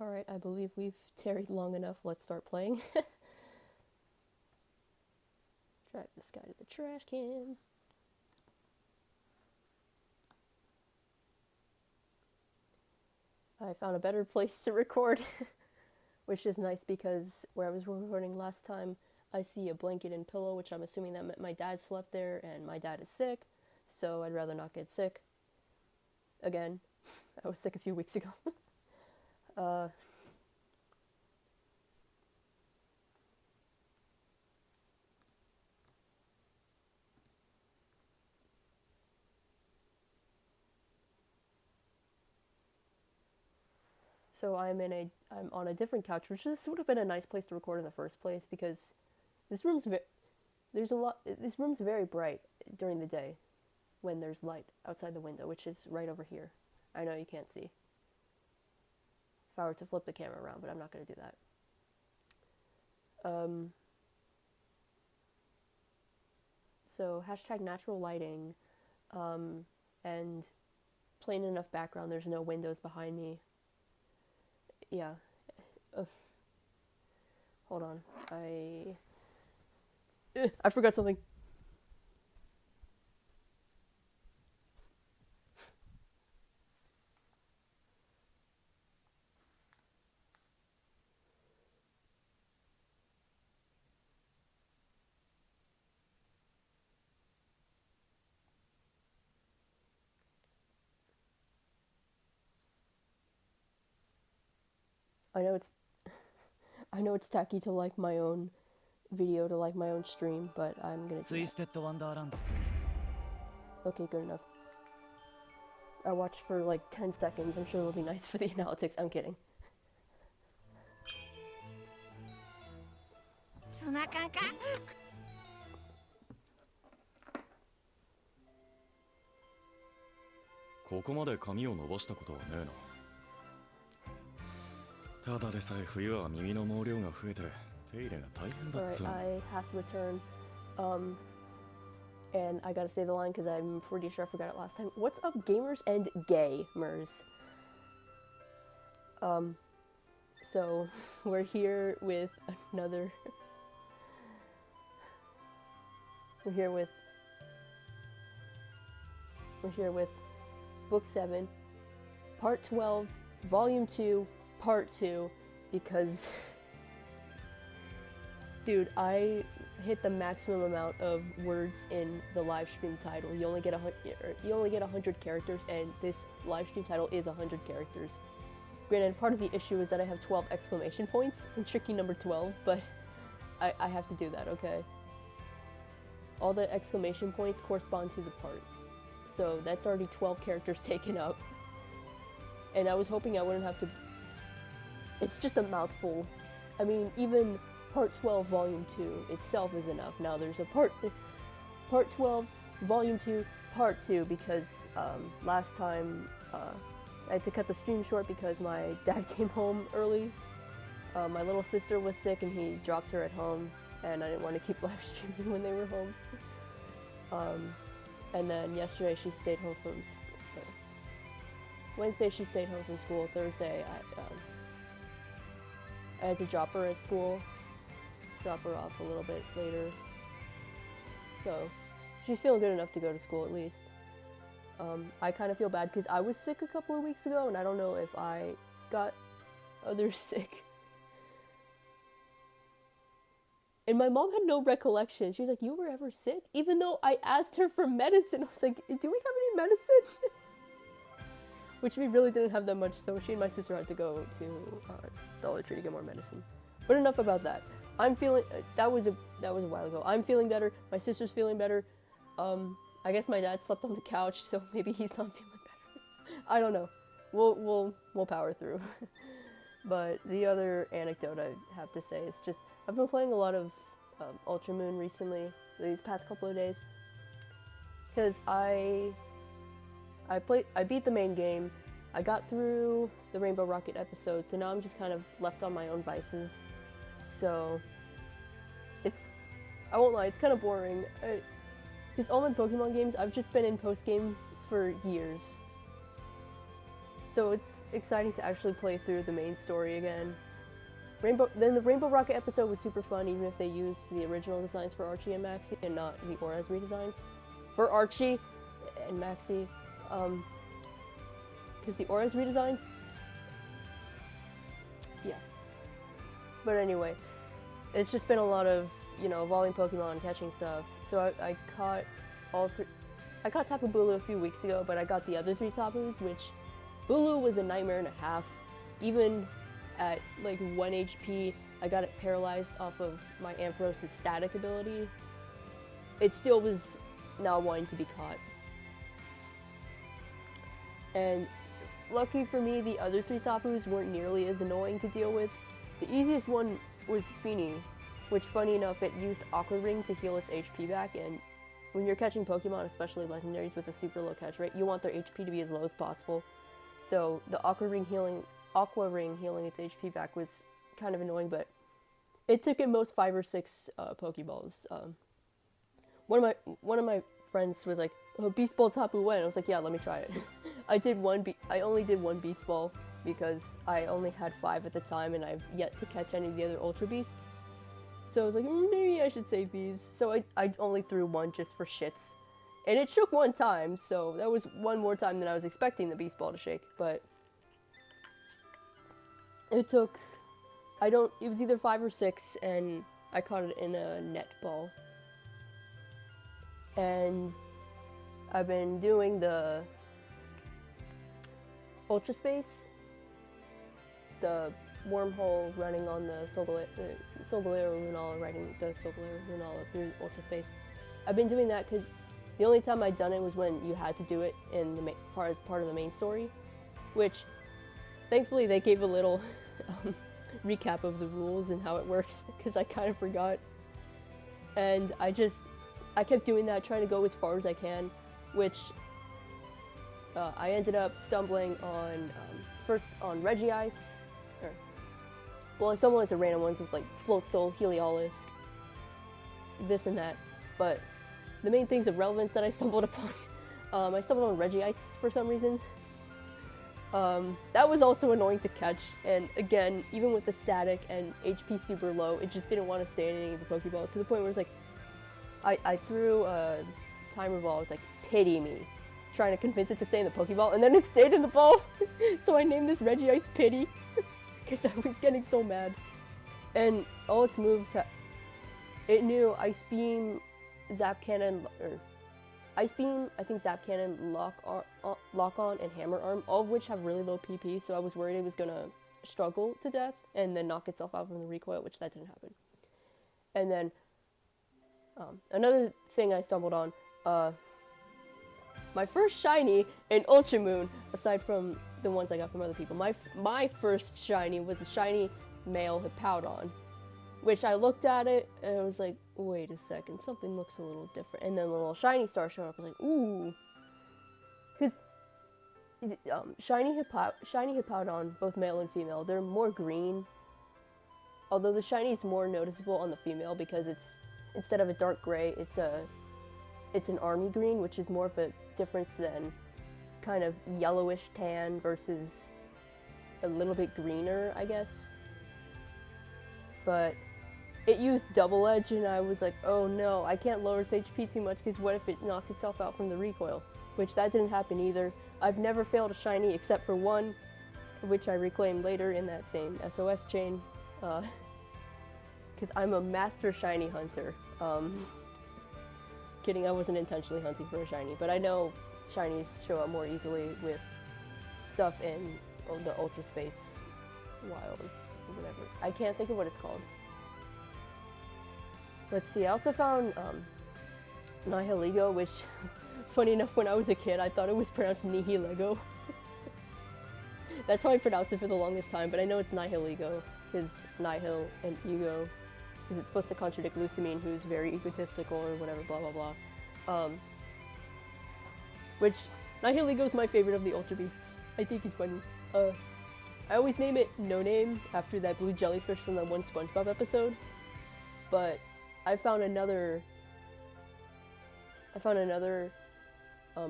Alright, I believe we've tarried long enough. Let's start playing. Drag this guy to the trash can. I found a better place to record, which is nice because where I was recording last time, I see a blanket and pillow, which I'm assuming that meant my dad slept there, and my dad is sick, so I'd rather not get sick. Again, I was sick a few weeks ago. So I'm on a different couch, which this would have been a nice place to record in the first place because this room's this room's very bright during the day when there's light outside the window, which is right over here. I know you can't see. If I were to flip the camera around, but I'm not going to do that. So hashtag natural lighting, and plain enough background. There's no windows behind me. Yeah. Hold on. I forgot something. I know it's I know it's tacky to like my own video, to like my own stream, but I'm gonna do that. Okay, good enough. I watched for like 10 seconds. I'm sure it'll be nice for the analytics. I'm kidding. ツナ缶かここまで髪を伸ばしたことはねえな。ただでさえ冬は耳の毛量が増えて手入れが大変だっつうの。 I have to return. And I gotta say the line because I'm pretty sure I forgot it last time. What's up, gamers and gamers? So we're here with another. We're here with Book 7, Part 12, Volume 2, Part 2, because, dude, I hit the maximum amount of words in the live stream title. You only get 100 characters, and this live stream title is 100 characters. Granted, part of the issue is that I have 12 exclamation points in tricky number 12, but I have to do that, okay? All the exclamation points correspond to the part. So that's already 12 characters taken up. And I was hoping I wouldn't have to... It's just a mouthful. I mean, even Part 12, Volume 2 itself is enough. Now there's a Part 12, Volume 2, Part 2, because last time I had to cut the stream short because my dad came home early. My little sister was sick and he dropped her at home, and I didn't want to keep live streaming when they were home. And then yesterday she stayed home from school. Wednesday she stayed home from school. Thursday I had to drop her at school, drop her off a little bit later. So she's feeling good enough to go to school at least. I kind of feel bad because I was sick a couple of weeks ago, and I don't know if I got others sick. And my mom had no recollection. She's like, "You were ever sick?" Even though I asked her for medicine. I was like, "Do we have any medicine?" Which we really didn't have that much, so she and my sister had to go to Dollar Tree to get more medicine. But enough about that. I'm feeling... that was a while ago. I'm feeling better. My sister's feeling better. I guess my dad slept on the couch, so maybe he's not feeling better. I don't know. We'll power through. But the other anecdote I have to say is just... I've been playing a lot of Ultra Moon recently, these past couple of days, because I beat the main game, I got through the Rainbow Rocket episode, so now I'm just kind of left on my own vices, so I won't lie, it's kind of boring, because all my Pokemon games, I've just been in post-game for years. So it's exciting to actually play through the main story again. The Rainbow Rocket episode was super fun, even if they used the original designs for Archie and Maxie and not the Oraz redesigns. For Archie and Maxie, because the Oraz redesigns, yeah. But anyway, it's just been a lot of, evolving Pokemon, catching stuff. So I caught all three. I caught Tapu Bulu a few weeks ago, but I got the other 3 Tapus, which Bulu was a nightmare and a half. Even at like 1 HP, I got it paralyzed off of my Ampharos' static ability. It still was not wanting to be caught. And lucky for me, the other 3 Tapus weren't nearly as annoying to deal with. The easiest one was Feeny, which, funny enough, it used Aqua Ring to heal its HP back, and when you're catching Pokemon, especially legendaries with a super low catch rate, you want their HP to be as low as possible. So the Aqua Ring healing its HP back was kind of annoying, but it took at most 5 or 6 Pokeballs. One of my friends was like, "Oh, Beast Ball Tapu when?" I was like, "Yeah, let me try it." I only did 1 Beast Ball because I only had 5 at the time, and I've yet to catch any of the other Ultra Beasts. So I was like, maybe I should save these. So I only threw 1 just for shits. And it shook 1 time, so that was 1 more time than I was expecting the Beast Ball to shake. But it took, it was either 5 or 6, and I caught it in a net ball. And I've been doing the Ultra Space, the wormhole running on the Solgaleo Lunala, riding the Solgaleo Lunala through Ultra Space. I've been doing that because the only time I'd done it was when you had to do it in the as part of the main story, which thankfully they gave a little recap of the rules and how it works, because I kind of forgot. And I kept doing that, trying to go as far as I can, which I ended up stumbling on, first on Regice. Well, I stumbled into random ones with like Float Soul, Heliolisk, this and that, but the main things of relevance that I stumbled upon, I stumbled on Regice for some reason. That was also annoying to catch, and again, even with the static and HP super low, it just didn't want to stay in any of the Pokeballs, to the point where it's like, I threw a Timer Ball, I was like, pity me, trying to convince it to stay in the Pokeball, and then it stayed in the ball, so I named this Regice Pity. Because I was getting so mad. And all its moves, it knew Ice Beam, Zap Cannon, or Ice Beam, I think Zap Cannon, Lock On, and Hammer Arm, all of which have really low PP, so I was worried it was gonna struggle to death and then knock itself out from the recoil, which that didn't happen. And then, another thing I stumbled on, my first shiny in Ultra Moon, aside from the ones I got from other people, my first shiny was a shiny male Hippowdon, which I looked at it and I was like, wait a second, something looks a little different. And then the little shiny star showed up. I was like, ooh, because shiny Hippowdon, both male and female, they're more green. Although the shiny is more noticeable on the female because it's, instead of a dark gray, it's an army green, which is more of a difference than kind of yellowish tan versus a little bit greener, I guess. But it used Double Edge, and I was like, oh no, I can't lower its HP too much, because what if it knocks itself out from the recoil? Which that didn't happen either. I've never failed a shiny except for one, which I reclaimed later in that same SOS chain, because I'm a master shiny hunter. Kidding, I wasn't intentionally hunting for a shiny, but I know shinies show up more easily with stuff in the Ultra Space Wilds, or whatever. I can't think of what it's called. Let's see, I also found Nihilego, which, funny enough, when I was a kid, I thought it was pronounced Nihilego. That's how I pronounced it for the longest time, but I know it's Nihilego, because Nihil and ego, because it's supposed to contradict Lucamine, who's very egotistical or whatever, blah blah blah. Which, Nihilego is my favorite of the Ultra Beasts. I think he's funny. I always name it No Name after that blue jellyfish from that one SpongeBob episode, but I found another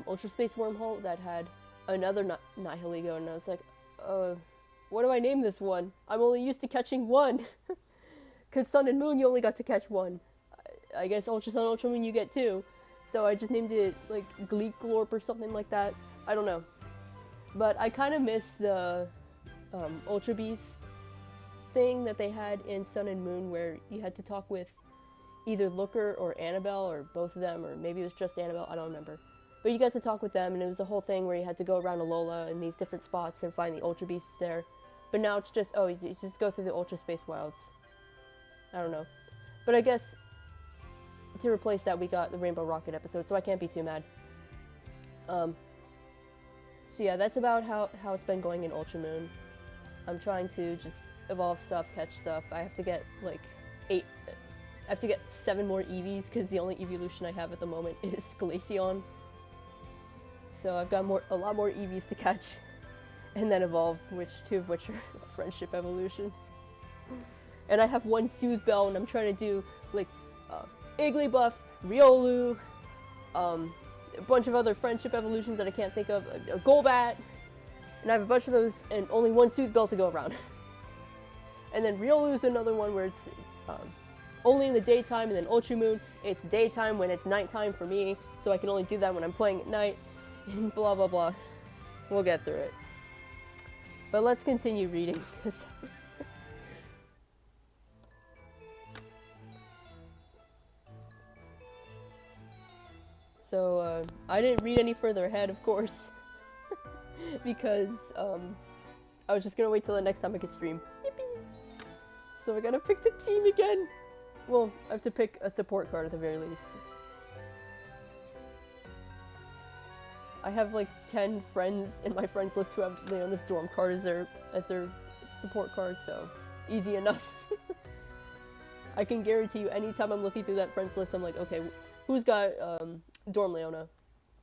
Ultra Space wormhole that had another Nihiligo, and I was like, what do I name this one? I'm only used to catching one. Because Sun and Moon, you only got to catch one. I guess Ultra Sun, Ultra Moon, you get two. So I just named it, like, Gleeklorp or something like that. I don't know. But I kind of miss the Ultra Beast thing that they had in Sun and Moon, where you had to talk with either Looker or Annabelle, or both of them, or maybe it was just Annabelle, I don't remember. But you got to talk with them, and it was a whole thing where you had to go around Alola in these different spots and find the Ultra Beasts there. But now it's just, you just go through the Ultra Space Wilds. I don't know. But I guess to replace that, we got the Rainbow Rocket episode, so I can't be too mad. So yeah, that's about how it's been going in Ultra Moon. I'm trying to just evolve stuff, catch stuff. I have to get like 7 more Eevees, because the only evolution I have at the moment is Glaceon. So I've got a lot more Eevees to catch and then evolve, two of which are friendship evolutions. And I have one Soothe Bell, and I'm trying to do like Igglybuff, Riolu, a bunch of other friendship evolutions that I can't think of, a Golbat, and I have a bunch of those and only one Soothe Bell to go around. And then Riolu is another one where it's only in the daytime, and then Ultra Moon, it's daytime when it's nighttime for me, so I can only do that when I'm playing at night, and blah blah blah. We'll get through it. But let's continue reading. So, I didn't read any further ahead, of course, because, I was just gonna wait till the next time I could stream. Yippee! So I gotta pick the team again! Well, I have to pick a support card at the very least. I have like 10 friends in my friends list who have Leona's Dorm card as their support card, so easy enough. I can guarantee you, anytime I'm looking through that friends list, I'm like, okay, who's got, Dorm Leona?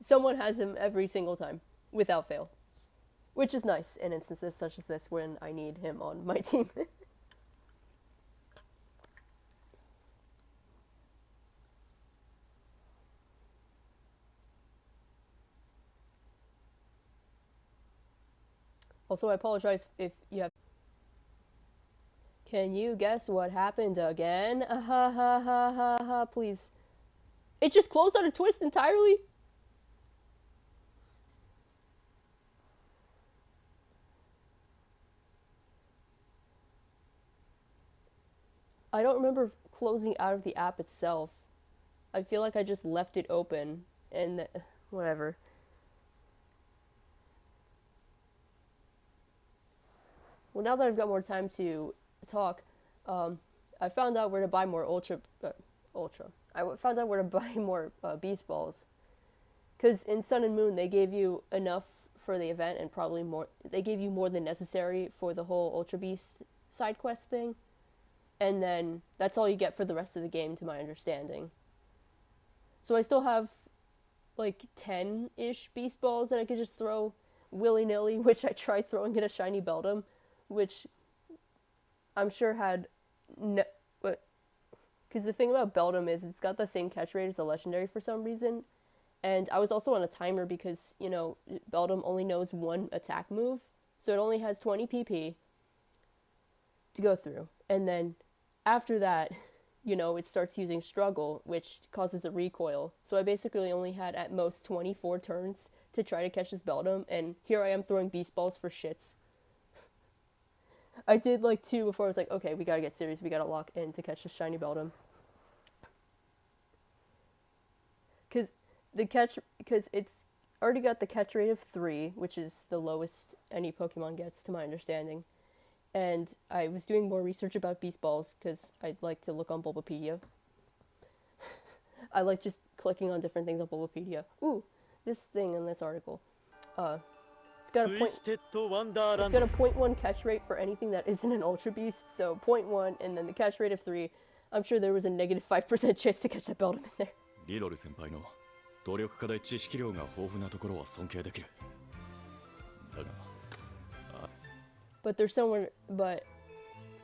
Someone has him every single time, without fail. Which is nice in instances such as this when I need him on my team. Also, I apologize if you have... Can you guess what happened again? Ha ha ha ha ha, please. It just closed on a twist entirely? I don't remember closing out of the app itself. I feel like I just left it open and whatever. Well, now that I've got more time to talk, I found out where to buy more I found out where to buy more Beast Balls. Because in Sun and Moon, they gave you enough for the event and probably more. They gave you more than necessary for the whole Ultra Beast side quest thing. And then that's all you get for the rest of the game, to my understanding. So I still have like 10-ish Beast Balls that I could just throw willy-nilly, which I tried throwing in a shiny Beldum, which I'm sure had because the thing about Beldum is it's got the same catch rate as a legendary for some reason. And I was also on a timer because, you know, Beldum only knows one attack move. So it only has 20 PP to go through. And then after that, you know, it starts using Struggle, which causes a recoil. So I basically only had at most 24 turns to try to catch this Beldum. And here I am throwing Beast Balls for shits. I did like 2 before I was like, okay, we gotta get serious. We gotta lock in to catch this shiny Beldum. Because it's already got the catch rate of 3, which is the lowest any Pokemon gets, to my understanding. And I was doing more research about Beast Balls, because I'd like to look on Bulbapedia. I like just clicking on different things on Bulbapedia. Ooh, this thing in this article. It's got a 0.1 catch rate for anything that isn't an Ultra Beast, so 0.1, and then the catch rate of 3. I'm sure there was a negative 5% chance to catch that Beldum in there. Riddle 先輩の努力家で知識量が豊富なところは尊敬できる。だが、But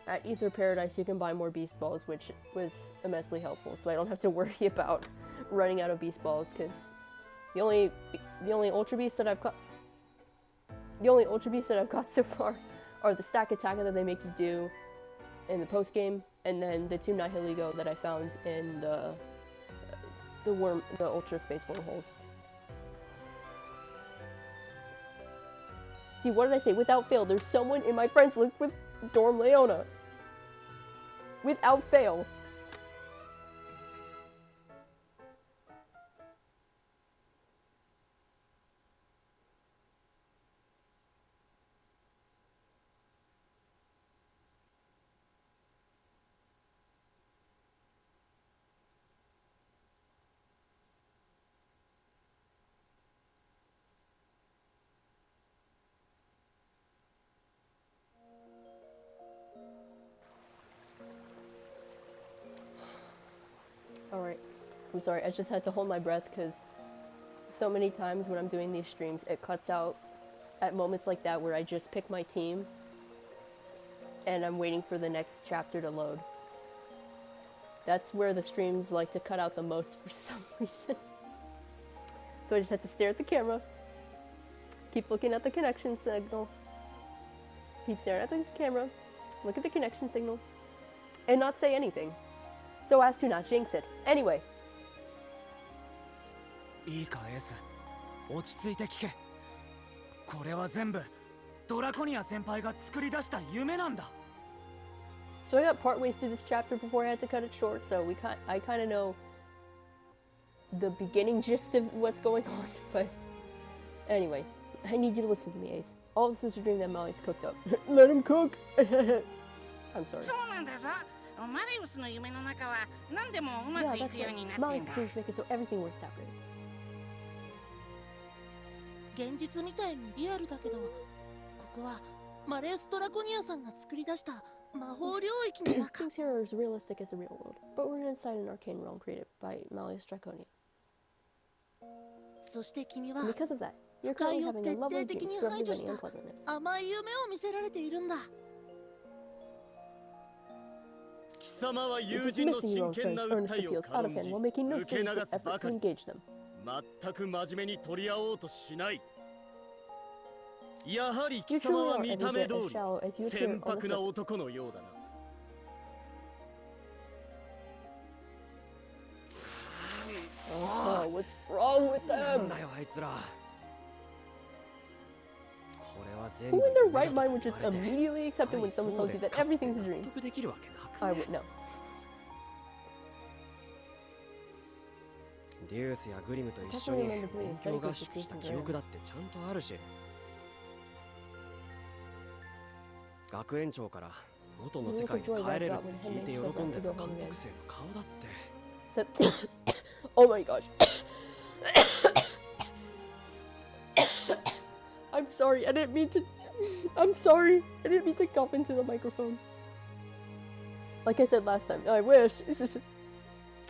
at Ether Paradise you can buy more Beast Balls, which was immensely helpful, so I don't have to worry about running out of Beast Balls, because the only Ultra Beast that I've caught... The only Ultra Beasts that I've got so far are the stack attacker that they make you do in the post game, and then the 2 Nihiligo that I found in the Ultra Space Wormholes. See, what did I say? Without fail, there's someone in my friends list with Dorm Leona. Without fail. Alright, I'm sorry, I just had to hold my breath because so many times when I'm doing these streams, it cuts out at moments like that where I just pick my team and I'm waiting for the next chapter to load. That's where the streams like to cut out the most for some reason. So I just had to stare at the camera, keep looking at the connection signal, keep staring at the camera, look at the connection signal, and not say anything. So as to not jinx it. Anyway. いいかエース、落ち着いて聞け。これは全部ドラコニア先輩が作り出した夢なんだ。 So I got part ways through this chapter before I had to cut it short, so I kind of know the beginning gist of what's going on, but anyway, I need you to listen to me, Ace. All this is a dream that Molly's cooked up. Let him cook! I'm sorry. Yeah, that's right. Molly's dreams make it so everything works out great. 現実みたいにリアルだけど、ここはマレース・ドラコニアさんが作り出した魔法領域の中。 Things here are as realistic as the real world, but we're inside an arcane realm created by Malleus Draconia. そして君は And because of that, you're 不快 currently を having a 徹底 lovely 的 dream に scrubbed 排 of 除 any した unpleasantness. 甘い夢を見せられているんだ。貴様は You're 友 just 人の missing your 真 own 剣な friends' earnest 訴えを appeals out of 軽ん hand じ while making no 受け serious 流す effort ば to かり engage them. 全く真面目に取り合おうとしない。やはり You 貴様 truly は are 見 every た目 bit 通 as り shallow as you appear 船 on the 舶な surface. 男のようだな。Oh, what's wrong with なん them? だよあいつら。これは全部 Who in their 夢 right だ mind と would 言 just われて immediately accept it は when い someone そう tells で you す that かって everything's a 納 dream? 得できるわけなく I ない would know. デュースやグリムと一緒に Definitely remember doing 勉 a study 強合 group 宿 with した Jason 記憶 Graham. だってちゃんとあるし、学園長から元の世界に帰れるって聞いて喜んでた監督生の顔だって。 So, oh my gosh. I'm sorry, I didn't mean to. I'm sorry, I didn't mean to cough into the microphone. Like I said last time, I wish.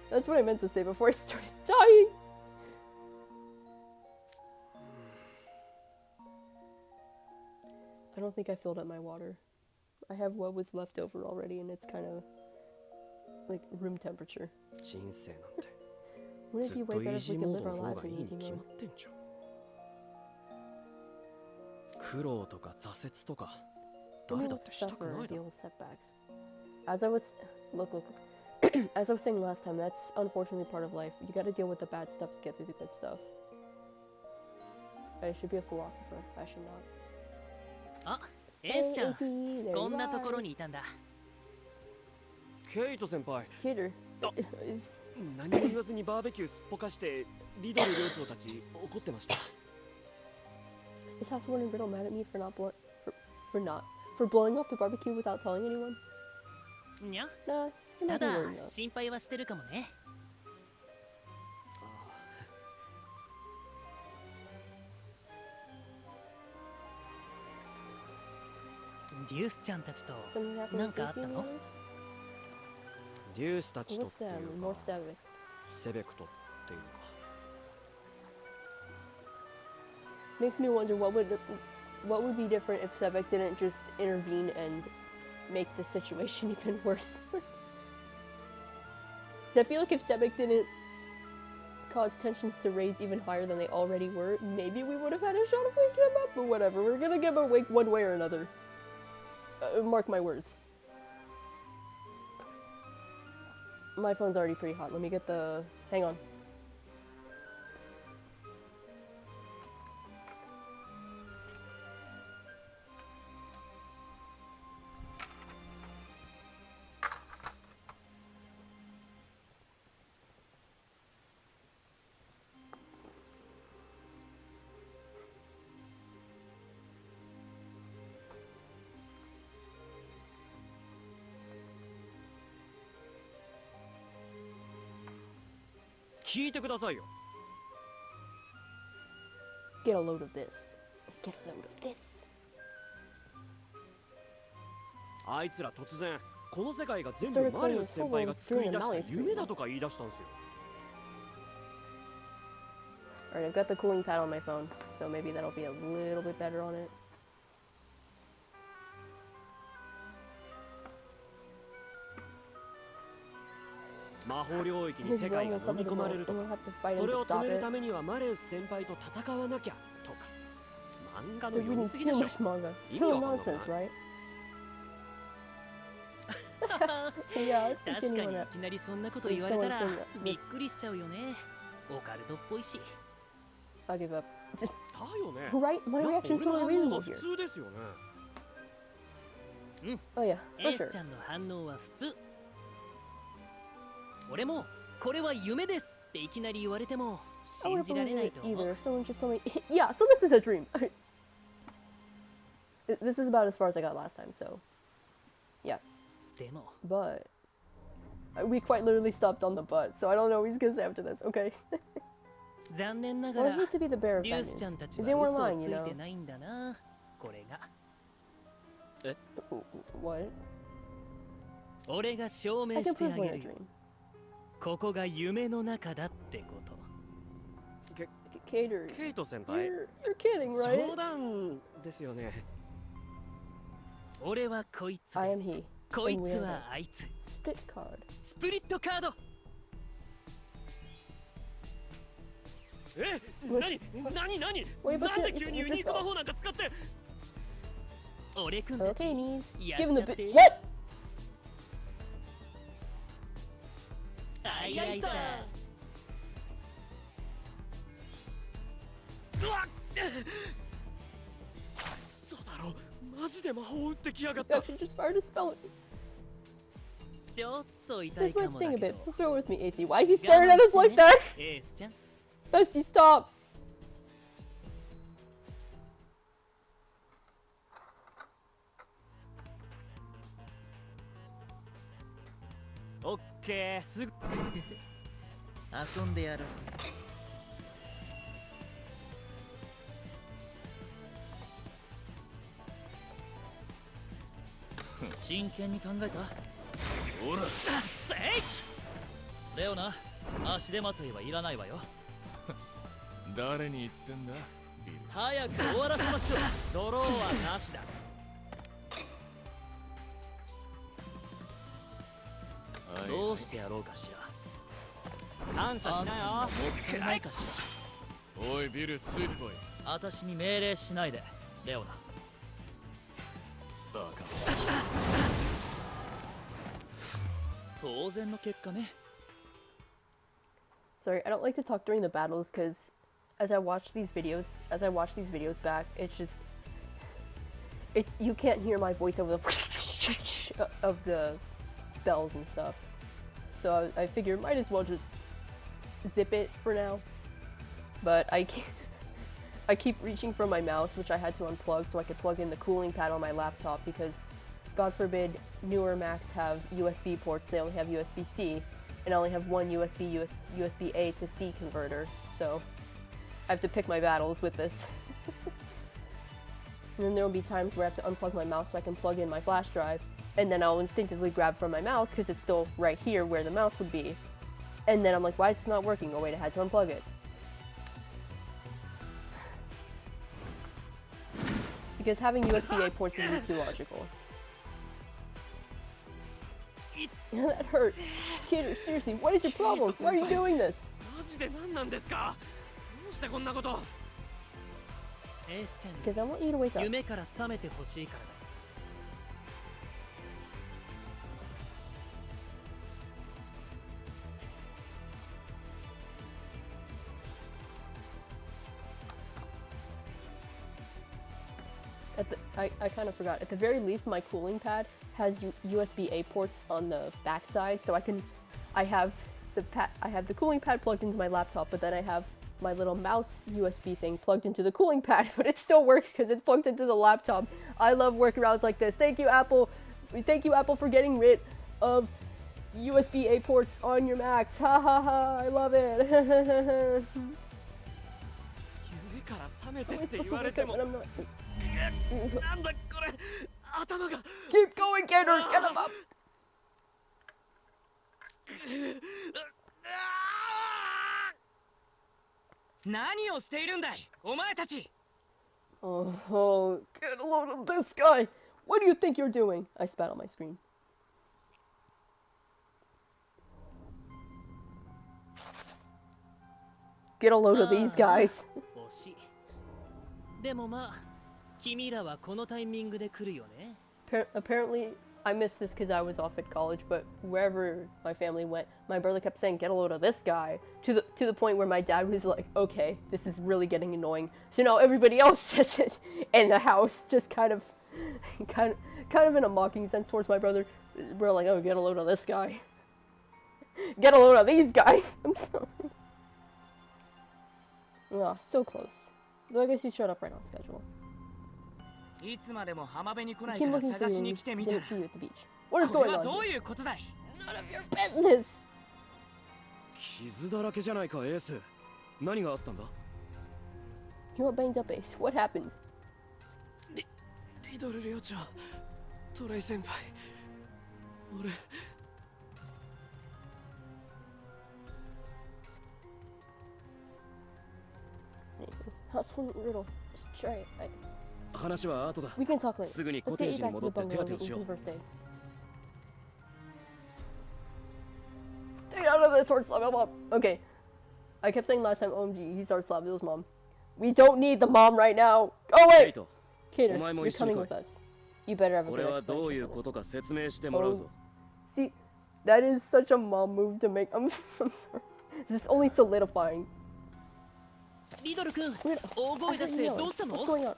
That's what I meant to say before I started dying. I don't think I filled up my water. I have what was left over already, and it's kind of like room temperature. 人生なんて Wouldn't ず it be っと way イ better ー if ジ we ー could モー live ド our の方 lives がい in いに easy 決ま mode? ってんじゃん。苦労とか挫折とか We 誰だ all ってしたく suffer な and いだ deal ろ。 with setbacks. As I was, look, as I was saying last time, that's unfortunately part of life. You got to deal with the bad stuff to get through the good stuff. I should be a philosopher. I should not. あ、エースちゃん、 Izzy, there こ you んなところ are. にいたんだ。ケイト先輩、 Kidder, is 何も言わずにバーベキューすっぽかしてリドル寮長たち怒ってました。 Housewarden and Riddle mad at me for for blowing off the barbecue without telling anyone? にゃ、 Nah, you're た not だ gonna worry now. 心配はしてるかもね。デュースちゃんたちと Something happened なん with かあっ Casey た and the の？ others? デュースたちとっ What's てい that? う More か Savic. セベクトっていうか Makes me wonder what would be different if Savic didn't just intervene and make the situation even worse. 'Cause I feel like if Savic didn't cause tensions to raise even higher than they already were, maybe we would have had a shot of waking him up, but whatever. We're gonna give him a wake one way or another. Mark my words. My phone's already pretty hot. Let me get the... Hang on.聞いてくださいよ。 Get a load of this. Get a load of this. あいつら突然この世界が全部マリウス先輩が作り出した夢だとか言い出したんですよ。 Alright, I've got the cooling pad on my phone, so maybe that'll be a little bit better on it. 魔法領域に世界が飲み込まれるとか、それを止めるためにはマレウス先輩と戦わなきゃとか、漫画の They're 読み reading すぎ too でしょ。 much manga. 意 So 味わかんなくない？ nonsense, right? Yeah, I think 確かに anyone いきなりそんなこと言われたらびっくりしちゃうよね。オカルトっぽいし。 I'll give up. Just だよね。 right, my やっぱ reaction's 俺の totally 反応は reasonable 普 here. 通ですよね。Oh yeah, エ for ース sure. ちゃんの反応は普通。俺もこれは夢ですっていきなり言われても I 信 wouldn't じられ believe ない it と思 either う。 if someone just told me, yeah, so this is a dream. This is about as far as I got last time, so yeah. でも But we quite literally stopped on the but, so I don't know what he's gonna say after this. Okay. 残念なが Well, I ら hate to be the bearer of デュー bad スちゃんた news. ち They は weren't 嘘を lying, つ you い know. てないんだな。これが What? 俺が証 I 明 can してあ prove げ we're in a るよ。 dream. ここが夢の中だってこと。 Cater. ケイト先輩、 You're kidding, right? 冗談ですよね。俺はこいつ I で am he. こいつはあいつ。 Split card. スプリットカード。え、う何 Wait, but なんで you 急にユ just ニーク魔法なんか使って。俺くんたち Okay, knees. や Give っ him ち the ゃって bit. What? あいあいさ。うわっ、そうだろ、マジで魔法打ってきやがっ You た。 actually just fired a spell. ちょっと痛い This か might も sting だ a け bit. ど。 Bear with me, AC. Why is he staring at us like that? エースちゃん。 Bestie, stop. オッケー、すぐ。遊んでやる。真剣に考えた？ほら聖地！レオナ、足手まといはいらないわよ。誰に言ってんだビル。早く終わらせましょう。ドローはなしだ。どうしてやろうかしら。感謝しなよ。もったいないかしら。おいビル、ついてこい。私に命令しないで、レオナ。バカ。当然の結果ね。 Sorry, I don't like to talk during the battles because as I watch these videos back, it's you can't hear my voice over the of the spells and stuff. So I figure might as well just zip it for now. But I keep reaching for my mouse, which I had to unplug so I could plug in the cooling pad on my laptop because God forbid newer Macs have USB ports, they only have USB-C, and I only have one USB-A to C converter, so I have to pick my battles with this. And then there will be times where I have to unplug my mouse so I can plug in my flash drive, and then I'll instinctively grab from my mouse because it's still right here where the mouse would be. And then I'm like, why is this not working? Oh wait, I had to unplug it. Because having USB-A ports isn't too logical. That hurt. Kid, seriously, what is your problem? Why are you doing this? マジで何なんですか。どうしてこんなこと。エースちゃん Because I want you to wake up. 夢から覚めてほしいからだ。I kind of forgot. At the very least, my cooling pad has USB-A ports on the backside, so I have the cooling pad plugged into my laptop, but then I have my little mouse USB thing plugged into the cooling pad, but it still works because it's plugged into the laptop. I love workarounds like this. Thank you, Apple. Thank you, Apple, for getting rid of USB-A ports on your Macs. Ha ha ha! I love it. 夢から覚めて How am っ I て supposed 言 to われ wake て up も。 when I'm not? なんだこれ。頭が。 Keep going, Gator. Get him up. 何をしているんだい、お前たち。 Oh, get a load of this guy. What do you think you're doing? I spat on my screen. Get a load of these guys. 惜しい。でもまあ、君らはこのタイミングで来るよね。Apparently, I missed this because I was off at college, but wherever my family went, my brother kept saying, get a load of this guy, to the point where my dad was like, okay, this is really getting annoying. So now everybody else says it in the house, just kind of in a mocking sense towards my brother. We're like, oh, get a load of this guy. Get a load of these guys. I'm sorry. Oh, so close. Though I guess you showed up right on schedule. いつまでも浜辺に来ない Came から looking for 探 you し and に来てみた。 didn't see you at the beach. What is これ going は on? どういうことだい。 None of your business. 傷だらけじゃないか、エース。何があったんだ。 You were banged up, Ace. What happened? リドル寮長、トレイ先輩。俺。 Husband Riddle. Trey. 話は後だ。 We can talk later. すぐに Let's コテ get ー you ジに back to 戻 the って手当 bungalow て and をし eat よ some う。 first aid. Stay out of this, Sword Slap Mom. Okay. I kept saying last time, OMG, he started slapping his mom. We don't need the mom right now. Go away! Kater, you're coming with us. You better have a こ good れはどういう explanation こ for と this. か説明してもらうぞ。 See, that is such a mom move to make. I'm sorry. This is only solidifying. リドル君、 Wait, 大声出してどうしたの？ What's going on?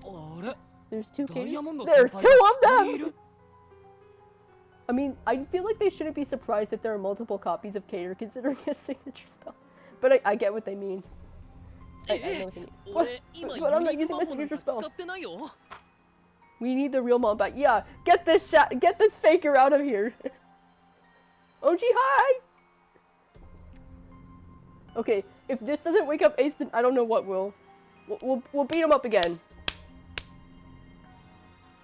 あれ？ There's two ダイヤ Katers? モンド There's 先 two 輩 of them! I mean, I feel like they shouldn't be surprised that there are multiple copies of Cater considering his signature spell. But I get what they mean. I know what they mean. What? 俺今 But I'm not ユニーク using 魔 my 法なん signature か使 spell. ってないよ。 We need the real mom back. Yeah, get this faker out of here. OG, hi! Okay, if this doesn't wake up Ace, then I don't know what will. We'll beat him up again.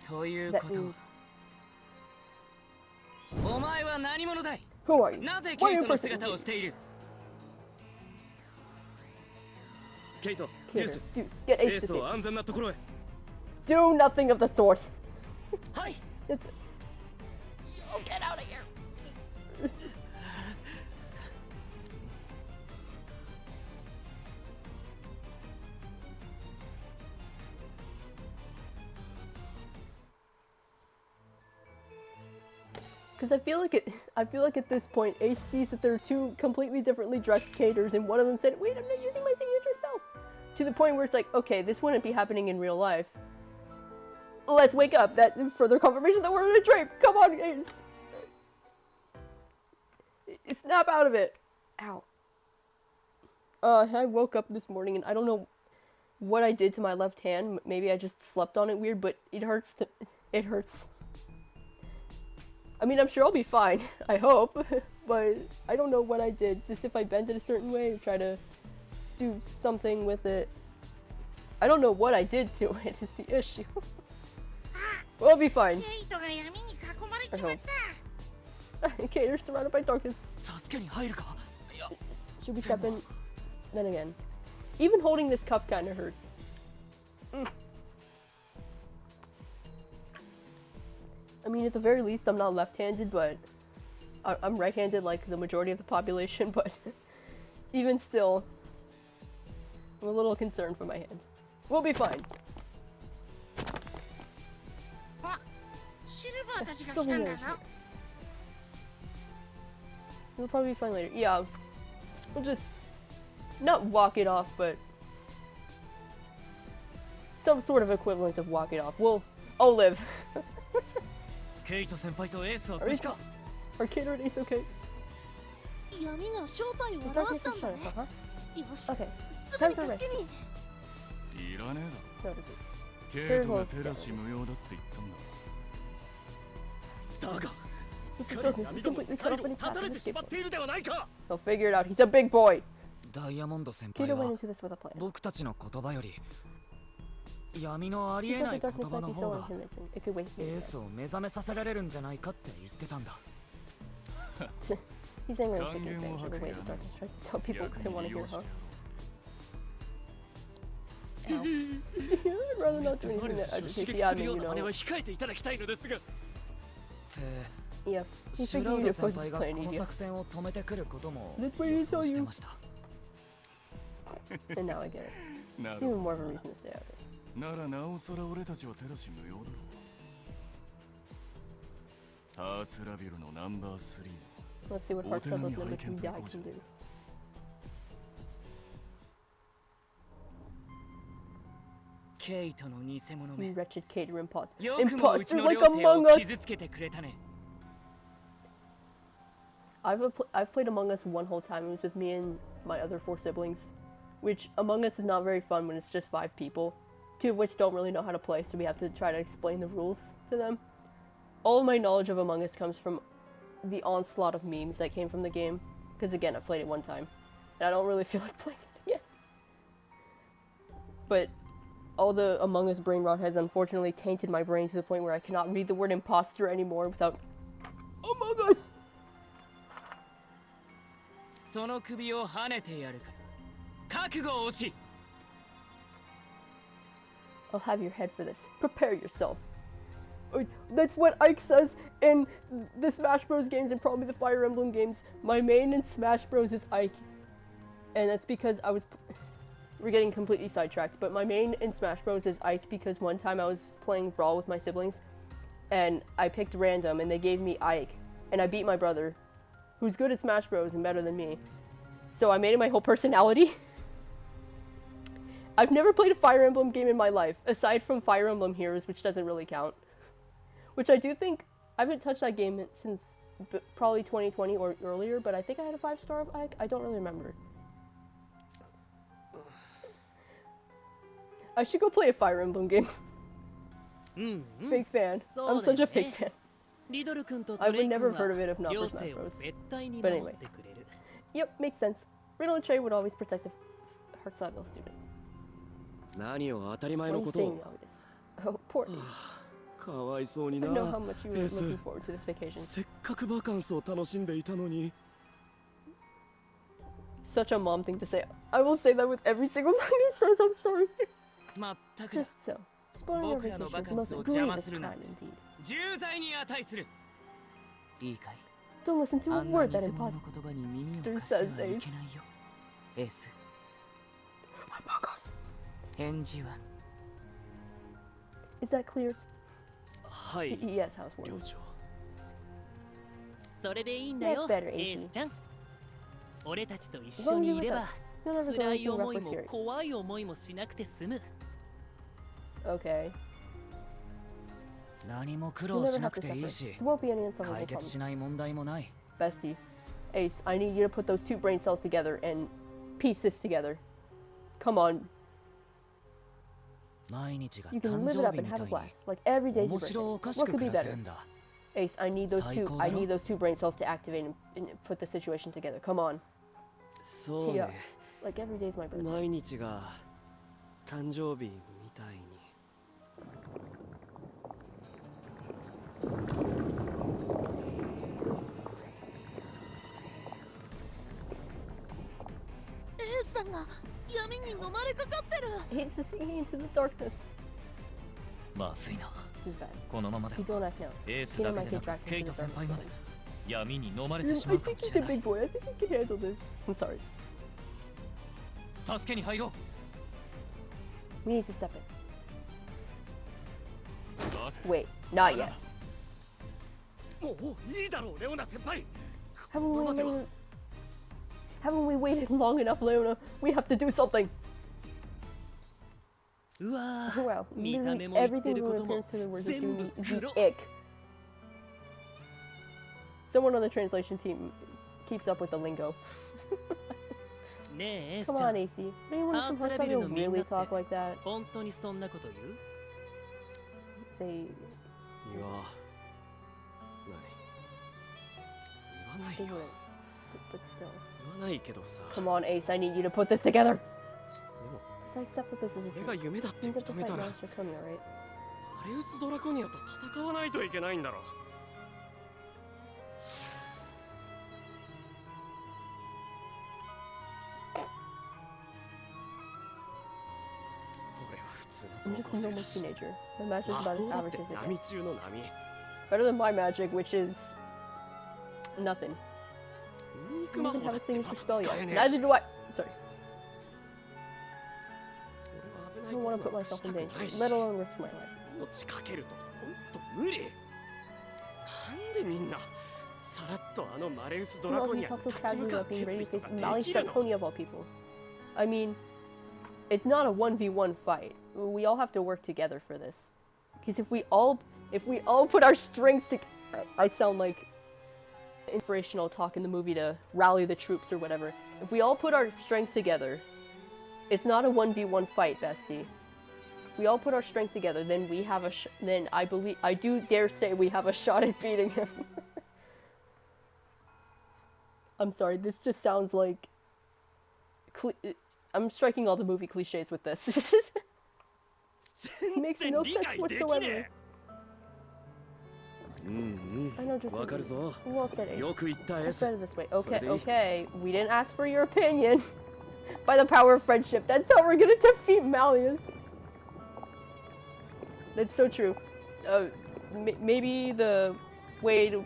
という That こと。 means... お前は何者だい？ Who are you? なぜ What are ケイ you トの persecuting? 姿をしている？ケイト、デュー Cater, ス、 Deuce, get エ Ace ー to スを safety. 安全なところへ。 Do nothing of the sort. はい。 It's... Oh, get out of here. Because I feel like at this point, Ace sees that there are two completely differently dressed Caters, and one of them said, "Wait, I'm not using my signature spell." To the point where it's like, okay, this wouldn't be happening in real life. Let's wake up. That further confirmation that we're in a drape. Come on, Ace. Snap out of it. Ow. I woke up this morning and I don't know what I did to my left hand. Maybe I just slept on it weird, but it hurts. It hurts. I mean, I'm sure I'll be fine. I hope, but I don't know what I did. Just if I bent it a certain way or try to do something with it. I don't know what I did to it. Is the issue. We'll be fine. ケイトが闇に囲まれ I ちまっ hope. た。 Okay, you're surrounded by darkness. 助けに入るか？いや、 Should we step in? Then again. Even holding this cup kinda hurts. I mean, at the very least, I'm not left-handed, but I'm right-handed like the majority of the population, but even still, I'm a little concerned for my hand. We'll be fine. あ、シルバーたちが来 Silver たん Mirror's だ here. ぞ。 We'll probably be fine later. Yeah, we'll just not walk it off, but some sort of equivalent of walk it off. I'll live. ケイト先輩とエースは Are 無 we 事か Are Kid and Ace okay? 闇が正体を The 表 darkness したん is だ shut ね us off, huh? よし Okay. すぐに助けに。いらねえだ What is it? ケイトが手出し無用だって言ったんだだが With the 彼 darkness 闇 is ども completely 退 cut 路 off に any 立た path れ of てしま escape. っているではないか He'll figure it out. He's a big boy. ダイヤモンド先 Kid 輩 went は into this with a plan. 僕たちの言葉より闇のあり He え said な the い言 darkness 葉 might の be 方 so が unconvincing. It could wake エ me ー up. スを目覚めさせられるんじゃないかって言ってたんだ He's angry and 還 taking 元を advantage of 吐 the く way や the な darkness tries to tell people what 逆 they に want to 利 hear, 用して huh? やろ I'd rather not do 我 anything 々 that を刺 agitates 激 the す admin, るよう you な真似 know. は控えていただきたいのですがって Yeah. He's シュ taking ラウ you ド to 先 approach 輩 this が plan, この you. 作戦を止めてくることも Let's wait 予 until 想し you- てました And now I get it. な It's る even ほ more ど of a reason to stay out of this. ならなおさら俺たちは手出し無用だろうターツラビルのナンバー3 Let's see what Oh, Heart tell me Club's how number I can 2 guy propose can it. do.ケイトの偽物 You め wretched cater imposter. よくもうち Imposter の like 両生 Among を Us! 傷つけてくれたね I've played Among Us one whole time. It was with me and my other 4 siblings. Which, Among Us is not very fun when it's just 5 people. 2 of which don't really know how to play, so we have to try to explain the rules to them. All of my knowledge of Among Us comes from the onslaught of memes that came from the game. Because again, I've played it one time. And I don't really feel like playing it again. But all the Among Us brain rot has unfortunately tainted my brain to the point where I cannot read the word imposter anymore without Among Us! その首を跳ねてやるから覚悟をし I'll have your head for this. Prepare yourself. That's what Ike says in the Smash Bros games and probably the Fire Emblem games. My main in Smash Bros is Ike. And that's because we're getting completely sidetracked, but my main in Smash Bros is Ike because one time I was playing Brawl with my siblings and I picked random and they gave me Ike. And I beat my brother, who's good at Smash Bros and better than me. So I made it my whole personality. I've never played a Fire Emblem game in my life, aside from Fire Emblem Heroes, which doesn't really count. Which I do think, I haven't touched that game since probably 2020 or earlier, but I think I had a 5-star of Ike. I don't really remember. I should go play a Fire Emblem game. Fake fan. I'm such a fake fan. リドル君と I トレ would イ never 君 have heard は of it if not 両 for Smash 生を Bros. 絶対に But 守 anyway. ってくれる Yep, makes sense. Riddle and Trey would always protect the Heartside student. 何を当たり前 Why の are you こと saying を all this? Oh, poor Ace. かわいそうに I な know how much you エ were ース looking forward to this vacation. せっかくバカンスを楽しんでいたのに Such a mom thing to say. I will say that with every single line he says, I'm sorry. まったくだ Just so. Spoiling our vacation is the most grievous crime indeed. 重罪に値するいいかい Don't listen to あ a んな word 偽 that 物の imposter 言葉に耳を貸してはいけないよエース返事は Is that clear? はい Yes, housewarming. 寮長それでいいんだよ That's better, エ AC. ースちゃん俺たちと一 As 緒 long as に you're い with れ us, ば you'll never go 辛い anything 思 rough い or も scary. 怖い思いもしなくて済む Okay. 何も苦 You'll 労 never し have な to くていい suffer. し There won't be any unsolvable 解決 problems. しない問題もない Bestie. Ace, I need you to put those 2 brain cells together and piece this together. Come on. 毎日が You can 誕 live it 生 up 日 and み have た a いに blast. Like every day's your 面白 birthday. おかし What く could be 暮らせ better? るんだ Ace, I need those 最高 two. だろ？ I need those 2 brain cells to activate and put the situation together. Come on. そう Yeah. ね Like every day's my birthday. 毎日が誕生日みたいにエースさんが闇に飲まれかかってる He's sinking into the darkness. まずいな This is bad. このままで If you don't act now, エース Peter だ might けで get なく dragged ケイ into ト the 先輩まで darkness. 闇に飲まれて I しまうか think もし he's れ a ない big boy. I think he can handle this. I'm sorry. 助けに入ろう We need to step in. 待て Wait, not yet. もういいだろうレオナ先輩 Haven't we waited long enough, Leona? We have to do something. うわ Oh, wow. 見た Literally 目も言って everything る from こ the とも appearance to the words is 全 giving 部 me the 黒 ick. Someone on the translation team keeps up with the lingo. ねえエース Come ちゃ on, ん AC. Anyone from Hearts Hearts Level will のみん really なって talk like that? 本当にそんなこと言う They いやない they 言わない wouldn't. よ But still. 言わないけどさ Come on, Ace. I need you to put this together. でも If I accept that this is a 俺が dream, 夢だって means I have 認 to め fight たら Master Konya, right? アレウス・ドラコニアと戦わないといけないんだろ俺は普通 I'm の just 高 a 校 normal 生だし teenager. My magic is 魔 about 法 as だっ average て as it 波 gets. 中の波 Better than my magic, which is nothing. ユニー I ク魔 don't 法 even だ have っ a て signature まだ spell 使え yet. ねえ Neither し do I. Sorry. 俺は I 危 don't ない want こ to と put なんか myself した in く danger, ないし let alone risk my life. 命かけるとかほんと無理なんでみんなさらっとあのマレウス・ドラ Who コ else ニ would アに talk so 立ち casually 向かう about being 決 ready 意 to と face か Mali できるの Konya of all people? I mean, it's not a 1v1 fight. We all have to work together for this. Because if we all put our strengths together, I sound like inspirational talk in the movie to rally the troops or whatever. If we all put our strength together, it's not a 1v1 fight, bestie. If we all put our strength together, then we have then I do dare say we have a shot at beating him. I'm sorry, this just sounds like I'm striking all the movie cliches with this. It makes 全 no 然理 sense 解でき whatsoever. ねえ I know just わかるぞ who else said Ace? よく言ったエ I ース said it this way. Okay, それでいい okay. We didn't ask for your opinion. By the power of friendship, that's how we're gonna defeat Malleus. That's so true. Maybe the way to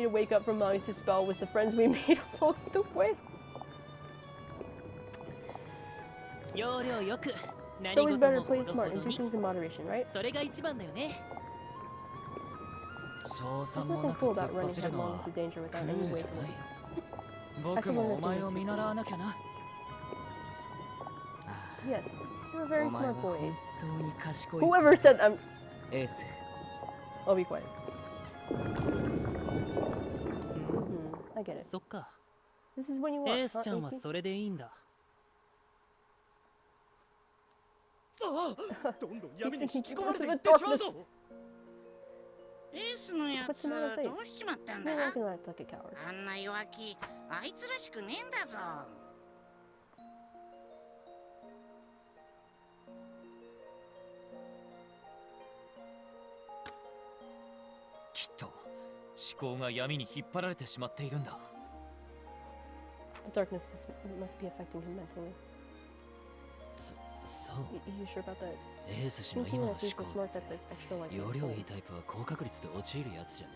wake up from Malleus' spell was the friends we made along the way. 要領よく何 It's always 事 better も to play ほど smart ほ and ど do に things in moderation, right? それが一番だよね賞 There's 賛も nothing なく cool 突 about っ running 走るの headlong は into danger ク without any ール way じゃ to ない live. 僕もお前を見習わなきゃな Yes, you're a very お前 smart は boy, 本 Ace. 当に賢い Whoever said I'm. エース I'll be quiet. I get it. そっか This is when you エ want, ース huh, ちゃんは AC? それでいいんだああどんどん闇に He's 引き込まれてい thinking ってしまうぞ darkness. エースのや What's つ the matter ど with う face? しちまったん You're だ not gonna act like a coward. あんな弱気あいつらしくねえんだぞきっと思考が闇に引っ張られてしまっているんだ The darkness must be affecting him mentally. そう You sure about that? エース氏 You の seem 今の like he's 思 the 考 smart って type that's extra like 容量いいタイプは高確率で陥るやつじゃ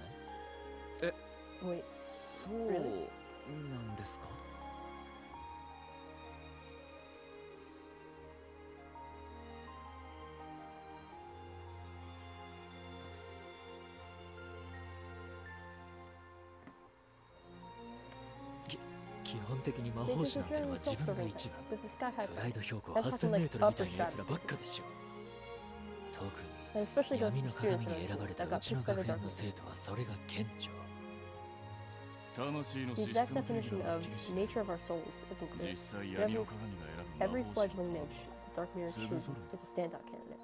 ない Wait, そうなんですか 基本的に魔 they 法 just 師なんての generally は自分が self-serving 一 types, 番 but the sky high プライド標高 That's talking 8000メ like ートルみたい upper な奴らばっかでしょ特 And especially に goes 闇 to の students 鏡 in に our 選ば school れた that う got ちの picked by 学 the 園の darkness. 生徒はそれが顕著魂の The 資 exact 質の定義 definition が of 厳しい nature of our souls isn't clear. 実際 But 闇の every, 鏡が選ぶ every 魔法師 fledgling mage the Dark Mirror chooses is a standout candidate.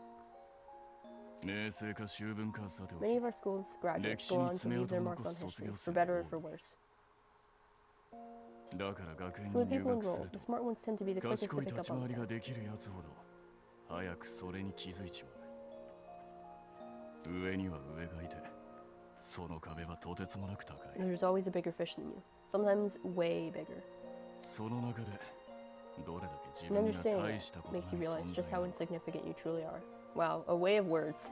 明星か修文かさておき Many of our school's graduates go on to leave their mark on history, for better or for worse. だから学園 So に when 入 people 学す enroll, る the smart ones tend to be the と quickest 賢 to い pick 立 up ち on 回り it. ができるやつほど早くそれに気づいちまう上には上がいてその壁はとてつもなく高い There's always a bigger fish than you, sometimes way bigger. その中でどれだけ自 And 分が understanding 大 it したことない makes you realize 存 just 在 how なのか insignificant you truly are. Wow, a way of words.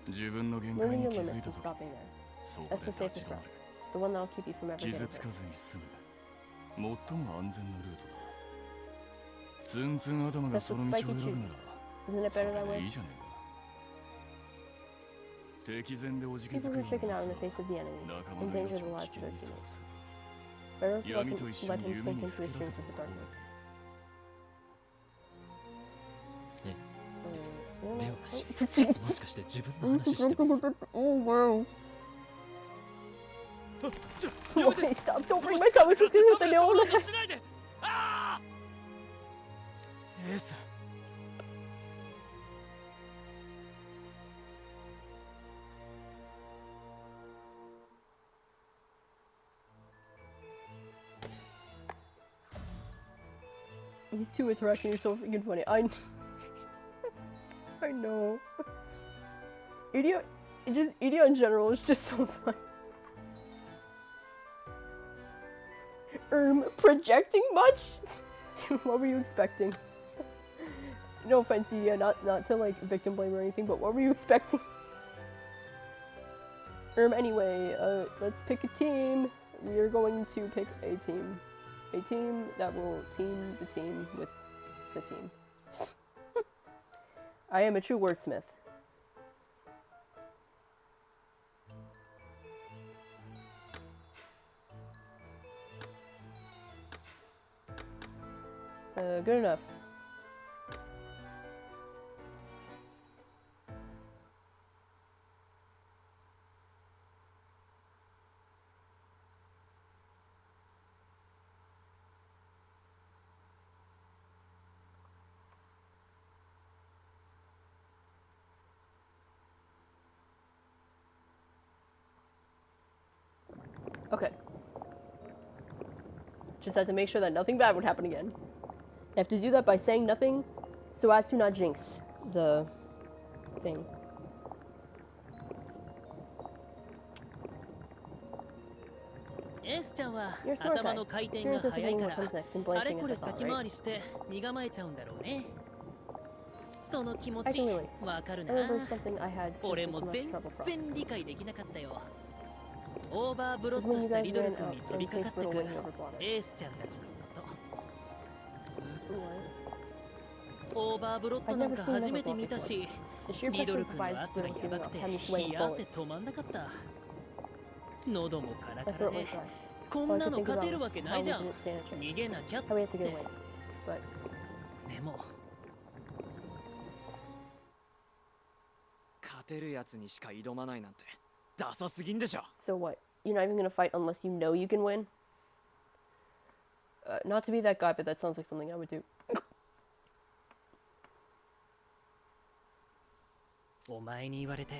自分の限 Learning 界に your 気づ limits いた and 時 stopping there. そこ That's で the 立ち safest 止ま route. れ The one that'll keep you from ever 傷 getting つか hurt. ずに済む最も安全なルートだツンツン頭が That's そ what の道を Spikey 選ぶなら chooses. Isn't it そ better れ that で way? いいじゃねえか敵前でおじけづ People く who よ are うな shaken out や in つ the face of the enemy は仲間の endanger 命 the を lives 危 of 険 their にさ teammates. らす Better to 闇と一緒 let に him 夢 sink に into ふ his けらせ dreams て of the こう darkness. レオらしい。もしかして自分の Mm, 話してます。 Oh wow. Wait, stop. Don't bring my tongue. It's just gonna hit the nail on the head. エース These two interacting are so freaking funny. I know. Idiot in general is just so fun. Projecting much? Dude, what were you expecting? No offense, Idia, not to like victim blame or anything, but what were you expecting? Anyway, let's pick a team. We are going to pick a team. A team that will team the team with the team. I am a true wordsmith. Good enough. Okay. Just have to make sure that nothing bad would happen again. I have to do that by saying nothing so as to not jinx the thing. S ちゃんは You're a smart 頭の guy. 回転 You're が速い anticipating か what ら comes next and あれ blanking こ at れ the thought, 先回 right? りして身構えちゃうんだろうね。その気持 I ち can relate. わかる I な。 remember something I had 俺 just as も much 全 trouble 然 processing. 理解できなかったよ。オーバーブロ It ッ was ト when し you た guys リドル ran 君 out に飛 and びかか faced って Riddle く when he overbought it. エースちゃんたちのこと。 What? オーバーブロットなんか初めて見たし、 The sheer リド pressure ル of 君の Defiance 圧が was やば giving く up, て had me sweating 冷や汗 bullets. 止まんなかった。喉もカラカ My ラ throat で went dry. こ All ん I な could の think 勝 about てる was わけな how い we じゃん。 didn't stand a chance. 逃げなきゃっ How we had to get て。 away. But でも勝てるやつにしか挑まないなんてダサすぎんでしょ。 so what? You're not even gonna fight unless you know you can win? Not to be that guy, but that sounds like something I would do. お前に言われて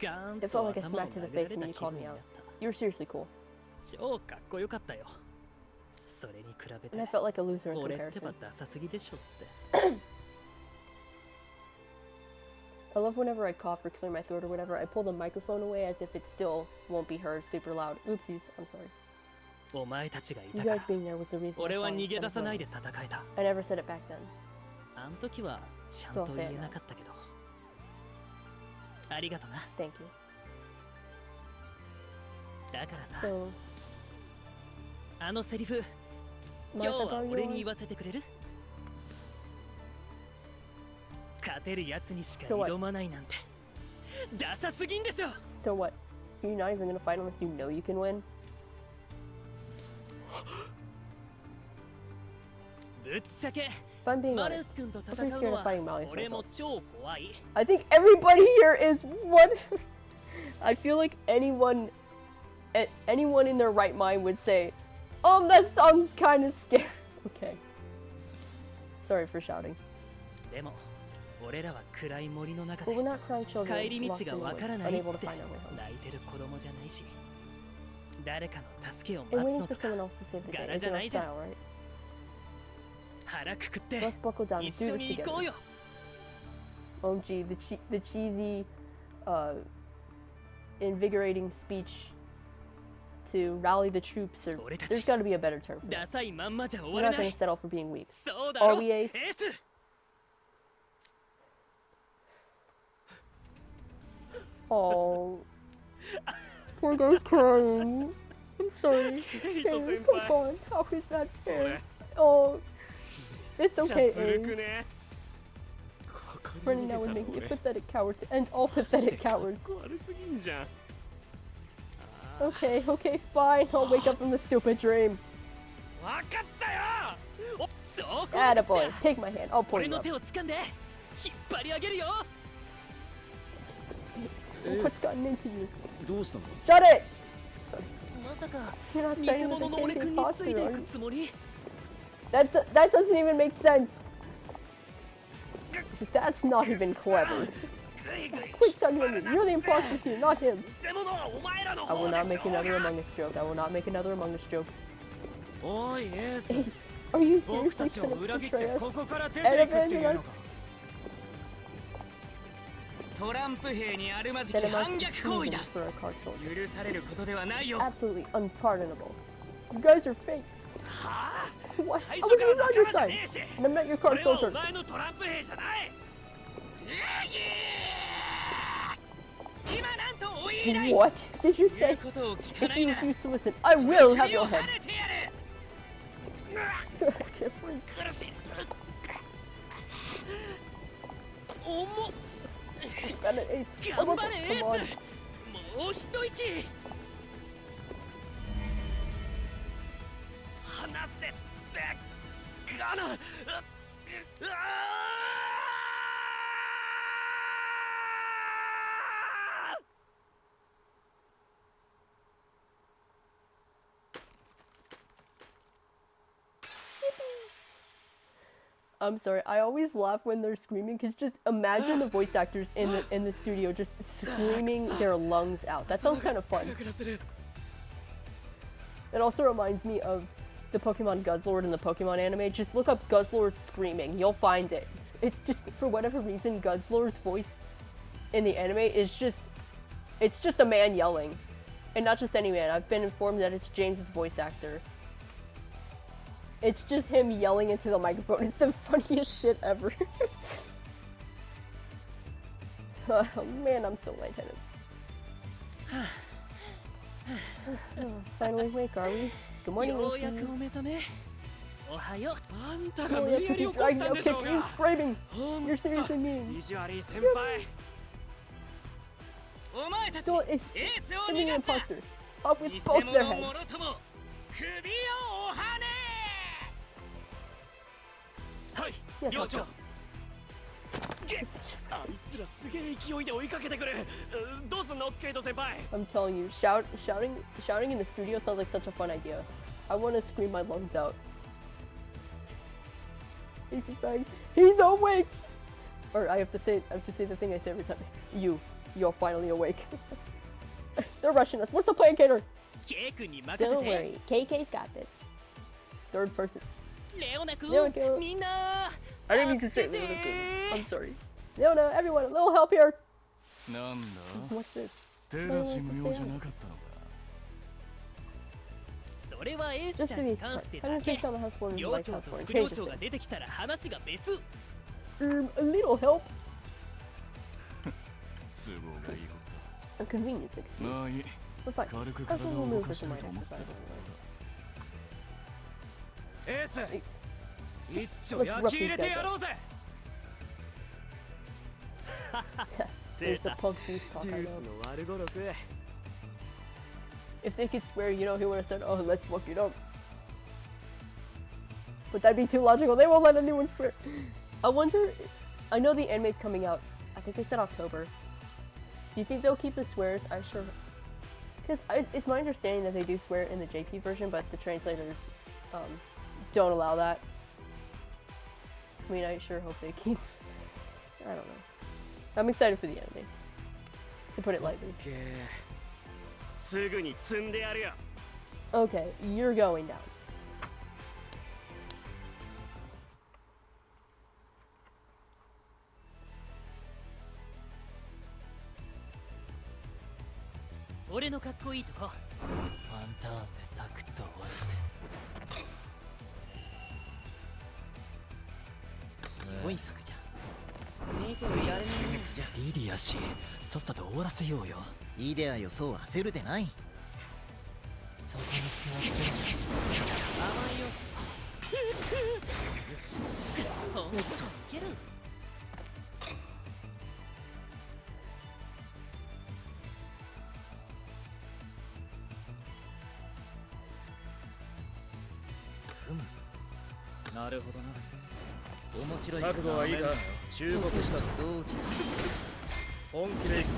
ガーン It と felt like a 頭を smack to the 殴られ face た when you 気 called 分 me にな out. った。 You were seriously cool. 超かっこよかったよ。それに比べ And I て felt like a loser in 俺ってば comparison. ダサすぎでしょって。 I love whenever I cough or clear my throat or whatever, I pull the microphone away as if it still won't be heard super loud. Oopsies, I'm sorry. お前たちがい You たか guys ら being there was the reason I 俺は finally 逃げ said 出 it さない then. で戦えた。 I never said it back then. あん時はちゃんと言えなかったけど。ありがとな。 Thank you. だからさ、 So, あのセリフ、 mind 今 if 日 I は borrow 俺 your に one? 言わせてくれる？勝てるやつにしか So what? 挑まないなんてダサすぎんでしょ。 So what? You're not even gonna fight unless you know you can win? ぶっちゃけ If I'm being マレ honest, ス君と I'm pretty 戦う scared の of fighting は Malleus 俺も myself. 超怖い。 I think everybody here is what? I feel like anyone in their right mind would say, that sounds kind of scary. Okay. Sorry for shouting. でも俺らは暗い森の中 But で we're not crying 帰 children り lost 道 in が the わから woods, ない unable っ to て find our way home. 泣いてる子供じゃないし、誰かの助けを And 待つ waiting の for とか someone else to save the day Gara isn'tじゃ our ないじゃん。 style, right? 腹くくって Let's buckle down and 一 do 緒 this に行こ together. うよ。 OMG, the cheesy, invigorating speech to rally the troops, or 俺たち there's got to be a better term for ダ that. サいまんまじゃ終 We're われ not な going い to。settle for being weak. そうだ Are ろ we エー ace? ス。Oh, poor guy's crying. I'm sorry. Hey, come on. How is that fair? Oh, it's okay, Ace. Running now would make me a pathetic coward to end all pathetic cowards. Okay, okay, fine. I'll wake up from the stupid dream. Attaboy, take my hand. I'll pull you up. What's gotten into you? Shut it! Sorry. You're not saying that they can't be imposter, are you? That doesn't even make sense. That's not even clever. Quit tugging at me. You're the imposter here, not him. I will not make another Among Us joke. I will not make another Among Us joke. Ace, are you seriously gonna betray us and abandon us? That amounts to treason for a card soldier. It's absolutely unpardonable. You guys are fake. What? I wasn't even on your side. And I'm not your card soldier. What did you say? If you refuse to listen, I will have your head. I can't breathe. Bennett, Ace, come on. I'm sorry, I always laugh when they're screaming because just imagine the voice actors in the studio just screaming their lungs out. That sounds kind of fun. It also reminds me of the Pokemon Guzzlord in the Pokemon anime. Just look up Guzzlord screaming, you'll find it. It's just, for whatever reason, Guzzlord's voice in the anime is just, it's just a man yelling. And not just any man, I've been informed that it's James's voice actor. It's just him yelling into the microphone. It's the funniest shit ever. Oh man, I'm so lightheaded. Oh, finally awake, are we? Good morning, AC. Because you dragged me out kicking and screaming. You're seriously mean. Don't, it's an imposter. Off with both their heads. Yes, let's go. I'm telling you, shouting in the studio sounds like such a fun idea. I want to scream my lungs out. Ace is back. He's awake. Or I have to say the thing I say every time. You're finally awake. They're rushing us. What's the plan, Kater? Don't worry, KK's got this. Third person. Leona, I didn't need to say Leona. I'm sorry. Leona, everyone, a little help here. What's this? Just for these parts. I'm gonna take down the house board and light house board and change the a little help. A convenience excuse. We're fine. I can remove this in my exercise. Ace. Let's rough these guys up. There's the pug goose talk, I know. If they could swear, you know, he would have said, oh, let's fuck it up. But that'd be too logical. They won't let anyone swear. I wonder, I know the anime's coming out. I think they said October. Do you think they'll keep the swears? I sure... Because it's my understanding that they do swear in the JP version, but the translators don't allow that. I mean, I sure hope they keep... I don't know. I'm excited for the anime. To put it lightly. Okay, you're going down. 見てはいられないね。リリア氏、さっさと終わらせようよ。いいでやよ、そう焦るでない。そこに座って甘いよ。よし。ほんといける。なるほどな。面白い。覚悟はいいか。注目した。同時本気でいくぞ。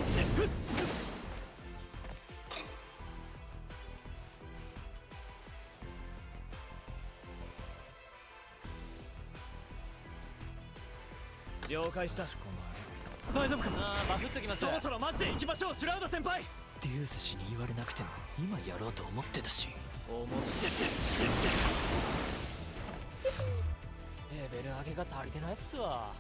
了解した。大丈夫か。ああ、バフっときます。そろそろマジで行きましょう、シュラウド先輩。デュース氏に言われなくても今やろうと思ってたし。面白い。レベル上げが足りてないっすわ。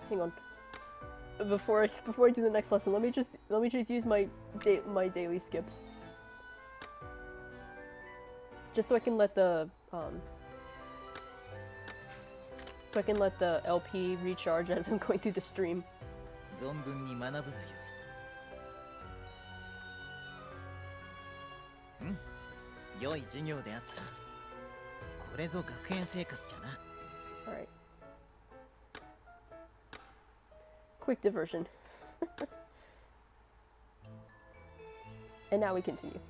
Hang on. Before I do the next lesson, let me just use my daily skips. Just so I can let the LP recharge as I'm going through the stream. 存分に学ぶがよい。良い授業であった。これぞ学園生活じゃな。Alright. Quick diversion. And now we continue.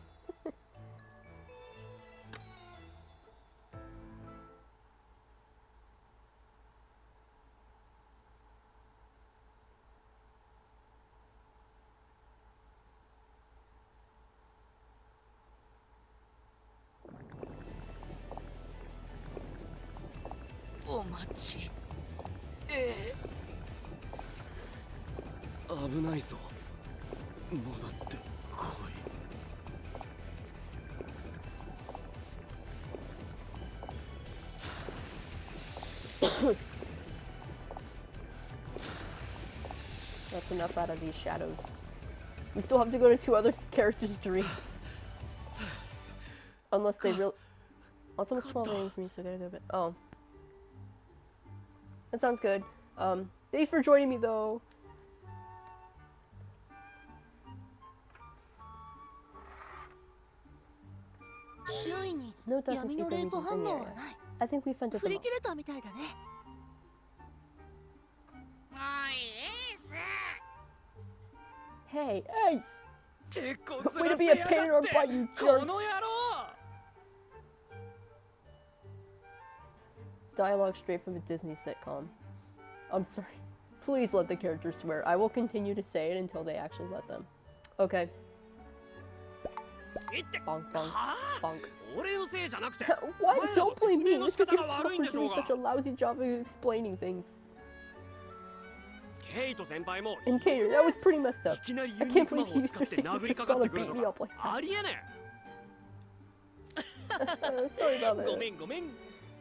Oh, お待ち。危ないぞ。戻ってこい。That's enough out of these shadows. We still have to go to 2 other characters' dreams. Unless they really... Also, it's 12 a.m. for me, so I gotta go to bed. Oh. That sounds good. Thanks for joining me, though. No darkness here for me in the area. I think we fended them off. おい、エース。 Hey, Ace! 結構 Way to be a pain in our butt, you こ jerk! の野郎。 Dialogue straight from a Disney sitcom. I'm sorry. Please let the characters swear. I will continue to say it until they actually let them. Okay. Bonk, bonk, bonk. 俺のせいじゃなくて。 Why don't blame me? This is your fault for doing such a lousy job of explaining things. ケイト先輩も。 And Kater, that was pretty messed up. いきなり I ユニ can't クマ believe ホ he を used 使っ to て殴り just かかっ gonna てくる beat の me が up like あ that. りえね Sorry about ごめ that. んごめん。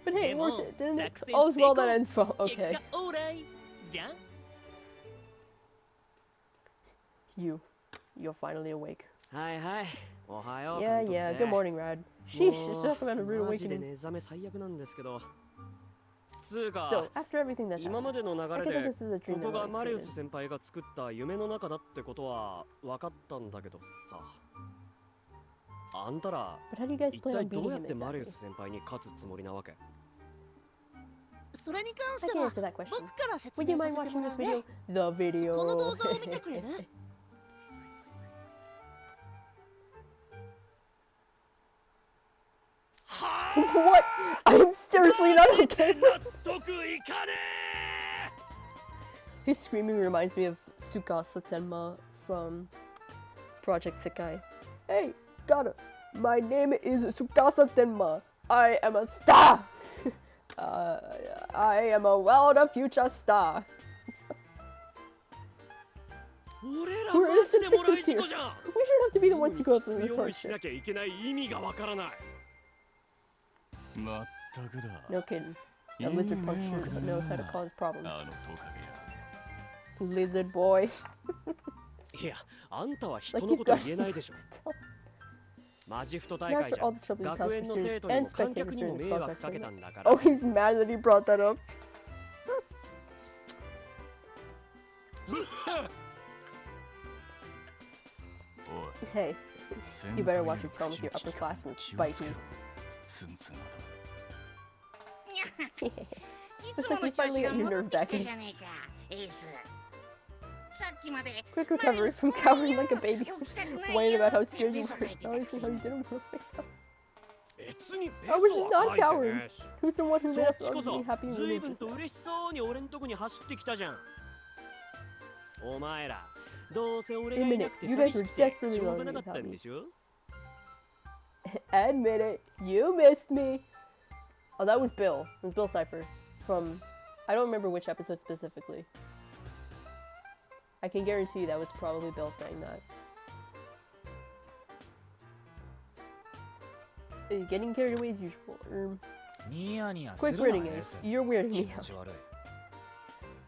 But hey, it でも worked, didn't it? 作戦 All's well that 成 ends well. 功 Okay. 結果オーライじゃん。 You're finally awake. え。はいはい。おはよう。 Yeah, 監督 yeah. 生 Good morning, Rad. Sheesh, just talk about a rude マジで awakening. 寝覚め最悪なんですけど。つうか、 So, after everything that's 今ま happened, での I 流 can れ tell で this is a こ dream こ that が Molly's マリウ created. ス先輩が作った夢の中だってことは分かったんだけどさ。あんたら But how do you guys 一 plan 体 on ど beating うやっ him てマリウ exactly? ス先輩に勝つつもりなわけ？それに関 I して can は answer that question. 僕から説 Would you 明さ mind せても watching ら this うね video? The video. この動画を見てくれる What? I'm seriously not okay. 納得いかね His screaming reminds me of Tsukasa Tenma from Project Sekai. Hey, daughter, my name is Tsukasa Tenma. I am a star. I am a future star. 俺ら We're マジ innocent でもらい victims 事 here. 故じゃん We shouldn't have to be the ones who go through this 用意し hardship. なきゃいけない意味がわからない まったくだ。 No kidding. A lizard puncture knows how to cause problems. あのトカゲや。 Lizard boy. いや、あんたは人のこと言えないでしょ tell. マジフト大 Not 会じ for ゃ all the trouble he 学 caused 園 for の生 students 徒に and も観 spectators 客に during も this 迷惑 contract かけた tournament. んだから Oh, he's mad that he brought that up. Hey, you better watch your tone with your upperclassmen spite me. ツンツンなどい Looks つも like の you 調 finally 子が got your 戻 nerve って back きた in. じゃねえかエースさっきまで Quick recovery from cowering like a baby. 起きたくない Whining よ about how って scared you 嘘 were. 書いてた Now く I せ see how に you did it. 別にベ I ス was ト not は書いて cowering. ねえし Who's the one who そ made っ us ちこ all そ be happy when 随 we 分 did と that? 嬉しそうに俺んとこに走ってきたじゃんお前らどうせ俺がいなくて You 寂 guys し were くて desperately しょう lonely がなかった without ん me. でしょ Admit it, you missed me. Oh, that was Bill. It was Bill Cipher from. I don't remember which episode specifically. I can guarantee you that was probably Bill saying that. Getting carried away as usual. ニヤニヤす Quick るな reading エー Ace. ス You're weirding 気 me 持 out. ち悪い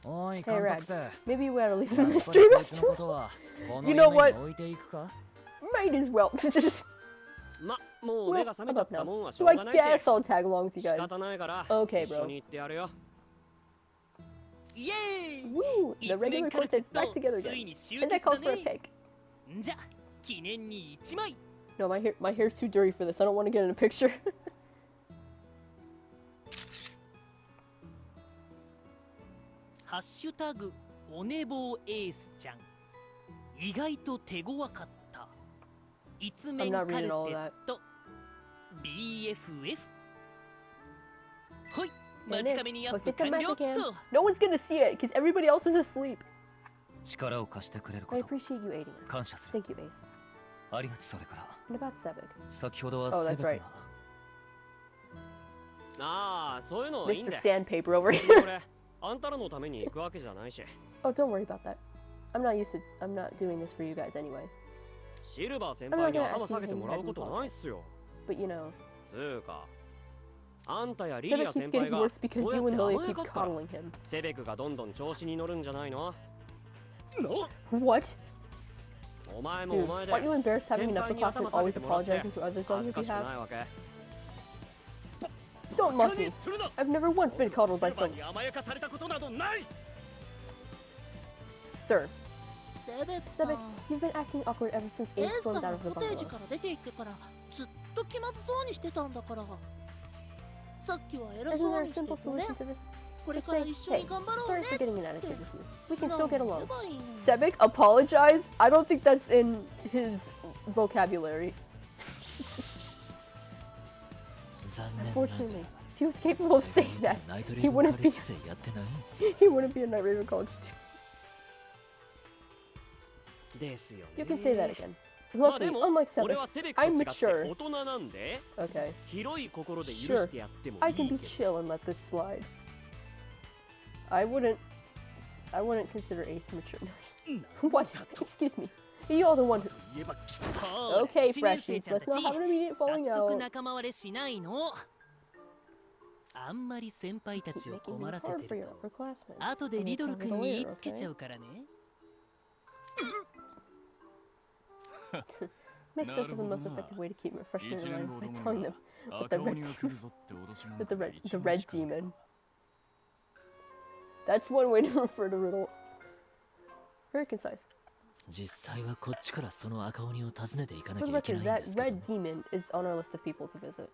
おい Hey, 監 Rad. 督生 Maybe we ought to leave him や in っ the ぱり stream こいつのこ after. とはこの You 夢 know に what? 置いていくか Might as well. ま、もう Well, 目が覚 I'm めちゃ up った now. もんはしょ So う I がないし guess I'll tag along with you 仕 guys. 方ないから Okay, 一 bro. 緒に行ってやるよイエーイ Woo! The regular quartet's back together つい again. に集 And that 結だ calls for a ね pic. じゃ記念に1枚 No, my hair's too dirty for this. I don't want to get in a picture. ハッシュタグお寝坊エースちゃん意外と手強かった一面 I'm カ not ルテ reading all ッ that. ト BFF ほい間近めにアッ Post プ it to 完了 Magic と Hand. No one's gonna see it because everybody else is asleep. 力を貸してくれるこ I と appreciate you aiding us. 感謝する Thank you, Ace. ありがちそれから And about Sebek. 先ほどは Oh, セ that's ベク right. がああそういうのいいん Mr. だよ Sandpaper over 別に here. 俺あんたらのために行くわけじゃないし Oh, don't worry about that. I'm not doing this for you guys anyway. シルバー先輩に頭下げてもらうことないっすよ But you know, つうかあんたやリリ Sebek ア keeps 先輩 getting が worse because そうや you って and 甘 Lilia や keep かすから coddling him. セベクがどんどん調子に乗るんじゃないの What? お前もお Dude, 前で aren't you embarrassed having an 先輩に upperclassman 頭 always 下げてもらって apologizing to others on 恥ず your かしくな behalf? いわけ Don't mock me. I've never once been coddled by シルバー someone. に甘やかされたことなどない Sir, セベクさん Sebek, you've been acting awkward ever since エー Ace スさん stormed が out of the コテージ bungalow. から出て行ってからずっと気まずそうにしてたんだからさっきは偉 Isn't そ there う a にして simple ごめん solution to this? これ Just から say, 一緒に hey, 頑張ろう sorry ね for getting in an attitude with you. We can なん still て get 言 along. えばいいの Sebek, apologize? I don't think that's in his vocabulary. 残念ながら Unfortunately, if he was capable of saying that, ナイトレ he イブカ wouldn't レッ be ジ生やってないんすよ he wouldn't be a Night Raven college student. ですよね You can say that again. まあ Luckily, でも unlike 俺 Sebek, はセベクと違 I'm って mature. 大人なんで Okay, 広い心で許してやっても I い can い be けど chill and let this slide. I wouldn't consider Ace mature. What? Excuse me. You're the one who. 言えばきっと Okay, 一年生 freshies. ちゃん Let's た not ち have an immediate 早 falling 速 out. 仲間割れしないのあんまり先輩た Keep ちを making 困 things らせ hard て for る your と upperclassmen. 後で And リドル we'll 君 tell に you 言い later, つけちゃ okay? うからね Makes sense of the most effective way to keep freshmen in line is by telling them with the red demon. With the red demon. That's one way to refer to Riddle. Very concise. 実際はこっちからその赤鬼を訪ねていかな For き the ゃいけ record, ないんで that すけ red ど demon is on our list of people to visit.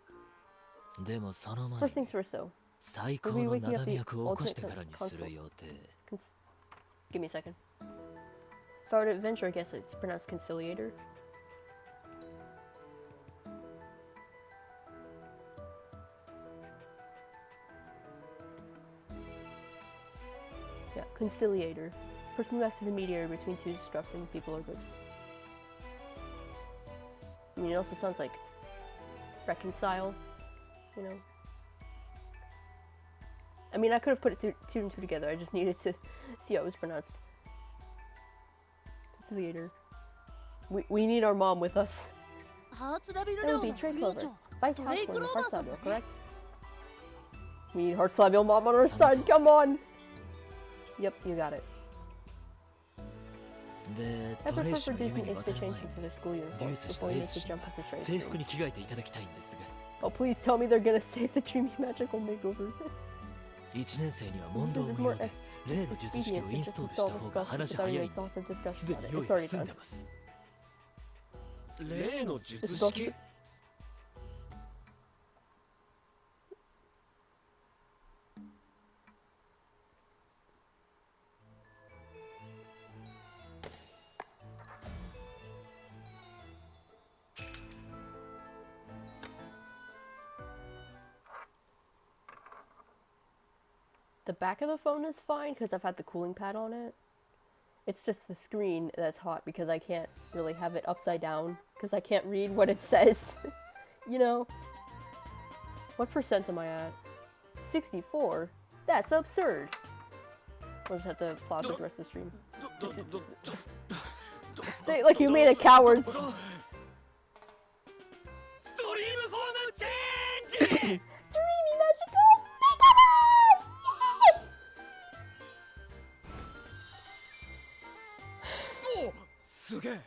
でもその前 First に things first, though. 最高のなだめ役を起こしてからにする予定 Give me a second. If I were to venture, I guess it's pronounced conciliator. Yeah, conciliator. Person who acts as a mediator between two disrupting people or groups. I mean, it also sounds like reconcile, you know? I mean, I could have put two and two together. I just needed to see how it was pronounced. Conciliator. We need our mom with us. ハーツラビル That レ would オ be の Trey 副寮 Clover, 長 Vice Trey Housewarming, Clover Heartさん Samuel, ね correct? We need Heart Samuel mom on our side. Come on. Yep, you got it. で I ドレ prefer ー氏 for の夢 Disney に is 渡 to る change 前に into their school デュー uniforms スした before エ you ー make ス the ちゃ jump んが into Trey's 制服 room. に着替えていただきたいんですが Oh, please tell me they're gonna save the dreamy magical makeover. 1年生には問答 Since 無 it's more 用で例の術式 expedient を to イン just ストールした install the 方が spell 話 without 早 any いんで exhaustive discussion すで about に it. 用 It's 意が already 済ん done. でます例の It's 術 exhaustive. 式 The back of the phone is fine because I've had the cooling pad on it. It's just the screen that's hot because I can't really have it upside down because I can't read what it says. You know? What percent am I at? 64? That's absurd. We'll just have to plow through the rest of the stream. Say it like you made a coward's. ドリームフォームチェンジ Dreamy magical makeover! おすげえ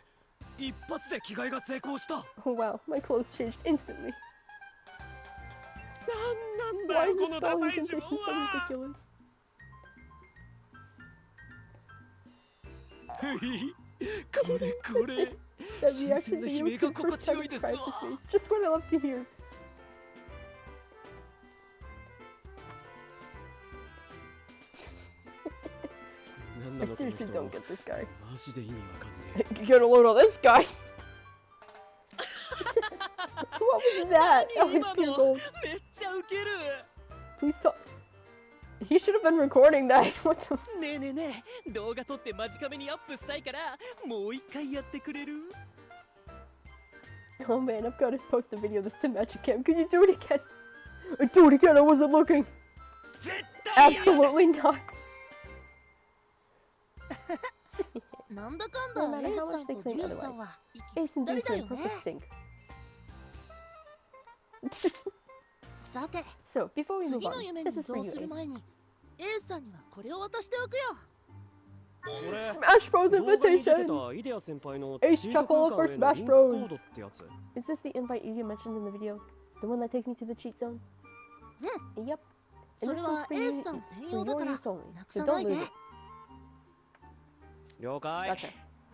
一発で着替えが成功した Oh wow, my clothes changed instantly. なんだ Why よ is こ the のダ spelling サい呪 condition 文 so は ridiculous? これ That reaction that you would take first time described to space. Just what I love to hear. I seriously don't get this guy. マジで意味わかんね You gotta load all this guy. What was that? Oh, his pure gold. めっちゃウケる Please stop. He should have been recording that. What the? ねえねえねえ動画撮って間近めにアップしたいからもう一回やってくれる Oh man, I've got to post a video this to Magic Cam. Could you do it again? Do it again. I wasn't looking. 絶対 Absolutely not. なんだかんだ No matter エー how スさ much ん they と claim デュースさん otherwise, は息 Ace and ぴっ Deuce た are り in だよ perfect ね sync. さて So before we 次 move の on, 夢 this に is 移 for 動 you, する Ace. 前にエースさんにはこれを渡しておくよ Smash Bros 動画に出て invitation. たイデア先輩の Ace シート Chocolate 空 for 間への Smash リンクコー Bros. ドってやつ Is this the invite Edie mentioned in the video? The one that takes me to the cheat zone? Yep. そ And れ this は one's for エ you, ースさん for 専用だ your から use only. なく So さな don't いで lose it. 了解 Gotcha.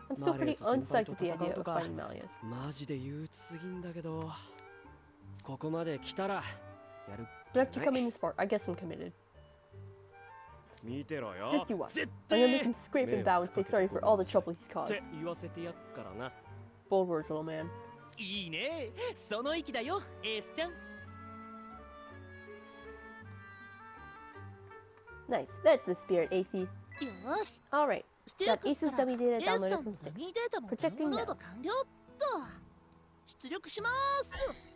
I'm still pretty unpsyched with the idea of fighting Malias. マジで憂鬱すぎんだけどここまで来たらやる But after coming this far, I guess I'm committed. 見てろよ Just you watch. 絶 I'm gonna 対 make him scrape and bow and say sorry for all the trouble he's っ caused. て言わせてやっからな Bold words, little man. いいねその息だよエースちゃん Nice. That's the spirit, AC. よし Alright. ステー Got クス Ace's から dummy エ data ースさ downloaded んの from ダ Sticks. ミーデータもダウ Projecting ンロー now. ド完了っと出力します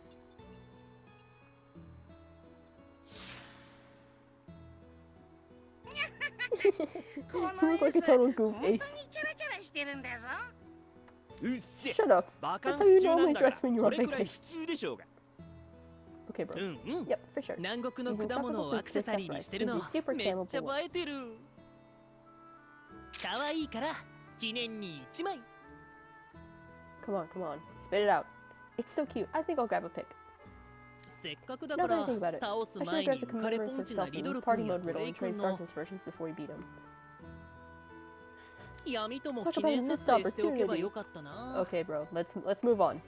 この You look like a エース total goof, 本当に Ace. キャラキャラしてるんだぞうっせ Shut up. バカン That's ス how you 中なん normally だから dress when you're こ on れくらい vacation. 普通でしょうが Okay, bro. うんうん Yep, for sure. 南国の Using 果物 tropical をア fruits ク to セサリーにしてる accessorize の gives you super めっ camo ちゃ blue. 映えてるかわいいから記念に1枚 Come on, come on. Spit it out. It's so cute. I think I'll grab a pic. せっかくだ Now か that I ら think about it, 倒す I should 前 have に grabbed a 浮かれポ commemorative ンチな selfie リド with ル Party 君や Mode ト Riddle レイ in 君 Trey's の Darkness versions before we beat him. 闇とも Talk 記 about 念 a 撮 missed 影しておけば opportunity. よかったな Okay, bro. Let's move on.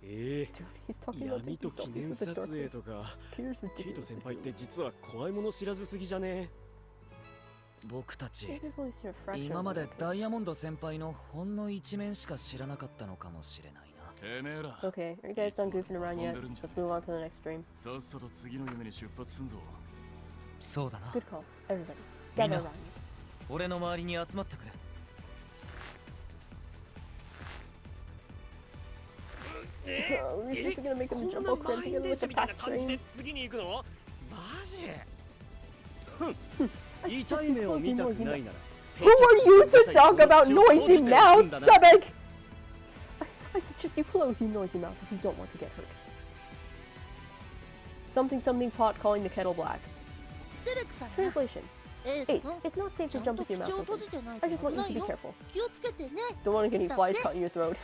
え Dude, he's talking え about 闇 taking と記 selfies 念 with the 撮影 darkness. とか Peter's ケイト ridiculous. 先輩って実は怖いもの知らずすぎじゃね僕たち Maybe I've only seen a fraction 今 of ま what で I could. ダイヤモンド先輩のほんの一面しか知らなかったのかもしれないな てめえら Okay, are you guys done goofing around yet? Let's move on to the next stream. さっさと次の夢に出発すんぞそうだな Good call. Everybody, gather Mina. around. 俺の周りに集まってくれ Oh, we're just gonna make こ him ん jump な all crammed 満員 together 電 with 車 the みたいな pack 感じで train. 次に行くのマジ I 痛 suggest い you 目を close 見 your たく noisy な mouth. いなら Who are you to talk about noisy mouth, Sebek? I suggest you close your noisy mouth if you don't want to get hurt. Something something pot calling the kettle black. セレクさんな Translation. Ace, it's not safe to jump with your mouth open. I just want you to be careful. 気をつけてね。 Don't want to get any flies caught in your throat.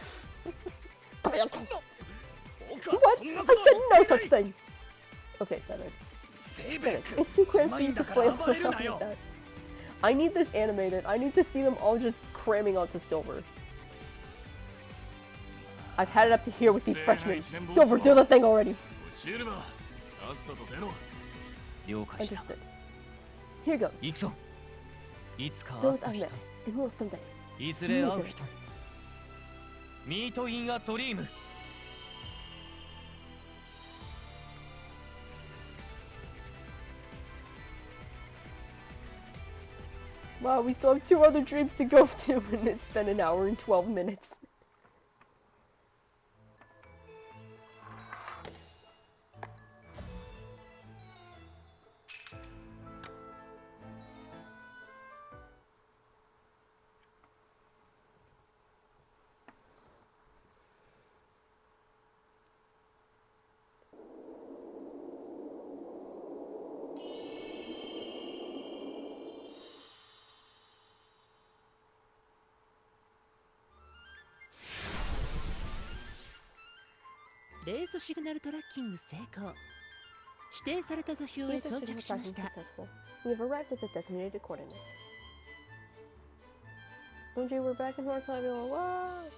What? I 僕は said no such thing! Okay, Cedric. Cedric, it's too cramped for you to flail around like that. I need this animated. I need to see them all just cramming onto Silver. I've had it up to here with these freshmen. Silver, do the thing already! 教えればさっさと出ろ。了解した。 Understood. Here goes. 行くぞ。いつか会っ Those た I've 人 met, and will someday. いずれ会う人ミート・イン・ア・ドリーム Wow, we still have 2 other dreams to go to, and it's been an hour and 12 minutes. "レースシグナルトラッキング成功。指定された座標へ Please 到 signal 着しまし tracking た。 successful. We have arrived at the designated coordinates. Onji, we're back in Horseville. Wow!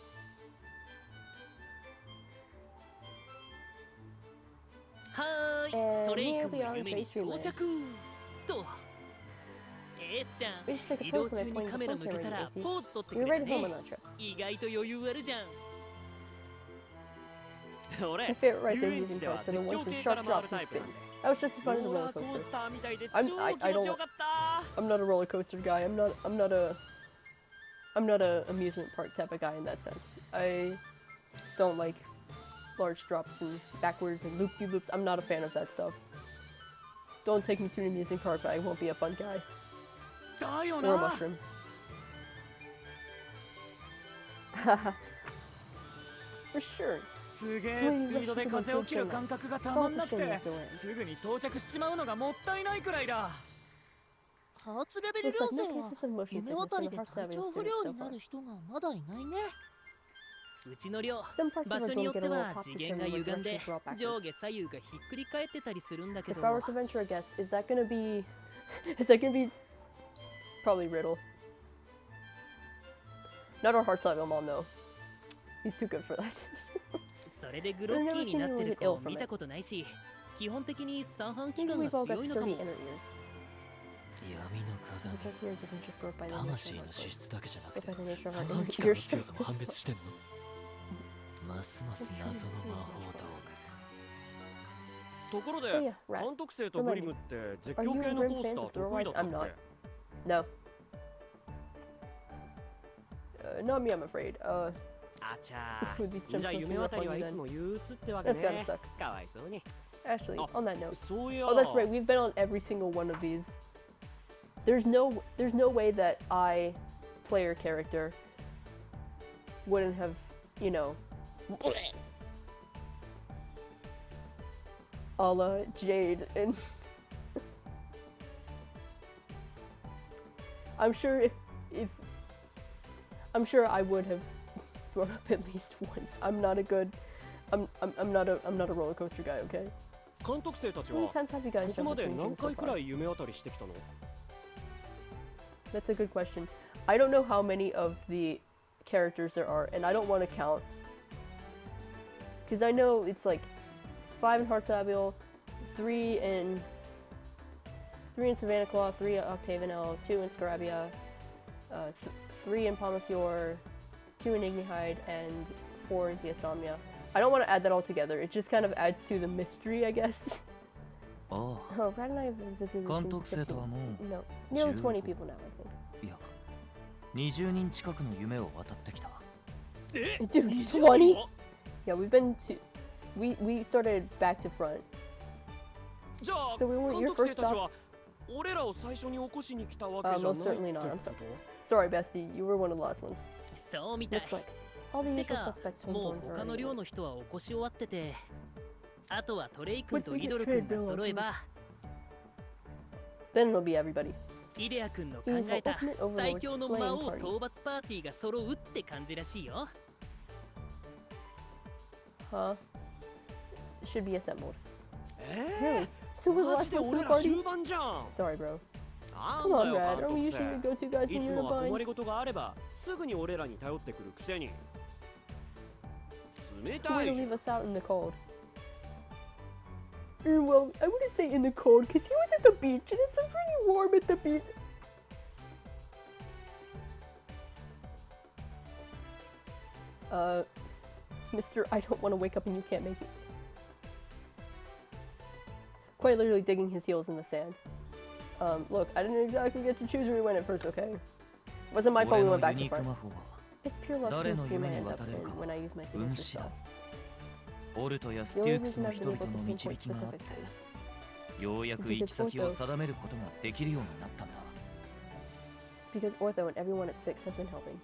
はーい、 And トレイ here 君 we の are in 夢に Phase 3到 land. 着と。エースちゃん、 We should take a 移動 pose 中 when I に point カ the メラ phone 向け camera た in ら AC. ポーズ取ってく You're れ ready た home on ね。 that trip. 意外と余裕あるじゃん。My 俺 favorite rides 遊 I'm 園地 using では parks are the 絶 ones 叫 with 系か sharp ら回 drops るタ and イプ spins. That was just as fun as a ロー roller ラーコー coaster. スターみたいで I'm- 超 I 気持 don't- ちよかった I'm not a roller coaster guy. I'm not a amusement park type of guy in that sense. I don't like large drops and backwards and loop-de-loops. I'm not a fan of that stuff. Don't take me to an amusement park, but I won't be a fun guy. だよ Or a な mushroom. For sure. すげえスピードで風を切る感覚がたまんなくてすぐに到着しちまうのがもったいないくらいだ。初レベル Looks 寮 like no 生は cases of motion 夢渡 sickness り in the で heart 体 savage 調不 students 良 so にな far. る人がまだいないね。うちの寮、 Some parts 場 of 所 our によ dome って get a は little 次 toxic 元が and 歪ん directions で draw 上 backwards. 下左右がひっくり返ってたりするんだけ If ど I were to venture a guess, is that gonna be... is that gonna be... probably Riddle. Not our Heartside mom, though. He's too good for that. それでグロッキーになってる子を見たことないし、基本的に三半規 Maybe 管 we've が all got 強いのか sturdy も。 inner ears. 闇の The 鏡 dark ear doesn't just sort by the nature 魂 of の our 資 voice, 質だけじゃなく but て by the nature of 三 our 半規 ear 管の strength 強さも as 判 well. 別してんのますます謎の魔法道ところ Oh で yeah, right. 監督生とグリムって絶 Are 叫 you 系の Grim コース fans ター of thrill 得意 rides? だった I'm っ not. け No. Not me, I'm afraid. あちゃ Would these ーじゃあ jumps 夢 supposed 渡 to り be は more いつ fun も憂鬱ってわけ That's gotta ね suck. かわいそうに Actually, Oh. on that note. そういや Oh, that's right. We've been on every single one of these. There's no way that I, player character, wouldn't have, you know, a la Jade and I'm sure I'm sure I would have thrown up at least once. I'm not a roller coaster guy, okay? 監督生たち How many は times have you guys ここ jumped まで between 何 gyms so 回く far? らい夢渡りしてきたの That's a good question. I don't know how many of the characters there are, and I don't want to count. Because I know it's like 5 in Heartsabile, 3 in Savannah Claw, 3 in Octavian, 2 in Scarabia, 3 in Pomafior, 2 in Ignihide, and 4 in Fiasomnia. I don't want to add that all together. It just kind of adds to the mystery, I guess. あ Oh, Brad and I have visited あ監 gyms 督生とは 15. も No, nearly 15. 20 people now, I think. ういや20人近くの夢を渡ってきた Dude, 20? Yeah, we've been to... We started back to front. じゃあ So we weren't 監 your 督 first 生たちは stops? 俺らを最初に起こしに来たわけじゃない Most って certainly こ not. I'm と sorry, bestie. You were one of the last ones. そうみたい。 Looks like all the て usual か suspects from もう Thorns are 他の already 寮 dead. の人は起こし終わってて、あとはトレイ君 Once と we イド get ル Trey 君が Bill 揃えば、 Then it'll be everybody. イデア君の考 He's え the た ultimate overlord 最強の魔 slaying 王 party. 討伐パーティーが揃うって感じらしいよ。 Huh? Should be assembled. え Really? So we're the マジ last で ones to 俺 the ら party? 終盤じゃん。 Sorry, bro. な Come んだ on, よ Brad. 監 Aren't we 督 usually 生 your go-to guys い when つ you're も in a は困 bind? りごとがあればすぐに俺らに頼ってくるくせに。冷 Way た to い。 leave us out in the cold. Well, I wouldn't say in the cold, because he was at the beach, and it's pretty warm at the beach. Mister, I don't want to wake up and you can't make it. Quite literally digging his heels in the sand. Look, I didn't exactly get to choose where we went at first, okay? Wasn't my fault we 俺の went ユ back to ニーク front. 魔法は It's pure luck 誰 whose の dream 夢 I に end up 渡れる in か when I use my 運 signature 次第 spell. オルトやス The テュ only ークス reason の I've 人 been 々 able to の導 pinpoint きがあっ specific て things ようやく行き先を定めることができるようになったんだ is because Ortho and everyone at Six have been helping.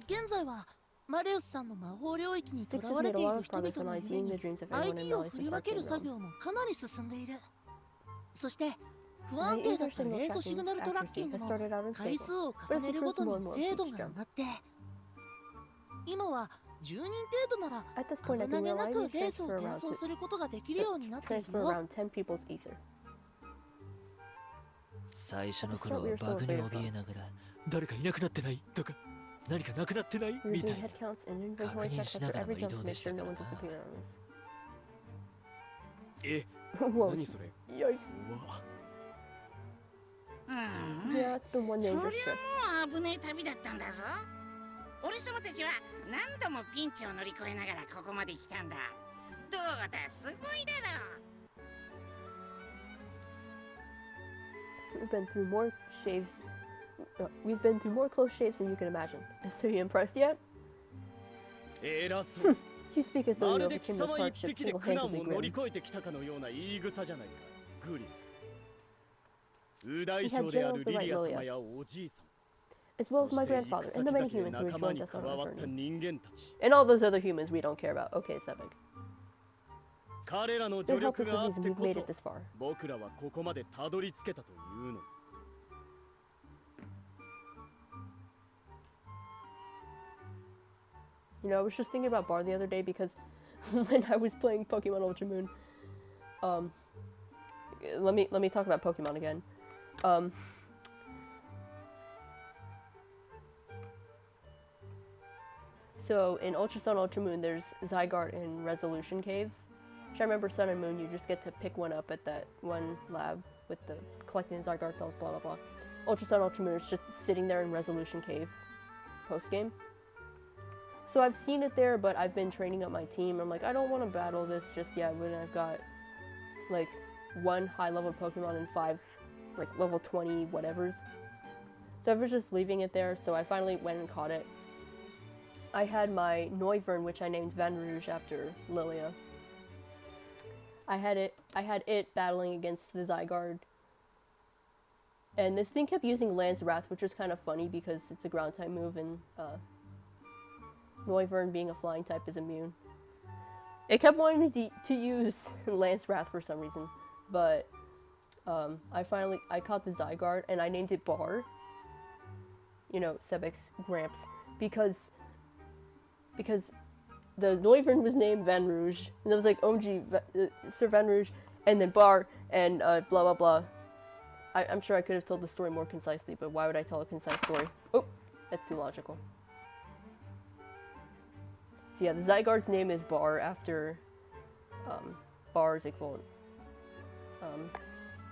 現在はマレウスさんの魔法領域にと Six ら has われ made て a い lot る of 人 progress 々 on の夢 IDing に the dreams of everyone in ID を Melissa's 振り分 arcane ける作 realm. 業もかなり進んでいる。そして不 My 安定だ ether った signal レーゾシグナル tracking's トラッキ accuracy ング has も started out 回 unstable. 数を But 重 as ね it るご proves と more に and more 精度 each が jump. 上がって今は10人程度なら At this point, I 危 can なげな reliably くレースを transfer 転 around 送 to することができるようになっている transfer よ。 around 10 people's ether. 最初の頃はバグに怯えながら誰かいなくなってないとか何かなくなってない We were みた doing いな head counts and inventory 確認 checks しな after がらの every 移 jump 動 to で make した sure か no ら one な disappeared on us. え Whoa. 何それ Yikes. うん Yeah, it's been one そりゃ dangerous も trip. う危ねえ旅だったんだぞ。俺様たちは何度もピンチを乗り越えながらここまで来たんだ。どうだ、すごいだろ。 We've been through more shaves. We've been through more close shaves than you can imagine. So you impressed yet? 偉そう You speak as though ま you るで貴 overcame those 様一 hardships 匹で苦難 single-handedly を乗り grim. 越えてきたかのような言い草じゃないかグリム右大 We 将 had であ General る of the リ right リア様 Lilia, やおじいさん as well as そ my して grandfather 行く and the 先 many 々で humans who had 仲間 joined に us 加 on our わった journey. 人間たち And all those other humans we don't care about. Okay, Sebek. 彼らの Their 助 help 力 is the があっ reason て we've こ made そ it this far. 僕らはここまでたどり着けたというの You know, I was just thinking about Bar the other day because when I was playing Pokemon Ultra Moon, let me talk about Pokemon again. So in Ultra Sun, Ultra Moon, there's Zygarde in Resolution Cave. Which I remember Sun and Moon, you just get to pick one up at that one lab with the collecting Zygarde cells, blah blah blah. Ultra Sun, Ultra Moon is just sitting there in Resolution Cave post game. So I've seen it there, but I've been training up my team. I'm like, I don't want to battle this just yet when I've got like one high level Pokemon and 5 like level 20 whatevers. So I was just leaving it there, so I finally went and caught it. I had my Noivern, which I named Van Rouge after Lilia. I had it battling against the Zygarde. And this thing kept using Lance Wrath, which was kind of funny because it's a ground type move and Noivern being a flying type is immune. It kept wanting to use Lance Wrath for some reason, but I caught the Zygarde and I named it Bar. You know, Sebek's Gramps, because the Noivern was named Van Rouge, and it was like OMG Sir Van Rouge, and then Bar, and blah blah blah. I'm sure I could have told the story more concisely, but why would I tell a concise story? Oh, that's too logical. So yeah, the Zygarde's name is Bar after Bar Zickvolt.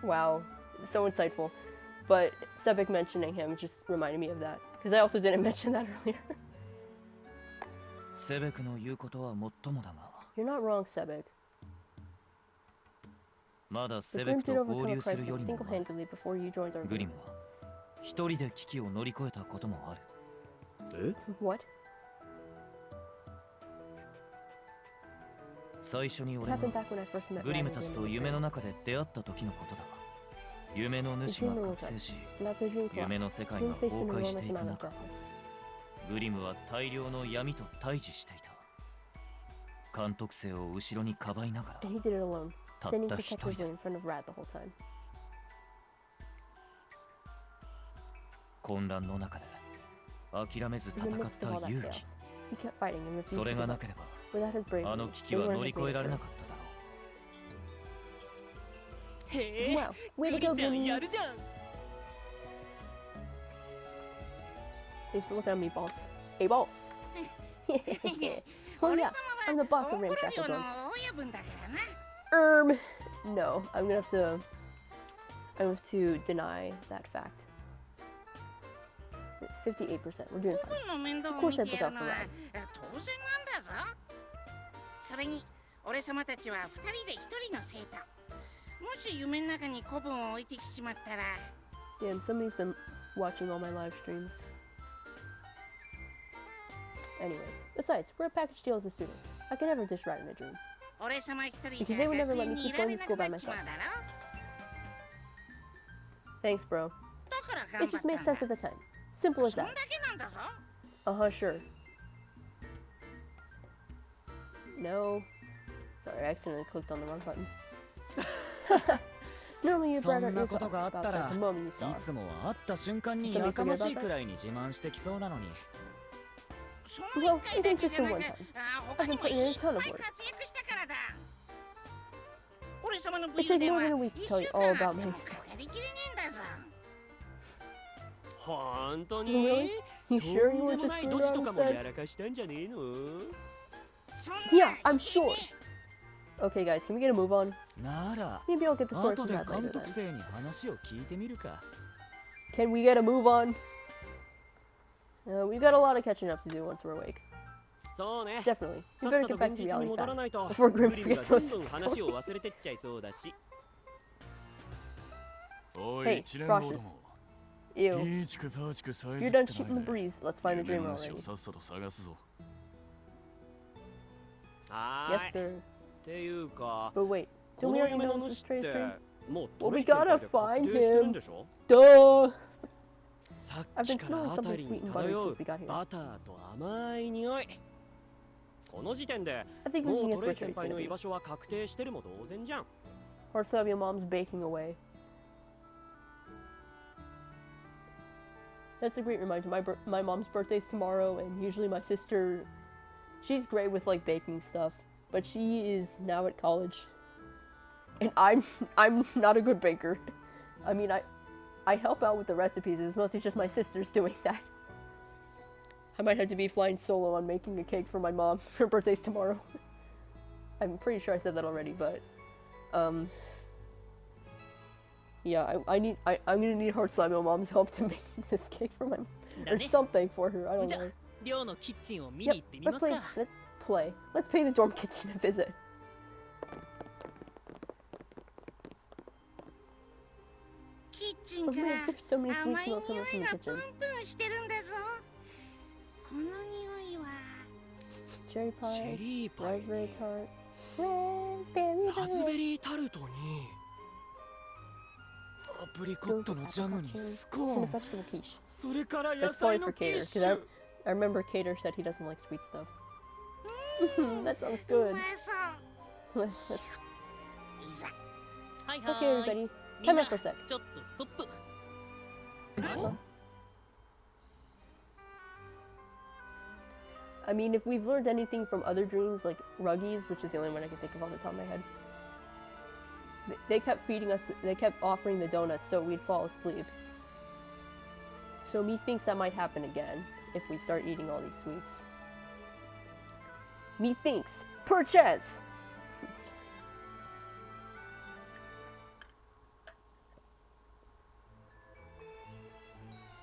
Wow, so insightful. But Sebek mentioning him just reminded me of that, because I also didn't mention that earlier. セベクの言うことはもっともだが You're not wrong, Sebek. まだ The セベ Grim ク did と overcome 合 a 流するよ crisis りも single-handedly before you joined our グリ group. ムは一人で危機を乗り越えたこともある What? 最初に It 俺は happened back when I first met グリム Ryan たち and と Jim. 夢の中で出会った時のことだ夢の主が覚醒し And as the dream 夢 collapsed, の世界 Grim が faced 崩 an 壊し enormous ていく amount of 中 darkness. グリムは大量の闇と対峙していた監督生を後ろにかばいながら And he did it alone, たっ standing た一人 protectively で in front of Rad the whole time. 混乱の中で諦めず In 戦 the っ midst of all た that 勇 chaos, 気、 he kept fighting and refused そ to れ give が up. なければ Without his あ bravery, の危 they 機は wouldn't 乗り have 越え made ら it れな through. かっただろう。へえ Wow, way グ to リ go, ちゃんや Grimmy. るじゃん Thanks for looking at me, balls. Hey, balls. Well, yeah, I'm the boss of オンブロ Ramshackle 領の Dome. 親分だからな。 No, I'm gonna have to deny that fact. 58%. We're doing 子 fine. 分の面倒 Of を course 見 I'd て look や out るの for は Rad. 当然なんだぞ。それに俺様たちは二人で一人の生徒。もし夢の中に子分を置いてきちまったら、 Yeah, and somebody's been watching all my live streams. Anyway, besides, we're a package deal as a student. I can never dish Rad in a dream. 俺様一人 Because じゃ they would 学 never let 園 me にい keep ら going れ to な school く by なっちま myself. うだろ。 Thanks, bro. だから It 頑張 just ったん made だ。 sense at the time. Simple as そん that. だけなんだぞ。 Sure. No. Sorry, I accidentally clicked on the wrong button. Normally you そ brought ん out な your こと thoughts があった about ら the moment you い saw つ us. も会った瞬間に Somebody やかまし forget い about くらいに自慢してきそうなのに。その一回だけじゃなく、 Well, it ain't just the one time. 他にも I can put you in a いっ ton of ぱい work. 活躍したからだ。俺様の武 It'd 勇 take 伝 more は than a week 一 to tell 週 you 間 all あ about っても my 語 exploits. りきれねえんだぞ。本当に Really? You と sure you ん were でも just ない screwing ドジ around とかもや instead? らかしたんじゃねえの？そんな Yeah, I'm してね sure. Okay, guys, can we get a move on? なら Maybe I'll get the story 後 from で that 監 later 督 then. 生に話を聞いてみるか。 Can we get a move on? We've got a lot of catching up to do once we're awake. そうね。 Definitely. さ We っ better さと get back 現 to 実に reality 戻ら fast ないと before グ Grim リムが forgets ど most んどん of the 話 story. を忘れてっちゃいそうだし。お Hey, い、一年坊ど Froshes. も。 Ew. ピーチクパーチクさえ You're ず done ってない shooting the で breeze. Let's find the 夢 dreamer の話 already. をさっさと探すぞ。は Yes, ーい。っ sir. ていうか、 But wait, こ don't の we already 夢 know の this is 主っ Trey's て dream? もう Well, トレ we イ先輩 gotta で確 find 定してるん him. でしょ？ Duh! さっ I've き been から smelling あた something り sweet に and buttery 漂 since う we got here. バターと甘い匂い。この時点で I think we も can う guess トレ where イ先 Trey's 輩 gonna の居 be. 場所は確定してるも同然じゃん。 Or so have your mom's baking away. That's a great reminder. My mom's birthday's tomorrow, and usually my sister, she's great with like baking stuff, but she is now at college, and I'm not a good baker. I mean, I help out with the recipes. It's mostly just my sister's doing that. I might have to be flying solo on making a cake for my mom. Her birthday's tomorrow. I'm pretty sure I said that already, but yeah, I'm gonna need Heart Slime Mom's help to make this cake for my or something for her. I don't じゃ know. 寮のキッチンを見に Yep, 行ってみ let's ます play. か Let's play. Let's pay the dorm kitchen a visit. Oh man, there's so many sweet 甘い smells 匂 coming from い the がプ kitchen. ンプンしてるんだぞ。この匂いは Cherry チェ pie, リーパイ raspberry に tart, raspberry ラズ tart. ベリータルトにアプリコットのジャムにスコ and ー a ン。 vegetable quiche. それから野 That's 菜 probably の for キッ Cater, シ because ュ。 I remember Cater said he doesn't like sweet stuff. That sounds う good. まそう。 Let's... いざ。はいは Okay, ーい everybody. み Time んな out for a sec. ちょっとストップ I mean, if we've learned anything from other dreams, like Ruggies, which is the only one I can think of off the top of my head, they kept feeding us, they kept offering the donuts so we'd fall asleep. So methinks that might happen again if we start eating all these sweets. Methinks, perchance!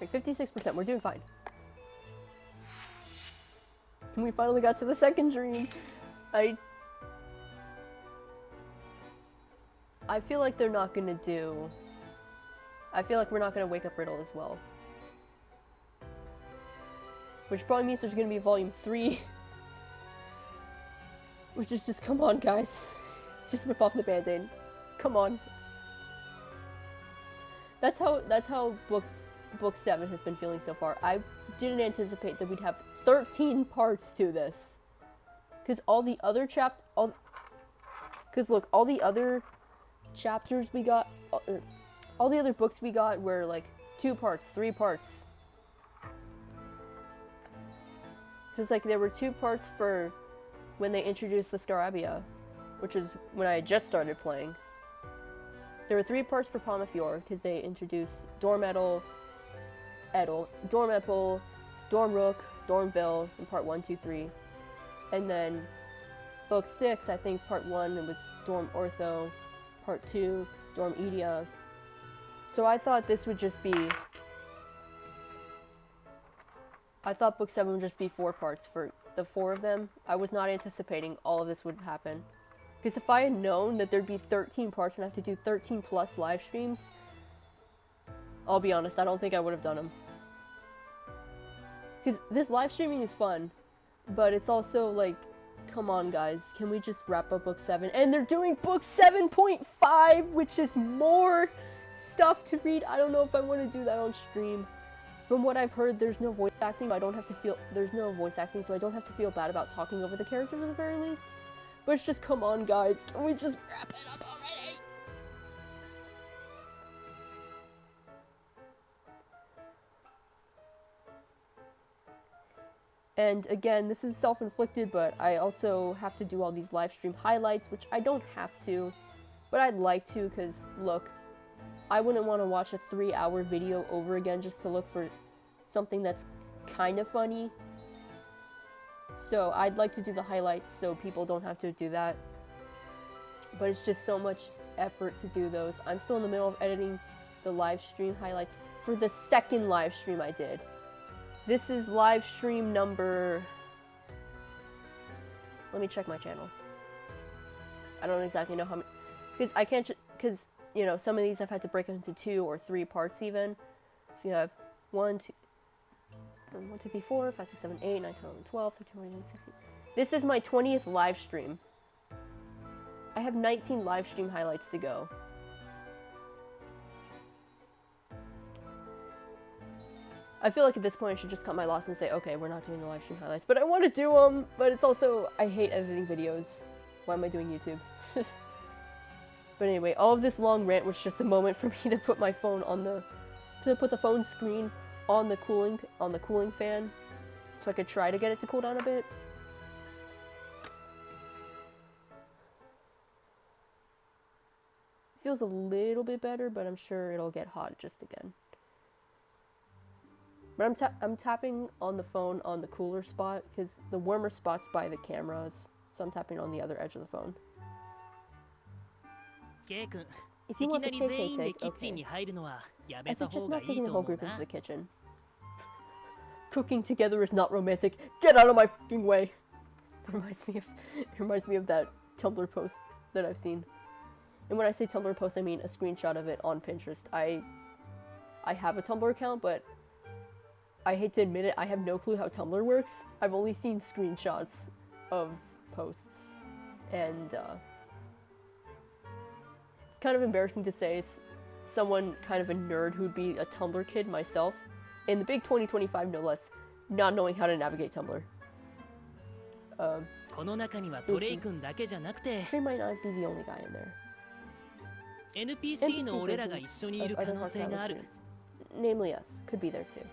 Wait, 56%, we're doing fine. And we finally got to the second dream. I feel like they're not gonna do... I feel like we're not gonna wake up Riddle as well. Which probably means there's gonna be volume 3. Which is just, come on guys. Just rip off the band-aid. Come on. That's how book 7 has been feeling so far. I didn't anticipate that we'd have 13 parts to this. Because all the other because look, all the other chapters we got, all the other books we got were like 2 parts, 3 parts, Because like there were 2 parts for when they introduced the Scarabia, which is when I just started playing. There were 3 parts for Palmafiore because they introduced Dorm Dormapple, Dormrook, Dormville in part 1, 2, 3. And then book 6, I think part 1 it was Dorm Ortho, part 2, Dorm Edia. So I thought this would just be... I thought book 7 would just be 4 parts for the 4 of them. I was not anticipating all of this would happen. Because if I had known that there'd be 13 parts and I have to do 13 plus live streams, I'll be honest, I don't think I would have done them. Because this live streaming is fun, but it's also like, come on guys, can we just wrap up book 7? And they're doing book 7.5, which is more stuff to read. I don't know if I want to do that on stream. From what I've heard, there's no voice acting. There's no voice acting, so I don't have to feel bad about talking over the characters at the very least. But it's just, come on guys, can we just wrap it up already? And again, this is self-inflicted, but I also have to do all these live stream highlights, which I don't have to, but I'd like to, because look, I wouldn't want to watch a 3-hour video over again just to look for something that's kind of funny. So I'd like to do the highlights so people don't have to do that. But it's just so much effort to do those. I'm still in the middle of editing the live stream highlights for the 2nd live stream I did. This is live stream number... Let me check my channel. I don't exactly know how many... Because I can't... Because, you know, some of these I've had to break into 2 or 3 parts even. So you have 1, 2, 3, 4, 5, 6, 7, 8, 9, 10, 11, 12, 13, 14, 16. This is my 20th live stream. I have 19 live stream highlights to go. I feel like at this point I should just cut my loss and say, okay, we're not doing the live stream highlights. But I want to do them, but it's also, I hate editing videos. Why am I doing YouTube? But anyway, all of this long rant was just a moment for me to put my phone on the, to put the phone screen on the cooling fan, so I could try to get it to cool down a bit. Feels a little bit better, but I'm sure it'll get hot just again. But I'm tapping on the phone on the cooler spot, because the warmer spot's by the cameras, so I'm tapping on the other edge of the phone. If you want the KK take, okay. I suggest not taking the whole group into the kitchen. Cooking together is not romantic. Get out of my fucking way! It reminds me of that Tumblr post that I've seen. And when I say Tumblr post, I mean a screenshot of it on Pinterest. I have a Tumblr account, but I hate to admit it, I have no clue how Tumblr works. I've only seen screenshots of posts. And, it's kind of embarrassing to say, someone kind of a nerd who'd be a Tumblr kid myself, in the big 2025 no less, not knowing how to navigate Tumblr. Trey might not be the only guy in there. NPCs namely us, could be there too.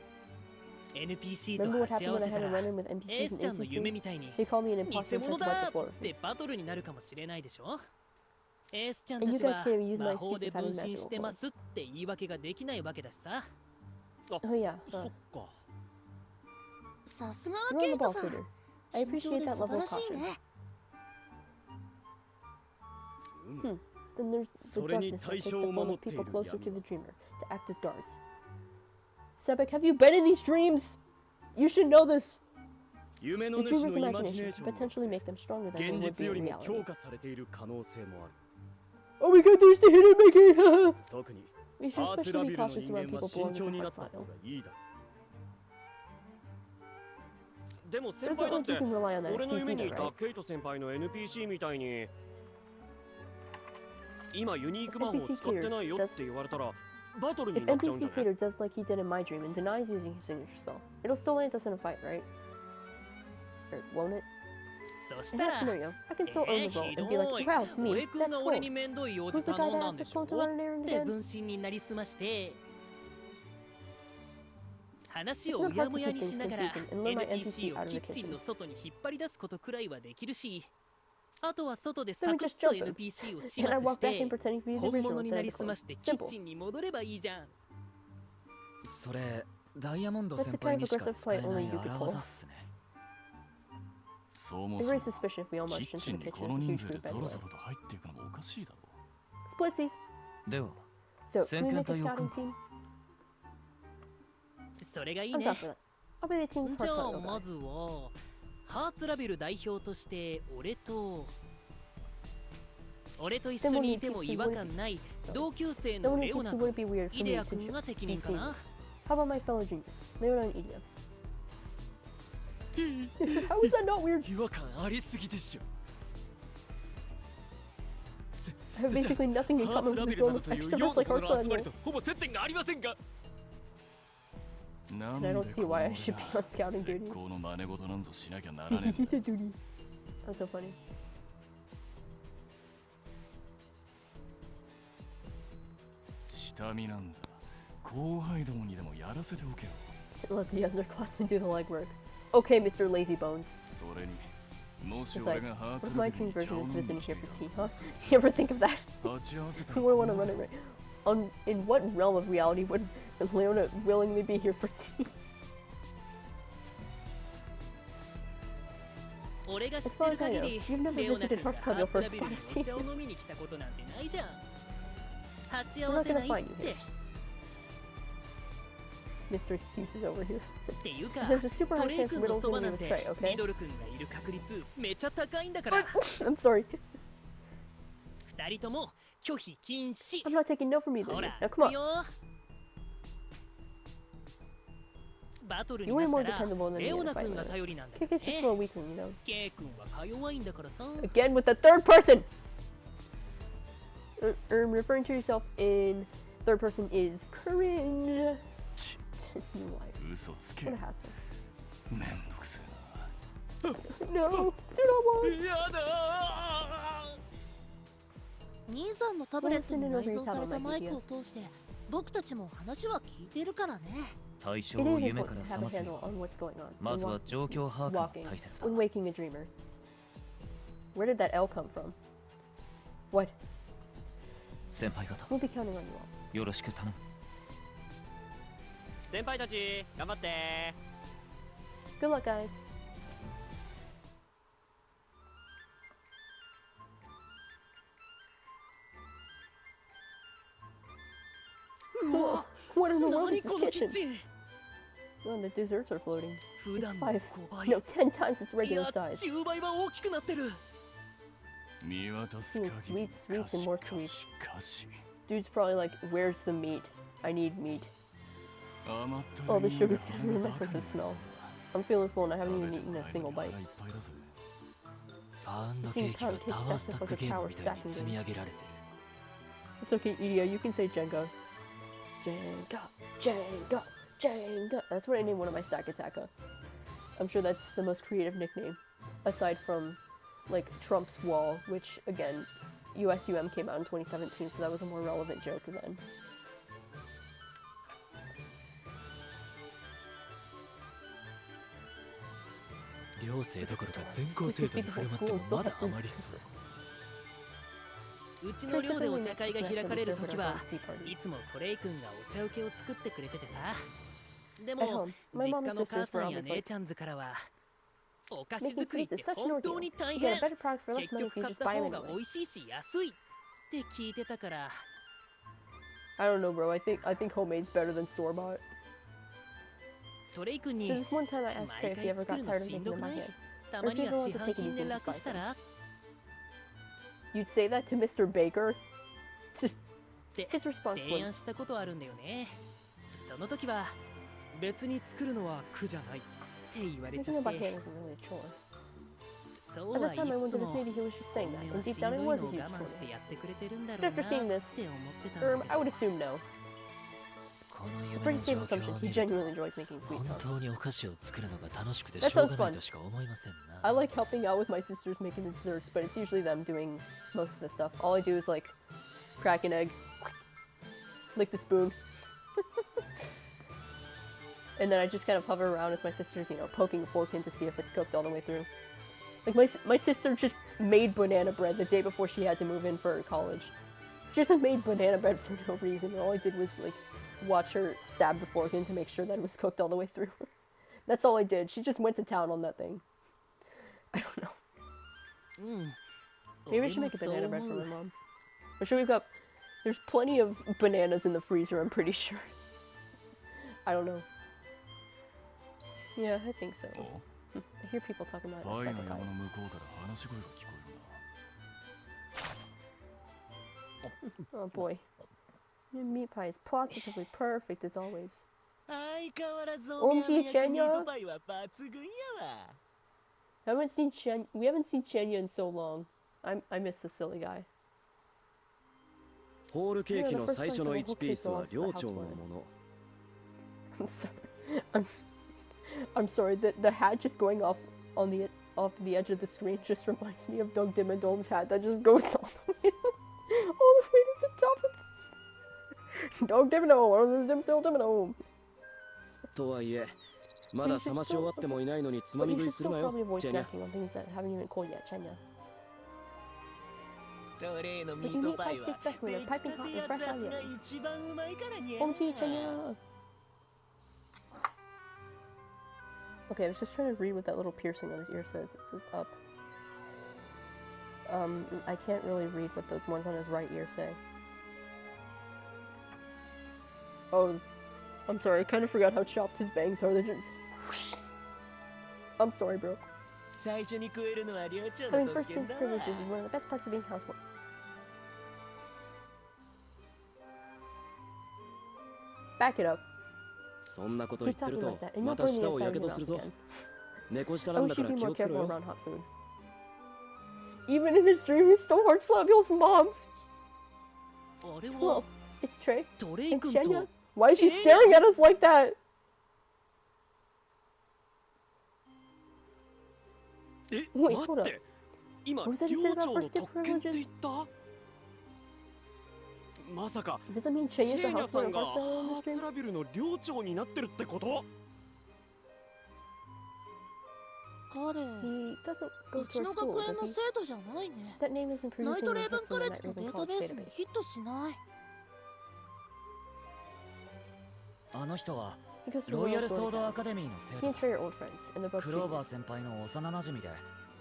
Remember what happened when I had a run-in with NPCs in AC Stream? They called me an imposter and tried to wipe the floor with me. And you guys can't even use my excuse of having magical clothes. Oh yeah, you're on the ball, Critter. I appreciate that level of caution. Then there's the darkness that takes the form of people closer to the dreamer, to act as guards. Sebek, have you been in these dreams? You should know this! The dreamer's imagination can potentially make them stronger than they would be in reality. Oh my god, there's the hidden making! We should especially be cautious around people belonging to Heart Final. But it's not like you can rely on that excuse either, right? If NPC Creator does like he did in my dream and denies using his signature spell, it'll still land us in a fight, right? Or won't it? In that scenario, I can still own the role and be like, wow, me, that's cool. Who's the guy that asked his clone to run an errand again? 話をうやむやにしながら NPC をキッチンの外に引っ張り出すことくらいはできるし、あとは外でサクッと NPC を始末して本物になりすましてキッチンに戻ればいいじゃん。それダイヤモンド先輩にしか使えない荒技っすね。そうもそもキッチンにこの人数でゾロゾロと入っていくのもおかしいだろ。では So, 先 can we 遣 make a 隊を組 scouting む team? それがいい I'm ね。 down for that. I'll be the team's じゃ heart あ center ま guy. ずはハーツラベル代表として俺と一緒にいても違和感ない同級生 The の one レ who オナ picks 君 would it be weird for イ me デア to 君が適 be 任か seen. な。 How about my fellow juniors? Leona and Idia. How is that not weird? 違和感ありすぎでしょ。 I have basically nothing in ハー common ツラ with ベ the ルな dorm ど of という extroverts 4 like の集 Heartland. まりとほぼ接点がありませんが。 なん And で I こ don't see の why I 俺 should be が on scouting 絶 duty. 好の真似事なんぞしなきゃならねえん He だ。 said duty. That's so funny. 下見なんだ。後輩どもにでもやらせておけよ。 Let the underclassmen do the legwork. Okay, Mr. Lazy Bones. それにもし Besides, 俺がハー what ツ if ラ my ベル dream に茶 version を is 飲み visiting に来 here て for い tea, た huh? ら You ever think of that? 鉢合わせた I wouldn't want to run it right. In what realm of reality would Leona willingly be here for tea? 俺が知 As って far る as I 限 know, り you've never レオナ visited 君が Hearthstone ハ your ーツラ first ベルに party. お茶を飲みに来たことなんてないじゃん。鉢合 We're わ not せ gonna ない find っ you て。 here. Mr. Excuses over here. っていうか There's a super ト high レイ chance 君の Riddle's そば gonna なん be て with Trey, ミ okay? ドル君がいる確率めちゃ高いんだから。 I'm sorry. 二人とも拒否禁止。 I'm not taking no from either ほ of you. ら、 Now 行 come く on. よ。バトル You に way な more ったら dependable than レ me オ in a ナ fight, 君が man. 頼りなんだけ Kick ど is just ね for a。weakling, you know. ケイ君はか弱いんだからさ。 Again with the third person! Referring to yourself in third person is cringe. You lied. 嘘つけ What a hassle. めんどくせえ No, do not want. やだ兄さんのタブレットに内蔵されたマイクを通して僕たちも話は聞いてるからね。対象 It を is 夢か important ら to 覚 have ま a す handle よ on what's going on. まずは状況把握が Walking 大切だ when waking a dreamer. Where did that L come from? What? 先輩方 We'll be counting on you all. よろしく頼む。先輩たち頑張って。 Good luck, guys. What in the world 何 is こ this のキッ kitchen? チン。 Oh, the desserts are floating. 普 It's 段の 5. 5倍。 No, 10 times its い regular や、 size. 10倍は大きくなってる。見渡す He 限 needs り sweets, sweets, and more か sweets. しかし Dude's probably like, where's the meat? I need meat. 甘ったる Oh, the い匂い sugar's が getting in my バカ sense に of する smell. ぞ I'm feeling full and I haven't 食べ even て eaten も a ない single のに bite. 腹いっぱいだぜパウンド Seeing ケーキが pound cake タワース stacks タ up ッ like ク a ゲーム tower みたいに stacking 積み game. 上げられてる。 It's okay, Idia, you can say Jenga. Jenga, Jenga, Jenga. That's what I named one of my stack attacker. I'm sure that's the most creative nickname. Aside from, like, Trump's Wall, which, again, USUM came out in 2017, so that was a more relevant joke then. 寮生どころか全校生徒に振る舞ってもまだ余りそう。うちの寮でお茶会が開かれるときはいつもトレイ君がお茶受けを作ってくれててさ。でも実家の母さんや姉ちゃんズからはお菓子 Making 作りっ sweets て is such an 本当 ordeal. に大 You 変。 get a better product for less 結 money 局 if you 買っ just た buy 方 them が anyway. 美味しいし安いって聞いてたから。 I don't know, bro. I think homemade's better than store bought. トレイ君 So に this one time I asked Trey 毎 if he 回 ever 作 got るの tired of し making んど them くな by い hand. たまには Or if 市 you don't 販 want to take it 品 easy で and just 楽 buy した some. ら You'd say that to Mr. Baker? って His response 提案 was, したことあるんだよね。その時は別に作るのは苦じゃないって言われちゃ making っ them by て。 hand isn't really a chore. そう At は that 言 time, I いつつ wondered if も maybe he was just saying that, 本音 and はし deep んど down い it の was を a huge 我慢して chore. やってくれてるんだろうな After って seeing 思 this, ってたんだけ I ど would assume no. この A 夢 pretty の safe 状 assumption. 況を He 見ると genuinely enjoys making sweets, 本 huh? 当にお菓子を作るのが楽しくて That しょう sounds がない fun. としか思いませんな。 I like helping out with my sisters making the desserts, but it's usually them doing most of the stuff. All I do is like crack an egg, lick the spoon. And then I just kind of hover around as my sister's, you know, poking a fork in to see if it's cooked all the way through. Like, my sister just made banana bread the day before she had to move in for college. She just made banana bread for no reason. All I did was, like, watch her stab the fork in to make sure that it was cooked all the way through. That's all I did. She just went to town on that thing. I don't know. Maybe I should make a banana bread for my mom. I'm sure we've got... There's plenty of bananas in the freezer, I'm pretty sure. I don't know. Yeah, I think so. I hear people talking about it. Oh boy. Your meat pie is positively perfect as always. OMG, Chenya! We haven't seen Chenya in so long. I miss the silly guy. ホールケーキの最初の1ピースは寮長のもの。I'm sorry. The hat just going off the edge of the screen just reminds me of Doug Dimmadome's hat that just goes all the way to the top of this. Doug Dimmandome, still Dimmandome. とはいえ、まだ冷まし終わってもいないのにつまみ食いするなよ、チェニャ。トレイのミートパイは出来たてやつが一番うまいからにゃ。Okay, I was just trying to read what that little piercing on his ear says. It says up. I can't really read what those ones on his right ear say. Oh, I'm sorry, I kind of forgot how chopped his bangs are. They're just... I'm sorry, bro. Having first things privileges is one of the best parts of being housewife. Back it up. そんなこと言ってるとまた舌をやけどするぞ。猫舌なんだから気をつけろよ。Even in his dream, he's still hard Slaviel's mom. Well, it's Trey. And Chenya. Why is he staring at us like that? Wait, hold up. What was that you said about first day privileges? まさか Does that mean Chenya's the house さんが hard Slaviel in ハ this ーツ dream? ラビルの寮長になってるってこと？彼、 He doesn't go うち to の our school, 学園 does の he? 生徒じゃないね。 That name isn't ナ previously イトレー in ブ the ンカレッジの Night デ Raven ータ College ベースに database. ヒットしない。あの人は He goes to ロイヤ Royal ルソー Sword ドア Academy. カデミーの生 He 徒 and Trey are old friends, and they're both クローバー genius. 先輩の幼馴染で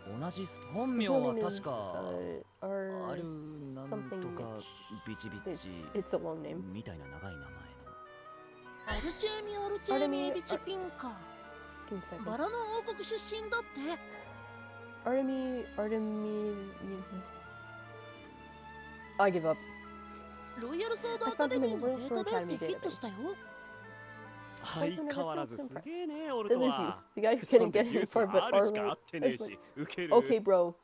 同じ本 His 名 real は name is, 確か Ar... あるなん something とか Mitch. ビチビ It's, チ it's a long name. みたいな長い名前のアルチェミ・アルチェミエビチピンカ。 Give me a second. バラの王国出身だって。 Artemi... I give up. ロイヤルソードアカデミーのデータベースでヒットしたよ。相変わらずすげえね、俺 Then と there's you, は。 the guy who couldn't get it far, but あるしか合ってねえ Arlo... し、ウケる。 Okay, bro.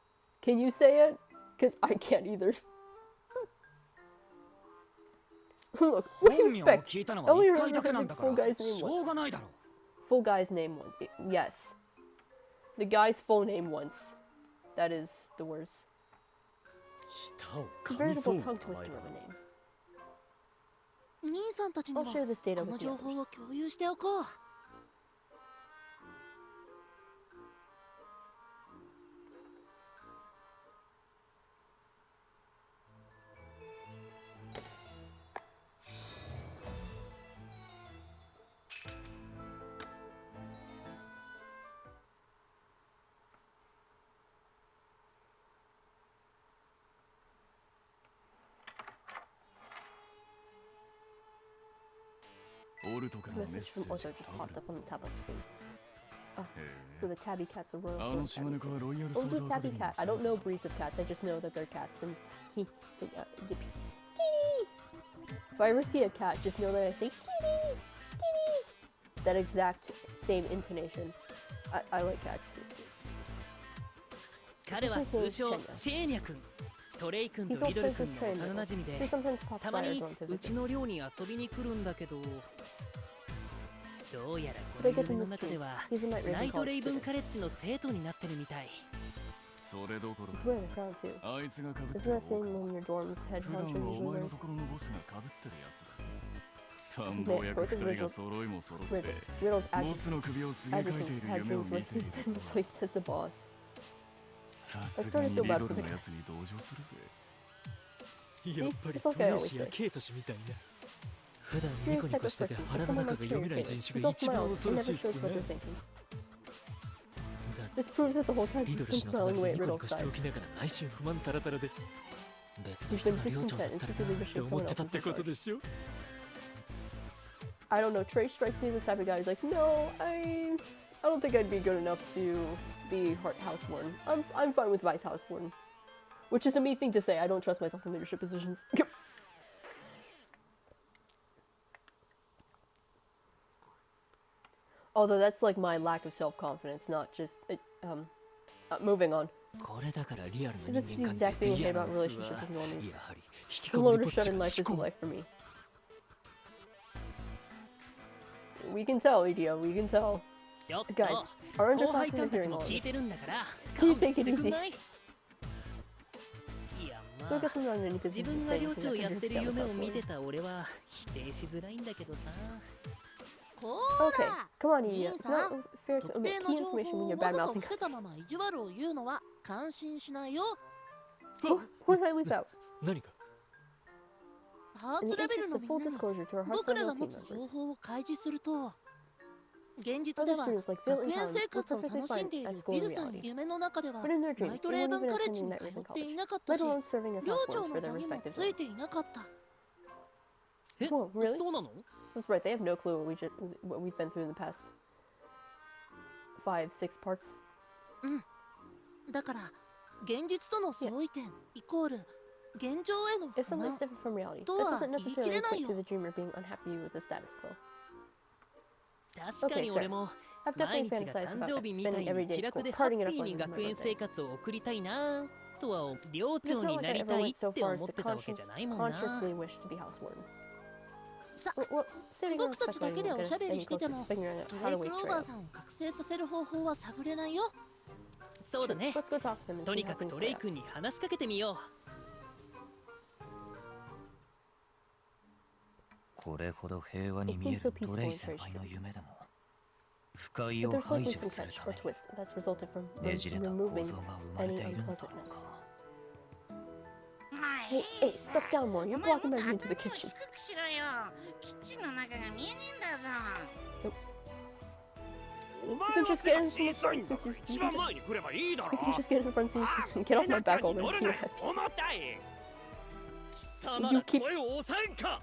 Can you say it? Because I can't either. Look, what do you 本名を expect? 聞いたの I は only 1回だけ remember なんだ the か full ら guy's し name ょうが once. ないだろ Full guy's name once. Yes. The guy's full name once. That is the worst. 舌を It's a 噛みそう veritable な tongue 名 twister 前 of だ a な。 name. 兄さんたちに I'll は share this data この with the 情報 others. を共有しておこう。オルトからのメッ Message セ from ージ Ozo just popped up on the tablet screen. Ah, へ so the tabby cat's a え royal あの sword 島 tabby. 猫はロイヤルソ Oh, ー the ドアカデ tabby ミーの cat. 生 I 徒 don't know breeds of cats. I just know that they're cats. And yippee. Kitty! If I ever see a cat, just know that I say kitty! Kitty! That exact same intonation. I like cats. 彼は通称チェーニャ君。トレイ君とリドル君の幼馴染で She sometimes pops た by ま our に zone to うち visit. の寮に遊びに来るんだけど、どうやらこ But I の guess 夢 in の this 中で dream, は he's a Night ナ Raven イトレイ college ブン student. カレッジの生徒になってるみたい。それどころ He's か wearing a crown too. あいつが被って Isn't る that same 王冠 one your dorm's head 普段 honcho はお usually 前の wears? ところのボスが被ってるやつだ参謀役2人が揃いも揃って Riddle's ボスの首をすげ替えてい adjutants る had 夢を dreams 見 where てい he's る been replaced as the boss. さすがにリドルのやつに同情するぜ。やっぱりトレイシーやケイト氏みたいな。普段ニコニコしてて腹の中が読めない人種が一番恐ろしいっすね。 This proves that the whole time リ he's ドル been 氏の隣 smiling に away ニ at コニ Riddle's コしてお side. きながら内心不満タラタラで別の He's 人 been が寮長だ discontent った and らな secretly って wishing 思っ someone てた else って was こ in とで charge. しょ。 I don't know, Trey strikes me as the type of guy who's like, no, I don't think I'd be good enough to be house warden. I'm fine with vice house warden. Which is a me thing to say, I don't trust myself in leadership positions. Although that's like my lack of self-confidence, not just, moving on. これだからリアル This な is 人間 exactly 関係 what って I 嫌 hate なん about すわ。 relationships with normies. やはり引き The こもり loner ぼっち shut in が life 至 isn't 高。 life for me. We can tell, Idio, we can tell. ちょっと Guys, our 後輩 underclassmen ちゃ are んたち hearing も all 聞い this. てるんだから Can you 勘弁 take し it てくん easy? ない？いや Focus on any 自 position 分 to が say 寮 anything 長 that やっ can てる defend 夢を myself 見 for. てた俺は否定しづらいんだけどさ。こ Okay, ら come on, Idio. 兄 It's さ not ん fair to 特 omit 定 key の情報 information when を you're わざ bad と mouthing 伏せたま customers. ま意地悪を言うのは感心しないよ。 Where did I leave out? 何かハー In ツ the レベル interest の of み full んなが disclosure to our 僕ら Hearthstone が team 持つ情 members. 報を開示すると現実 Other では students like Phil 学 and 園 Colin 生 were 活を perfectly 楽し fine んでい at る school ビ in ルさん reality. 夢の中では But in their ナ dreams, イト they レー weren't バン even カレッジ attending に Night 通 Raven って College, いなかった let し alone serving as 寮 house 長 wards の for 座 their にも respective つい zones. ていなかった。 え、 Whoa, really? そうなの？ That's right, they have no clue what we've been through in the past 5, 6 parts. だから現実との相違点イコール現状への If 不満 something's different from reality, that とは doesn't 言い切 necessarily れない equate よ。 to the dreamer being unhappy with the status quo. 確かに俺も I've 毎 definitely 日が fantasized 誕 about 生日みたい spending に every 気 day at 楽 school, でハ partying ッ it ピ up ーに on 学 my 園生 birthday. 活を送りたいなとは寮 This 長 is に not な like り I た ever い went so って far 思 as っ to てたわけじゃないもんな。 consciously wish to be house warden. さ Well, sitting 僕 on たちだ speculating けで won't お get しゃ us べり any してて closer も to figuring out ト how レ to イク wake ローバ Trey ー up. さんを覚醒させる方法は探れないよ。そうだね。 Let's go talk to him and と see に how かく things トレ play イ out. 君に話しかけてみよう。これほど平和に見え It seems so る peaceful トレイ and 先 Trey's 輩の true. 夢でも不快 But を there's 排 likely 除 some する catch た or め twist that's resulted from ねじれた構 removing 造が生まれ any ているのだろ unpleasantness. うか。 Hey, hey, step down more. You're お前 blocking も my っ view と to the 頭を kitchen. 低くしろよ。キッチンの中が見えねえんだぞ。お You 前 can は just 背 get が in 小さい front んだ since から you 一番前に来ればいいだろ You can just get in front since you get off my back 背中に already. 乗る You're な happy. 重たい貴様 You ら keep- 声を抑えんか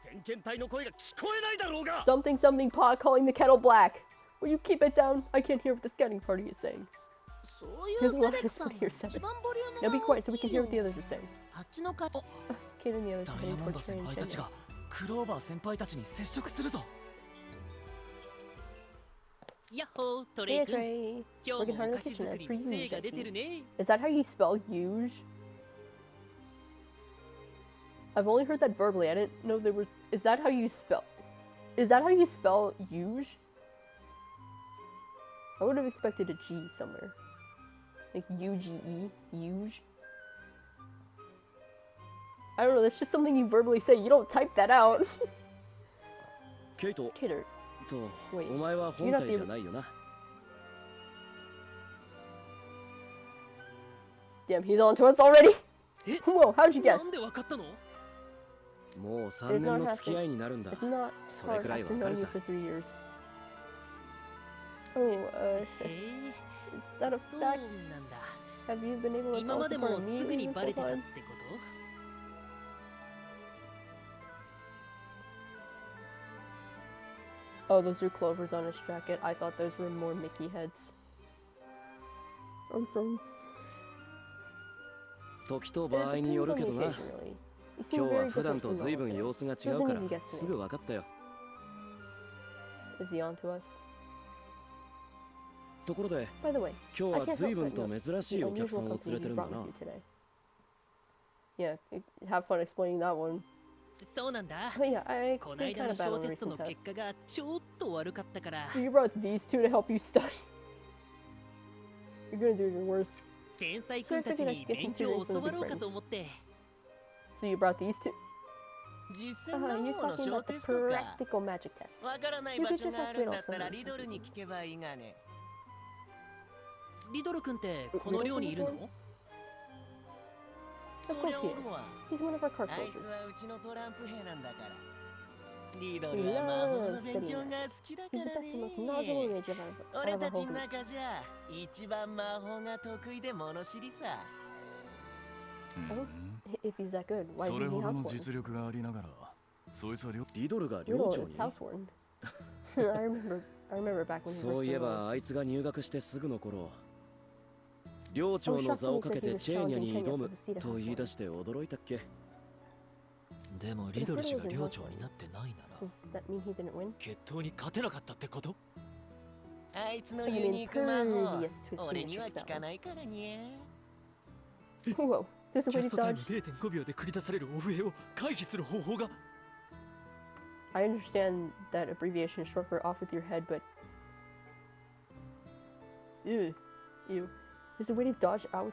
先遣隊の声が聞こえないだろうが Something, something, pot calling the kettle black. Will you keep it down? I can't hear what the scouting party is saying. そうい You're う the セ one レク who's さん put here 一 seven. 番ボリューム Now be が quiet 大 so we き can い hear よ what the others are saying. あっちの会 Kate and the others ダ are イヤ heading モンド towards 先 Trey and 輩たち Shannon. がクローバー先輩たちに接触するぞ。やっほートレ Hey イ君。 Trey. 今 Working 日も hard お in 菓 the 子 kitchen 作 as り per に精 usual. が出てるね。 Is that how you spell huge? I've only heard that verbally. I didn't know there was. Is that how you spell? Is that how you spell huge? I would have expected a G somewhere. Like U-G-E, huge. I don't know, that's just something you verbally say. You don't type that out. ケイト Kidder. と Wait, お前は本体じゃないよな Damn, he's on to us already. え Whoa, how'd you guess? なんでわかったの？もう3年の付き合いになるんだ It's not それ hard くらい after わか knowing る you さ for 3 years. Oh, へ is that a え、そうなん fact? だ。 Have you been able to 今 tell ま us で apart もすぐ immediately に this バ whole レてたっ time? てこと Oh, those are clovers on his jacket. I thought those were more Mickey heads. I'm sorry. 時と It 場合に depends よ on る the けどな occasion, really. You 今 seem 日は very 普段 different と from 随 normal 分 today. 様子が違 It was う an から easy guess す to ぐ make. 分かったよ ところで By the way, 今 I 日 can't は随 help 分 but と note 珍し the いお客さ unusual んを連 company れて you've るんだ brought な with you today. Yeah, have fun explaining that one. そうなんだ。 But yeah, I こ did ないだ kind の of 小 bad on テ the ストの recent 結 test. 果がちょっと悪かったから So you brought these two to help you study. You're gonna do your worst. 天才君たちに勉強を教わろうかと思って。 So you brought these two. 実践の方の小テストか。わからない場所があるんだったらリドルに聞けばいいがね。リドル君ってこの寮にいるの？ Of course he is. He's one of our card あい soldiers. つはうちのトランプ兵なんだから。リド He ルは魔法の loves 勉 studying 強が magic. 好きだか He's the ら best and most knowledgeable ね。 mage out of 俺 our たち whole の group. 中じゃ一番魔法が得意で物知りさ。Oh, if he's that good, why それ isn't ほ he どの housewarming? 実力がありながら、そいつはリドルが寮 Riddle 長 is に housewarming. I remember back when he そう first いえ came ば along. あいつが入学してすぐの頃、寮長の座をかけてチェーニャに挑むと言い出して驚いたっけ。でもリドル氏が寮長になってないなら Does that mean he didn't win? 決闘に勝てなかったってこと？あいつのユニーク魔法、俺には効かないからね。Whoa, there's a キャ way ス to トタイム dodge. 0.5 秒で繰り出されるオフエを回避する方法が。 I understand that abbreviation is short for off with your head, but ew. There's a way to dodge out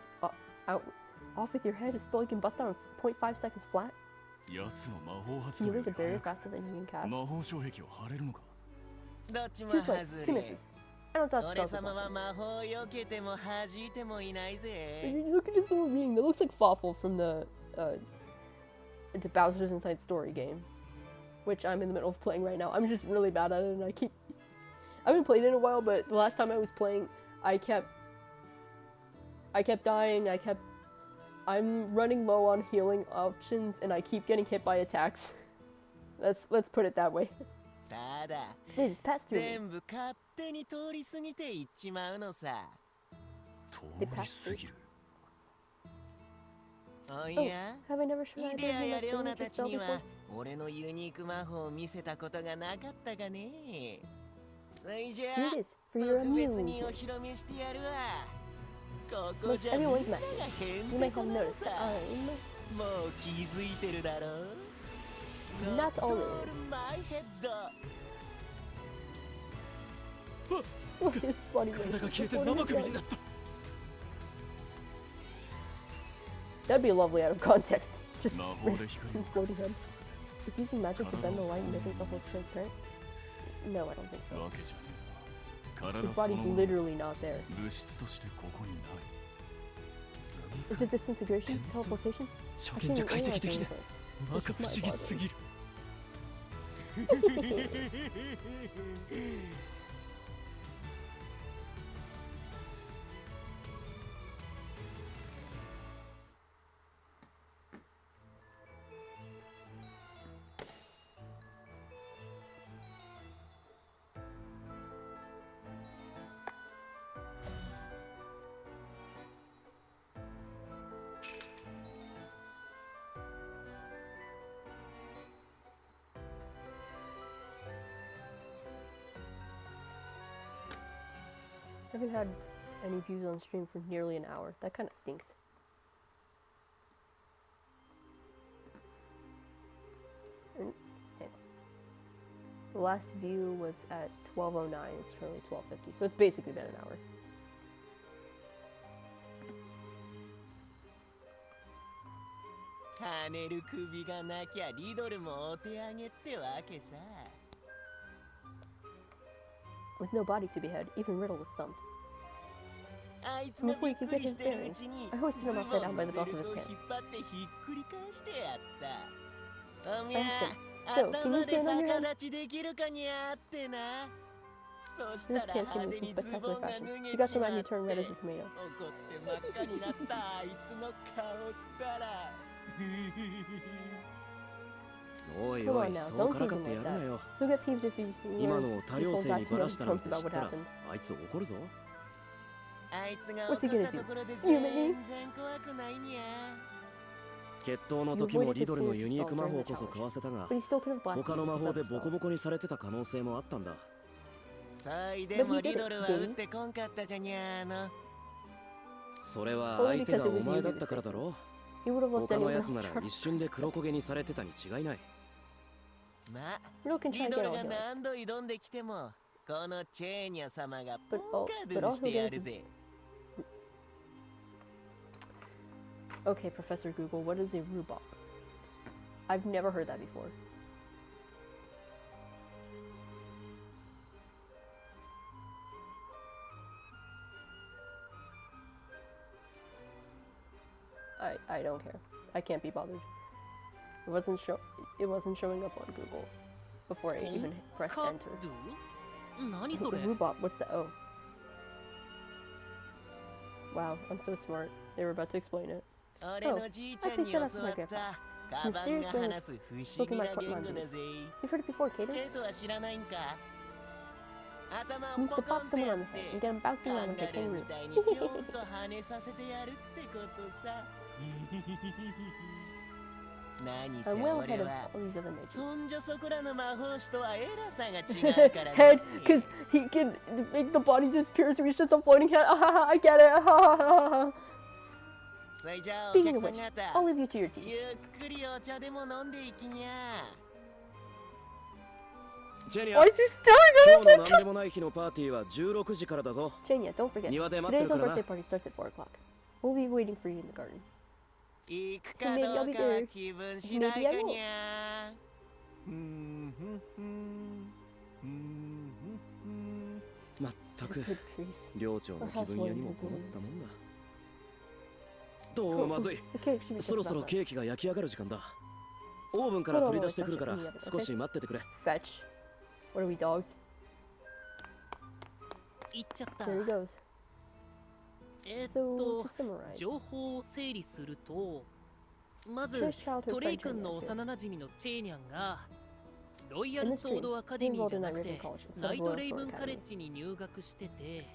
off with your head. A spell you can bust out in 0.5 seconds flat. やつの魔法発 Can you 動 raise a より barrier 早く faster than you can cast? 魔法障壁を張れるのか。どっちも Two 外 swipes, two れ。 misses. I don't dodge 俺 spells with 様は that. 魔法を避けても弾いてもいないぜ。 Look at this little ring. That looks like Fawful from the Bowser's Inside Story game, which I'm in the middle of playing right now. I'm just really bad at it, and I haven't played it in a while, but the last time I was playing, I kept dying. I'm running low on healing options, and I keep getting hit by attacks. Let's put it that way. ただ、 They just passed through me. 全部勝手に通り過ぎていっちまうのさ。通り過ぎる。お Oh, や、 have I never shown イ either デア of you や my レオナた signature ち spell に before? は俺のユニーク魔法を見せたことがなかったがね。それじゃ Here あ it is, for your 特別にお amusement. 披露目してやるわ。ここ Most じゃみんな everyone's が magic. へ You ん may てこ have なの noticed さ。 that もう気づいてるだろう。 Not all of it. マイヘッド。 Look at his body 体が motion. 消えて Before 生 he 首に died. なった。 That'd be lovely out of context. Just 魔法で光を floating 屈 head. 折させて Is using magic to bend the light and make himself more transparent? No, I don't think so. わけじゃねえな。 His 体その body's もの literally not there. 物質としてここにない。 Is it disintegration? Teleportation? 初 I 見じゃ can't 解 even 析 analyze でき any ない。 of this. なんか不思議すぎる。 I haven't had any views on stream for nearly an hour. That kind of stinks. The last view was at 12:09. It's currently 12:50, so it's basically been an hour. 跳ねる首がなきゃリドルもお手上げってわけさ。 With no body to be had, even Riddle was stumped. あいつが Before び he っ could く get り his してるう bearings, ちに I hoisted him upside down by the belt of his ズボンのベルトを pants. 引っ張ってひっくり返してやった。おみゃ I asked him, "So, can 頭 you で stand on your 逆 head?" 立ちできるかにゃってな。そし In た his ら pants came 派 in 手 some にズボ spectacular ンが fashion. 脱げ He got ち so ま mad っ he て turned red as a 怒 tomato. って真っ赤になったあいつの顔ったら。おい Come お on い、 now, そう don't から tease か him ってや like るな that. よ。 He'll get peeved if he 今 learns のを多 he 様 told 性に Vassy ばら what したなんて tropes 知 about っ what たら happened. あいつ怒るぞ。あいつが What's he 怒っ gonna た do? ところで Humor 全 me? 然怖くないにゃ。決闘の時もリドルのユニーク魔法こそかわせたが、 But he still could have blasted 他の him 魔 with 法で other ボコ spells. ボコにされてた可能性もあったんだ。そいでもリドルは打ってこんかったじゃにゃーの。それは相手がお前だったからだろ。 He would have left 他の anyone や else つなら charged. 一瞬で黒焦げにされてたに違いない。まあ、 Riddle can リ try ド again ル all が he 何 likes. 度挑んできても、このチェーニャ様がポ But ン all, カ but ド all して he や does る is... ぜ。 Okay, Professor Google, what is a rhubarb? I've never heard that before. I don't care. I can't be bothered. It wasn't showing up on Google before I even pressed enter. Rhubarb, what's the O? Wow, I'm so smart. They were about to explain it. Oh, I picked that up from my grandpa. Some mysterious language spoken by portmanteaus. You've heard it before, Kato? Means to pop someone on the head and get them bouncing around like a kangaroo. I'm well ahead of all these other mages. Head, because he can make the body disappear, so he's just a floating head. I get it. Speaking of which, I'll leave you to your tea. Why is he staring at us like that? Chenya, don't forget, today's birthday party starts at 4 o'clock. We'll be waiting for you in the garden. Maybe I'll be there. Maybe I won't. Good grief. Our housewarming is ruined. どうまずい。そろそろケーキが焼き上がる時間だ。オーブンから取り出してくるから少し待っててくれ。Fetch. What are we, dogs? 行っちゃった。There he goes. 情報を整理すると、まずトレイ君の幼なじみのチェーニャンがロイヤルソードアカデミーじゃなくてナイトレイブンカレッジに入学してて、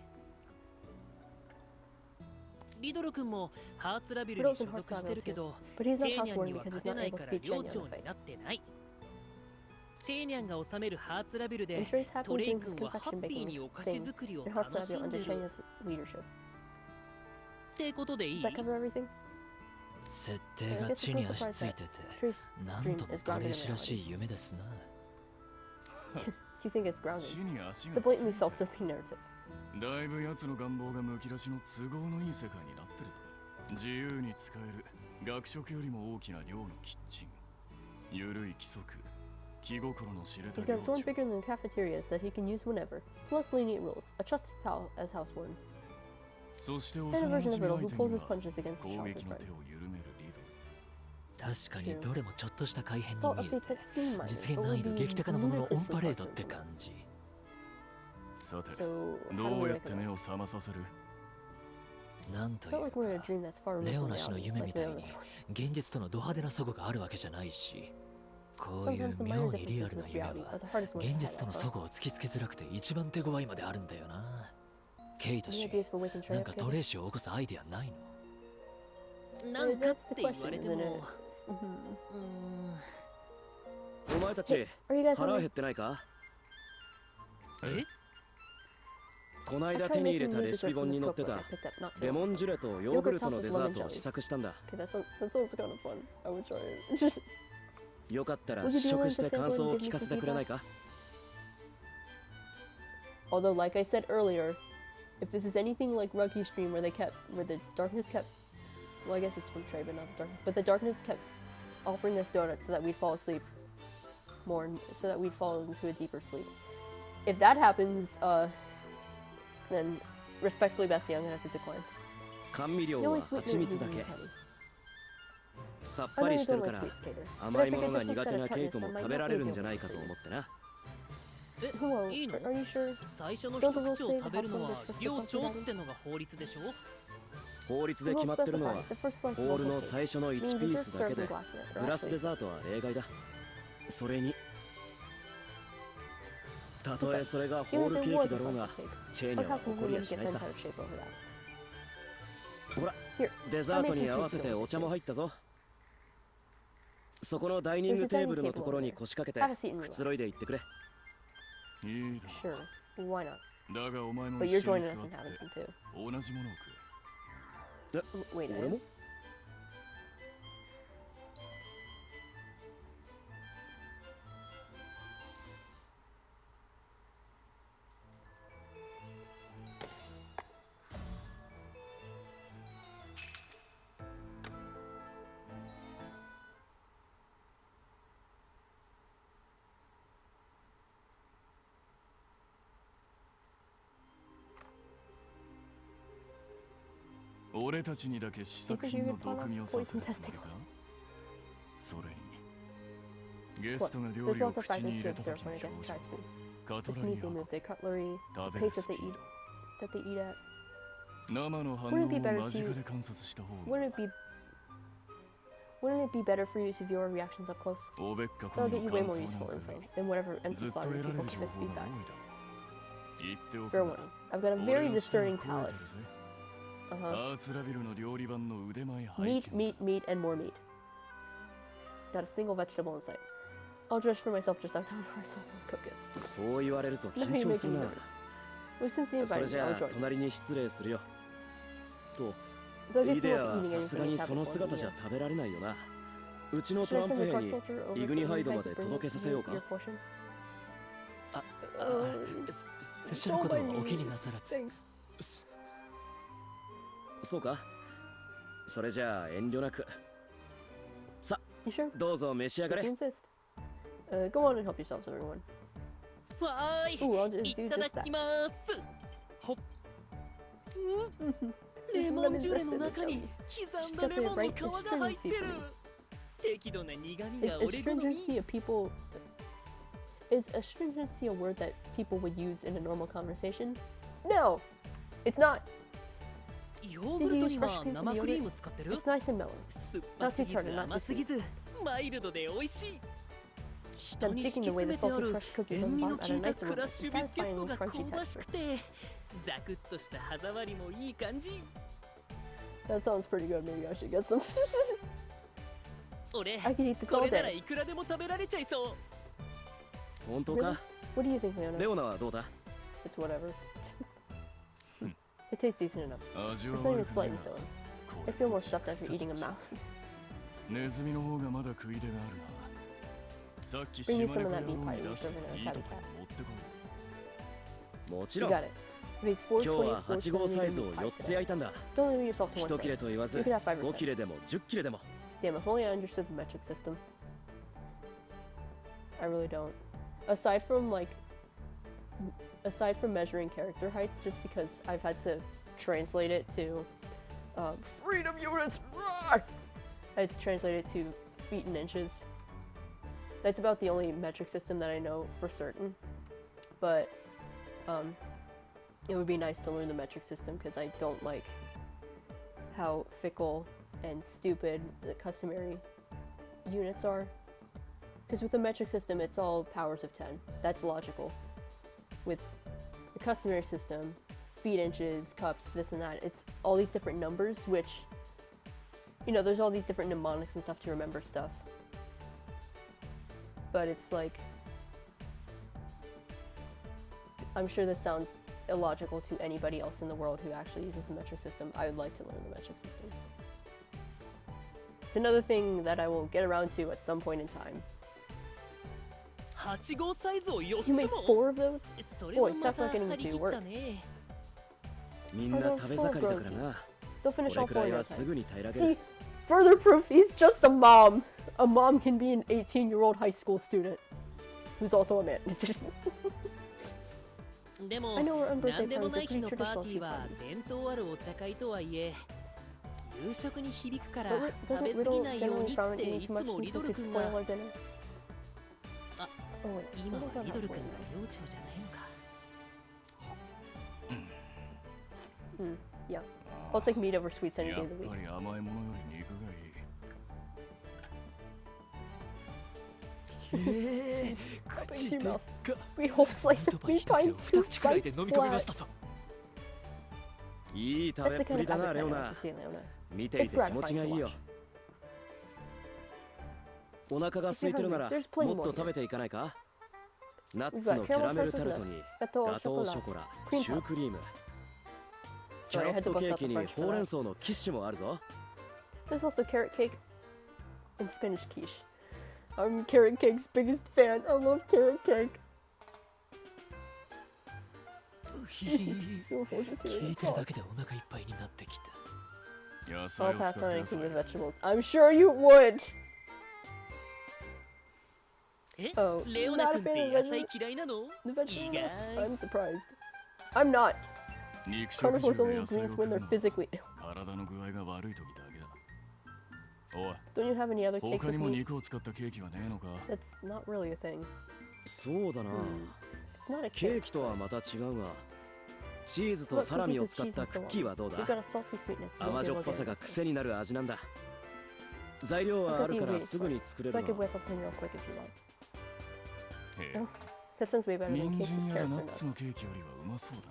リドル君もハーツラビルに所属してるけど、チェーニャンには勝てないから寮長になってない。チェーニャンが治めるハーツラビルでトレイ君はハッピーにお菓子作りを楽しんでる。ってことでいい？設定が地に足ついてて、なんともトレイ氏らしい夢ですな。You think it's grounded? It's a blatantly self-serving narrative. だいぶ奴の願望がむき出しの都合のいい世界になってるだろ。自由に使える学食よりも大きな寮のキッチン、ゆるい規則、気心の知れた He's got a dorm bigger than the cafeterias that he can use whenever. Plus lenient rules. A trusted pal as housewarden. そして And a version of Riddle who pulls his punches against his childhood friend. 確かにどれもちょっとした改変に見えて、実現難易度劇的なもののオンパレードって感じ。さて、どうやって目を覚まさせる？なんというか、レオナ氏の夢みたいに現実とのド派手な齟齬があるわけじゃないし、こういう妙にリアルな夢は現実との齟齬を突きつけづらくて一番手強いまであるんだよな。ケイト氏、なんかトレイ氏を起こすアイデアないの？なんかって言われても、お前たち腹減ってないか？え？こないだ手に入れたレシピ本に載ってたレモンジュレとヨーグルトのデザートを試作したんだ。よかったら試食して感想を聞かせてくれないか？ Although, like I said earlier, if this is anything like Ruggy's dream where the darkness kept, well, I guess it's from Trey, but not the darkness, but the darkness kept offering us donuts so that we'd fall asleep more, so that we'd fall into a deeper sleep. If that happens, then respectfully, Bessie, I'm gonna have to decline. 甘味料は蜂蜜だけ。さっぱりしてるから甘いものが苦手なケイトも食べられるんじゃないかと思ってな。いいの？最初の一口を食べるのは寮長ってのが法律でしょ？法律で決まってるのはホールの最初の1ピースだけで、グラスデザートは例外だ。それにたとえそれがホールケーキだろうがチェーニャは怒りやしないさ。ほら、デザートに合わせてお茶も入ったぞ。そこのダイニングテーブルのところに腰掛けてくつろいでいってくれ。いいだろ。 Why not? だがお前も But 一 you're 緒に joining 座 us っ in て having fun too. 同じものを食え。 Wait a 俺も minute. 俺たちにだけ試作品の毒味をさせるつもりか？それにゲストが料理を口に入れた時の表情、カトラリーを食べるスピード、生の反応を間近で観察した方が Wouldn't it be better for you to view our reactions up close? That'll get you way more useful info than whatever empty flattering people give us feedback. Fair warning, I've got a very discerning palate. Meat, meat, meat, and more meat. Not a single vegetable in sight. I'll dress for myself just outside ourselves cook it. そう言われると緊張するな。それじゃあ隣に失礼するよ。と。イデアはさすがにその姿じゃ食べられないよな。うちのトランプ兵にイグニハイドまで届けさせようか。拙者のことはお気になさらず。そうか。それじゃあ遠慮なく。さ、どうぞ召し上がれ。Go on and help yourselves, everyone. わーい。いただきます。ほっ。レモンジュレの中に刻んだレモンの皮が入ってる。適度な苦味が俺好み。Is astringency a word that people would use in a normal conversation? No, it's not. ヨーグルトには生クリーム使ってる？ It's nice and mellow. 酸っぱすぎず甘すぎず、マイルドで美味しい。下 I'm に敷 taking き away 詰 the めてあ salty る crushed cookies 塩 on 味 the の bottom 効い at a た nice ク aroma, ラッシュビスケット satisfyingly が crunchy 香ばし texture. くて、ザクッとした歯触りもいい感じ。That sounds pretty good. Maybe I should get some. 俺、 I can eat this こ all れなら day. いくらでも食べられちゃいそう。本当か？ What do you think, Leona? レオナはどうだ？ It's whatever. It tastes decent enough. It's not even slightly filling. I feel more stuffed after eating a mouse. ネズミの方がまだ食い手があるな。さっき Bring 島 me 根 some of から that meat に pie 出 we し serve た in a いい tabby も cat. ち You ろん。 got it. If it's 今日は 420, 8号サイズを4つ焼いたんだ。 Don't limit yourself to one 1切れ size. と言わず You could have 5 or 5切 10. れでも10切れでも。 Damn, if only I understood the metric system. I really don't. Aside from measuring character heights, just because I've had to translate it to freedom units. I had to translate it to feet and inches. That's about the only metric system that I know for certain. But it would be nice to learn the metric system because I don't like how fickle and stupid the customary units are. Because with the metric system, it's all powers of 10. That's logical. With the customary system, feet, inches, cups, this and that, it's all these different numbers, which, you know, there's all these different mnemonics and stuff to remember stuff. But it's like, I'm sure this sounds illogical to anybody else in the world who actually uses the metric system. I would like to learn the metric system. It's another thing that I will get around to at some point in time. 8号サイズを4つ You も made 4 of those? それは Boy, ま talk た about getting 張 into り your 切っ work. たね。みんな食べ盛りだからな。 They'll finish こ all れくら four い in は that す time. ぐに平らげる。 See, further proof, he's just a mom. A mom can be an 18-year-old high school student who's also a man. でも I know our unbirthday 何でも parties な are い日 pretty のパー traditional ティー tea は parties. 伝統あるお茶会とはいえ、夕食に響くから But 食べ doesn't 過ぎ Riddle ないよう generally に frown っ at て eating い too つ much も since リ it ドル could 君 spoil が our dinner? あ、 Oh wait, 今 Riddle's は not リドル houseboy 君が now. 寮長じゃないのか。Yeah. I'll take meat over sweets any や day っ of the week. ぱり甘いものより肉がいい。 Opens your mouth. We whole slice of meat pie and 2 bites flat. いい食 That's べ the っぷ kind り of だな、 appetite レ I オ like ナ to。see, Leona. 見ていて気持ちがいいよ。お腹が空いてるならもっと食べていかないか？ナッツのキャラメルタルトにガトーショコラ、シュークリーム、キャロットケーキにほうれん草のキッシュもあるぞ。 There's also carrot cake and spinach quiche. I'm carrot cake's biggest fan. I love carrot cake. Feel full just hearing 聞い it てる talk. だけでお腹いっぱいになってきた。野菜 I'll を pass 使っ on て anything 野 with 菜。 vegetables. I'm sure you would. え、 Oh, レオナ not 君 a って fan of 野菜 vegetables. 嫌いなの？ The 意 vegetable. 外。 I'm surprised. I'm not. 肉食獣 Carnivores が only 野 eat 菜を greens 食う when の they're physically. 体の具合が悪い時だけだ。おい、 Don't you have any other cakes 他 with にも meat? 肉を使ったケーキはねえのか？ That's not really a thing. そうだな。It's not a ケ cake. ーキとはまた違うが、チーズとサラミを使ったクッキーはどうだ？ You've got a salty sweetness. 甘じょっぱさが癖になる味なんだ。材料はあるからすぐに作れ So る I could な。 whip up some real quick if you want. へえ。 That sounds way better 人 than cakes 参 with やら carrots ナ and ッツの nuts. ケーキよりはうまそうだ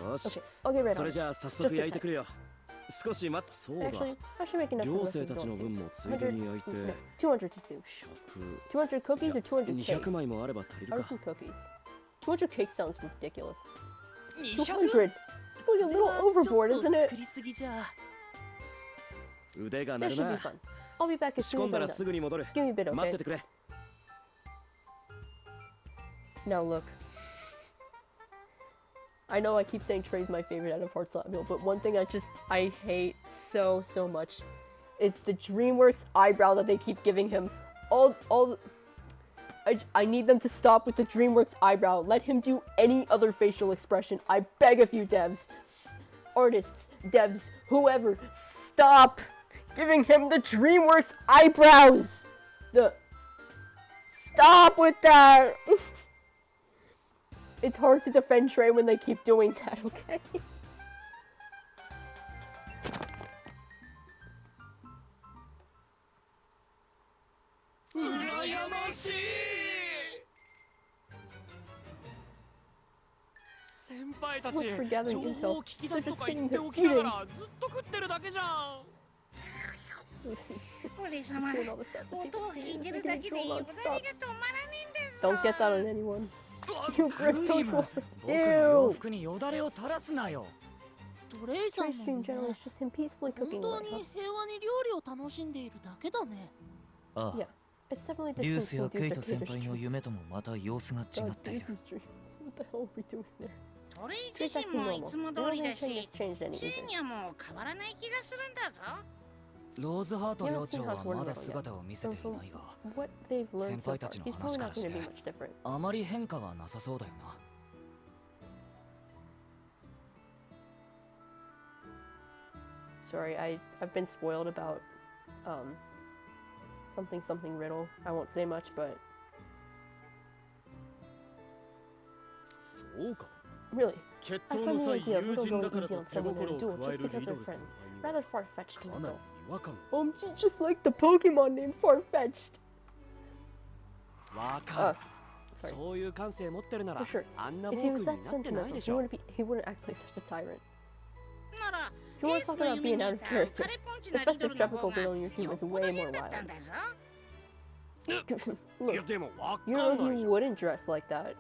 な。よし。 Okay, I'll get right そ on れ it. じゃあ早速焼いてくれよ。少し待って、そうだ。 Actually, I should make enough for 寮 the rest 生 of た the ちの dog 分 too. もついでに焼いて No, 200 to do. 200 cookies or 200 cakes? 200枚もあれば足りる How か are。some cookies? 200 cakes sounds ridiculous. 200? 200? It's going a little overboard, isn't it? 作りすぎじゃ。腕が鳴 That る should be な。 fun. I'll be back as 仕 soon 込ん as だ I'm らす done. ぐに戻る。 Give me a bit, 待っ okay? ててくれ。 Now look. I know I keep saying Trey's my favorite out of Heart Slap Meal, but one thing I hate so much is the DreamWorks eyebrow that they keep giving him. I need them to stop with the DreamWorks eyebrow. Let him do any other facial expression. I beg of you, devs, artists, devs, whoever, stop giving him the DreamWorks eyebrows. Stop with that. It's hard to defend Trey when they keep doing that, okay? So much for gathering intel. They're just sitting there eating. 俺様、 Seeing all the sets of 音 people を聞い eating て is るだ making け me でよ drool だれが non-stop. 止まらねえんだぞ。 Don't get that on anyone. You gripped Grim, Toad's Wolf. 僕の洋 Ew! 服によだれを垂らすなよ。トレイさん Trey's も stream generally is just him peacefully 本 cooking 当 away, に huh? 平和に料理を楽しんでいるだけだね。あ Yeah. あ、 It's definitely リュー distinct スや from ケイ Deuce ト or 先 Peter's 輩の dreams. 夢ともまた様子が違 God, っている。 Deuce's dream. What the hell are we doing there? トレイ Trey's 自 acting 身もい normal. つも I 通 don't り think だ Trey し、 has changed any チュ either. ーにはもう変わらない気がするんだぞ。ローズハート You 寮 haven't seen 長は House ま Wonderland だ yet. 姿を見せ So てい from ないが、 what they've learned so 先輩 far, たちの he's 話 probably から not し going て to be much different. あまり変化はなさそうだよな。 Sorry, I've been spoiled about something Riddle. I won't say much, but そうか。 really, 決 I 闘 find の the 際 idea of 友 Riddle 人だ going から easy と on 手 someone 心 in a を duel 加え just る because リド they're ル先 friends 輩に rather far-fetched はかなり myself. 違和感 Just like the Pokemon name Far-fetched. わかる。 Sorry. そういう感性持ってるなら For sure. あんな If 暴 he 君 was に that なってない sentimental, でしょ。 he wouldn't act like such a tyrant. なら、 If you エ want ー to ス talk の about 夢 being に out い of た character, カレポンチ the なリド festive ルの tropical 方が Riddle in your team よっ is ぽど way 嫌 more だったん violent. だぞ。いや Look, でもわか you ん know ない he じゃん。 wouldn't dress like that.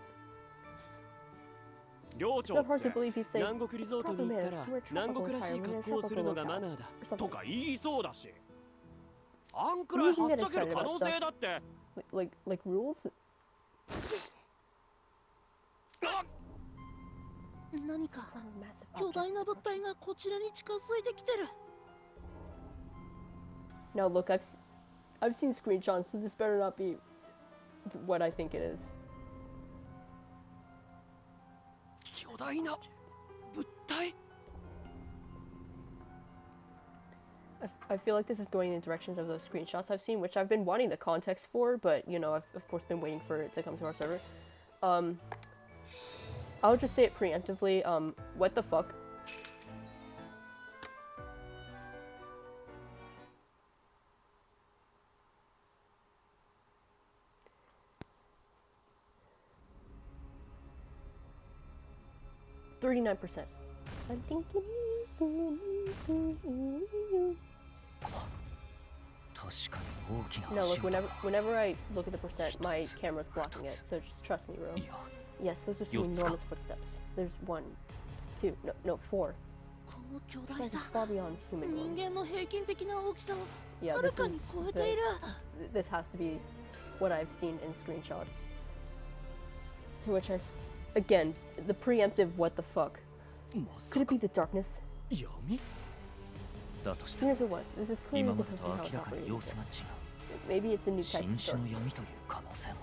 寮 It's 長 not っ hard to て believe he'd say, 南国リゾートに行ったら proper manners to wear 南 tropical 国らし attire い when you're 格好をするのが tropical マナ locale ーだ or と something. か言いそうだし。あんくらいはっちゃける可能性だって。 Like rules? 何か Some massive 巨大 objects. な物体がこちらに近づいてきてる。 Now look, I've seen screenshots, so this better not be what I think it is. 巨大な物体 I feel like this is going in the direction of those screenshots I've seen, which I've been wanting the context for, but you know, I've of course been waiting for it to come to our server. I'll just say it preemptively. What the fuck? $39%. I'm thinking. 確かに大きな No, 足 look, 音 whenever I look at the percent, my camera's blocking it, so just trust me, bro. いや Yes, those are some enormous footsteps. There's one, two, no, four. この巨 This 大 is さ、 far beyond human 人 ones. 間の平均的な大きさを Yeah, は this るかに is 超えている。 this has to be what I've seen in screenshots. To which again, the preemptive what the fuck. ま Could さ it か be the darkness? 闇だとして Even if it was, this is 今 clearly まで different と from how 明 it's らかに operating. 様子が違う Maybe it's a new type 新 of 種の闇とい darkness. う可能性も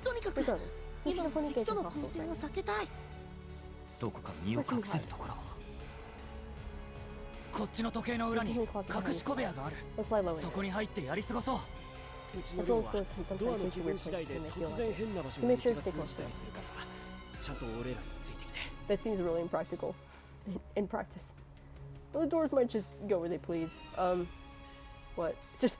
とにかく Regardless, we 今 should の have 敵 engaged と in の混 hostile 戦を friendly. 避けたい。どこか身を隠せるところはこっちの時計の裏に隠し小部屋がある。そこに入ってやり過ごそう。うちの寮はドアの気分次第で突然変な場所に道が通じたりするからちゃんと俺らについてきて。 That seems really impractical in practice. Well, the doors might just go where they please. What? Just.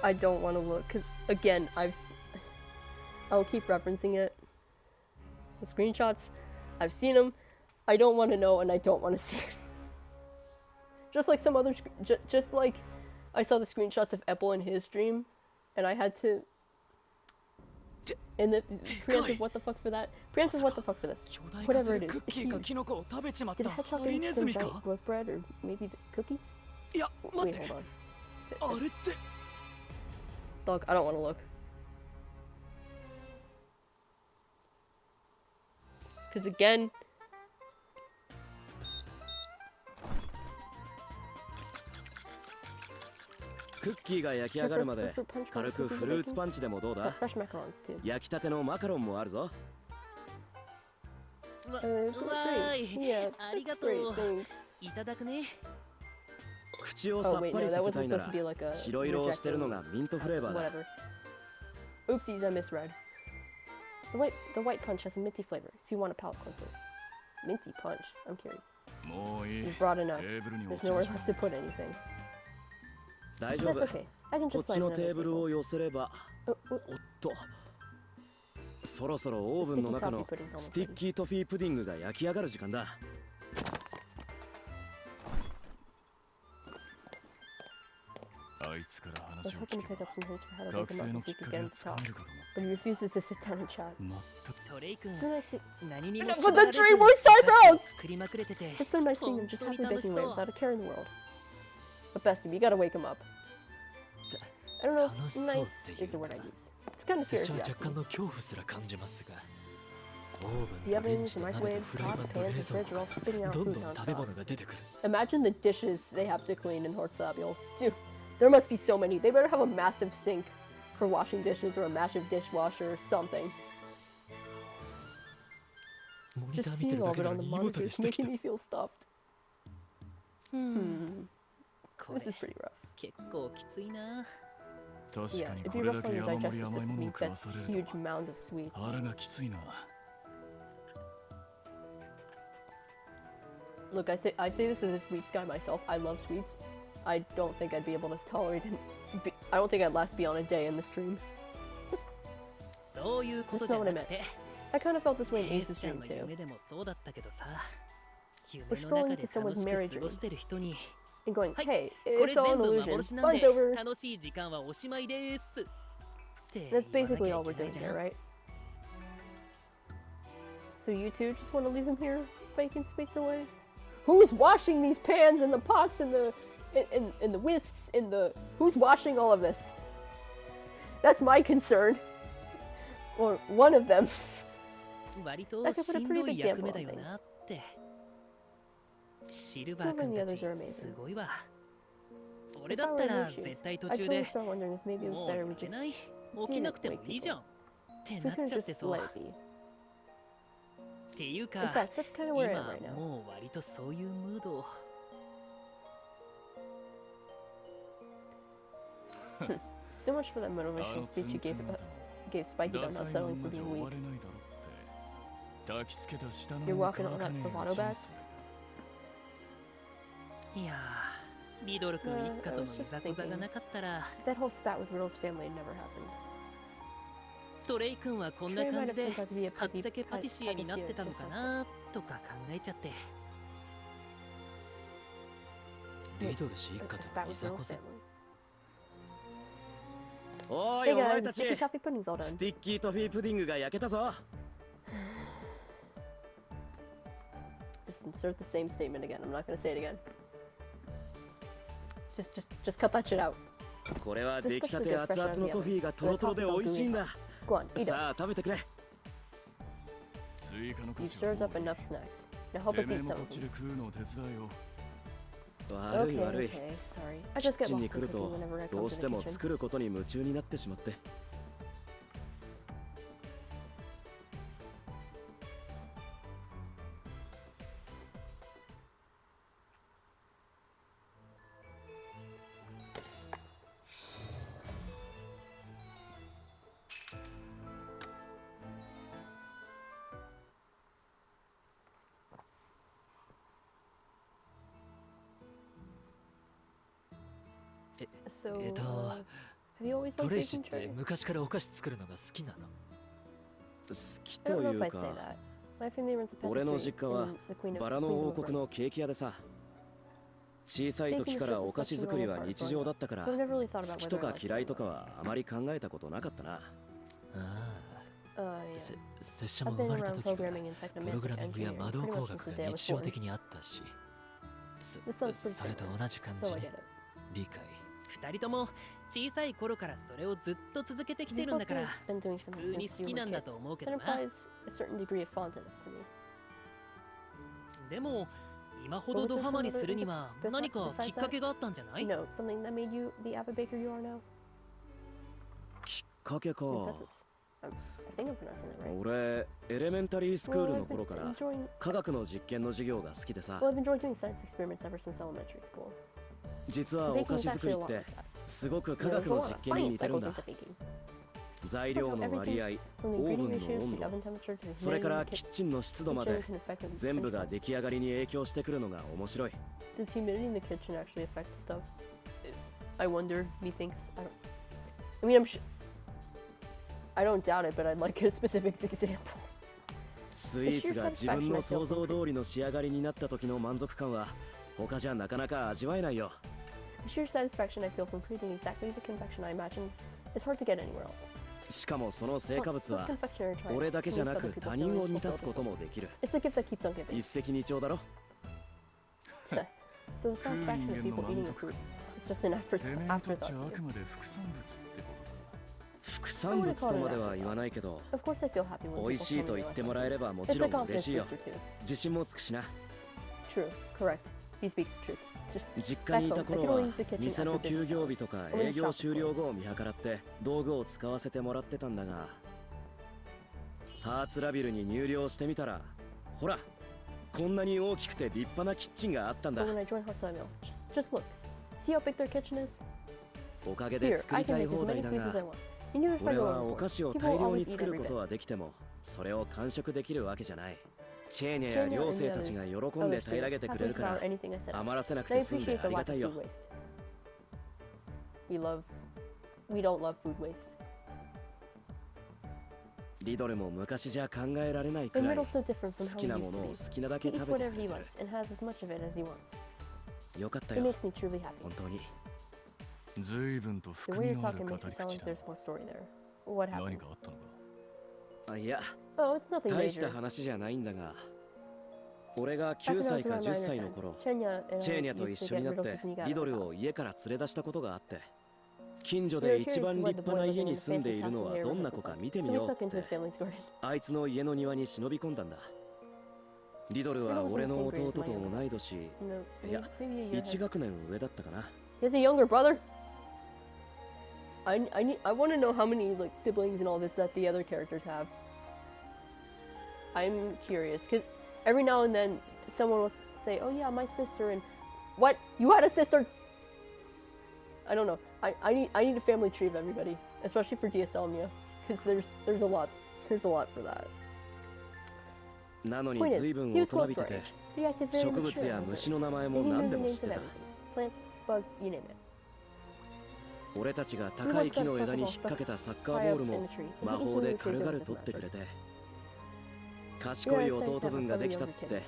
I don't want to look because again I'll keep referencing it. The screenshots, I've seen them. I don't want to know and I don't want to see it. Just like some other, just like I saw the screenshots of Apple in his stream, and I had to. And the preemptive what the fuck for that? Preemptive what the fuck for this? Whatever it is. Did the hedgehog eat some giant growth bread or maybe the cookies? Wait, hold on. Dog, I don't want to look. Because again,クッキーが焼き上がるまで軽くフルーツパンチでもどうだ？焼きたてのマカロンもあるぞ。わーい、ありがとう。いただくね。口をさっぱりさせたいなら白色をしてるのがミントフレーバーだ。Oopsies, I misread. The white punch has a minty flavor. If you want a palate cleanser. Minty punch. I'm curious. It's broad enough. There's nowhere left to put anything. 大丈夫。こっちのテーブルを寄せれば。おっと。そろそろオーブンの中のスティッキートフィープディングが焼き上がる時間だ。あいつから話を聞けば学生のきっかけがつかめるかと思う。But he refuses to sit down and chat. トレイ君、 So 何にも but the DreamWorks eyebrows! 作りまくれてて。 It's so nice seeing him just happy baking away without a care in the world. But Bestie, you gotta wake him up. I don't know if nice is the word I use. It's kind of scary if you ask me. The ovens, the microwave, pots, pans, and fridge are all spitting out food nonstop. Imagine the dishes they have to clean in Hortsabiel. Dude, there must be so many. They better have a massive sink for washing dishes or a massive dishwasher or something. Just seeing all of it on the monitor is making me feel stuffed. This is pretty rough. 結構きついな。 Yeah, it'd be rough on your digestive system to eat that huge mound of sweets. 腹がきついな。 Look, I say this as a sweets guy myself. I love sweets. I don't think I'd be able to tolerate it. I don't think I'd last beyond a day in the stream. そういうことじゃなくて。 I kind of felt this way in Ace's dream too. 夢でもそうだったけどさ。 We're 夢の strolling 中で into 楽 someone's し marriage く過ごしてる人に。 and going, はい、 hey, これ it's all 全 an 部 illusion. 幻なん Fun's で over. 楽しい時間はおしまいです。って That's 言わなき basically ゃ all い we're けない doing じ here, ゃん。 right? So you two just want to leave him here, baking sweets away? Who's washing these pans and the pots and the whisks and the... Who's washing all of this? That's my concern. Or one of them. 割としんどい役目だよなって。シルバー君たちすごいわ。俺だったら絶対途中でもう寝てない、起きなくてもいいじゃんってなっちゃってそう。っていうか、今もう割とそういうムード。So much for that motivational speech you gave Spiky about not settling for being weak. You're walking on that bravado bag? いやー、リドル君一家とのいざこざがなかったら、 That whole spat with Riddle's family had never happened. トレイ君はこんな感じで、はっちゃけパティシエになってたのかなとか考えちゃって。リドル氏一家とのいざこざ。おい、お前たち、スティッキートフィープディングが焼けたぞ。 Just insert the same statement again. I'm not gonna say it again. Just cut that shit out. これは出来たて熱々のトフィーがトロトロで美味しいんだ。さあ食べてくれ。You served up enough snacks. Now help us eat some of them. 悪い悪い。キッチンに来るとどうしても作ることに夢中になってしまって。トレイシーって昔からお菓子作るのが好きなの？好きというか、俺の実家はバラの王国のケーキ屋でさ、小さい時からお菓子作りは日常だったから、好きとか嫌いとかはあまり考えたことなかったな。拙者も生まれた時からプログラミングや魔導工学が日常的にあったし、それと同じ感じね。理解。二人とも小さい頃からそれをずっと続けてきてるんだから普通に好きなんだと思うけどな。でも今ほどドハマりするには何かきっかけがあったんじゃない？きっかけか。俺エレメンタリースクールの頃から科学の実験の授業が好きでさ。実はお菓子作りってすごく科学の実験に似てるんだ。材料の割合、オーブンの温度、それからキッチンの湿度まで全部が出来上がりに影響してくるのが面白い。Does humidity in the kitchen actually affect stuff? I wonder, methinks. I mean, I don't doubt it, but I'd like a specific example. スイーツが自分の想像通りの仕上がりになった時の満足感は他じゃなかなか味わえないよ。The sheer satisfaction I feel from creating exactly the confection I imagine is hard to get anywhere else. しかもその成果物は俺だけじゃなく他人を満たすこともできる。It's a gift that keeps on giving. 一石二鳥だろ。So the satisfaction of people eating the fruit is just an afterthought to you. 副産物とまでは言わないけど、美味しいと言ってもらえればもちろん嬉しいよ。自信もつくしな。True, correct. He speaks the truth. 実家にいた頃は店の休業日とか営業終了後を見計らって道具を使わせてもらってたんだが、パーツラビルに入寮してみたら、ほらこんなに大きくて立派なキッチンがあったんだ。おかげで作りたい放題だが、俺はお菓子を大量に作ることはできてもそれを完食できるわけじゃない。チェーニャや寮生たちが喜んで平らげてくれるから余らせなくて済んでありがたいよ。We don't love food waste. リドルも昔じゃ考えられないくらい好きなものを好きなだけ食べてくれてる。よかったよ、本当に。随分と含みのある語り口だ。何かあったのか？いや、大した話じゃないんだが、俺が9歳か10歳の頃、チェーニャと一緒になってリドルを家から連れ出したことがあって、近所で一番立派な家に住んでいるのはどんな子か見てみようってあいつの家の庭に忍び込んだんだ。リドルは俺の弟と同い年、いや1学年上だったかな。 He has a younger brother? I want to know how many like siblings and all this that the other characters have. I'm curious because every now and then someone will say, "Oh yeah, my sister," and what? You had a sister? I don't know. I need a family tree of everybody, especially for DSLMia, because there's a lot for that. なのに随分大人びてて、植物や虫の名前も何でも知ってた。Plants, bugs, you name it. 俺たちが高い木の枝に引っ掛けたサッカーボールも魔法で軽々取ってくれて、賢い弟分ができたって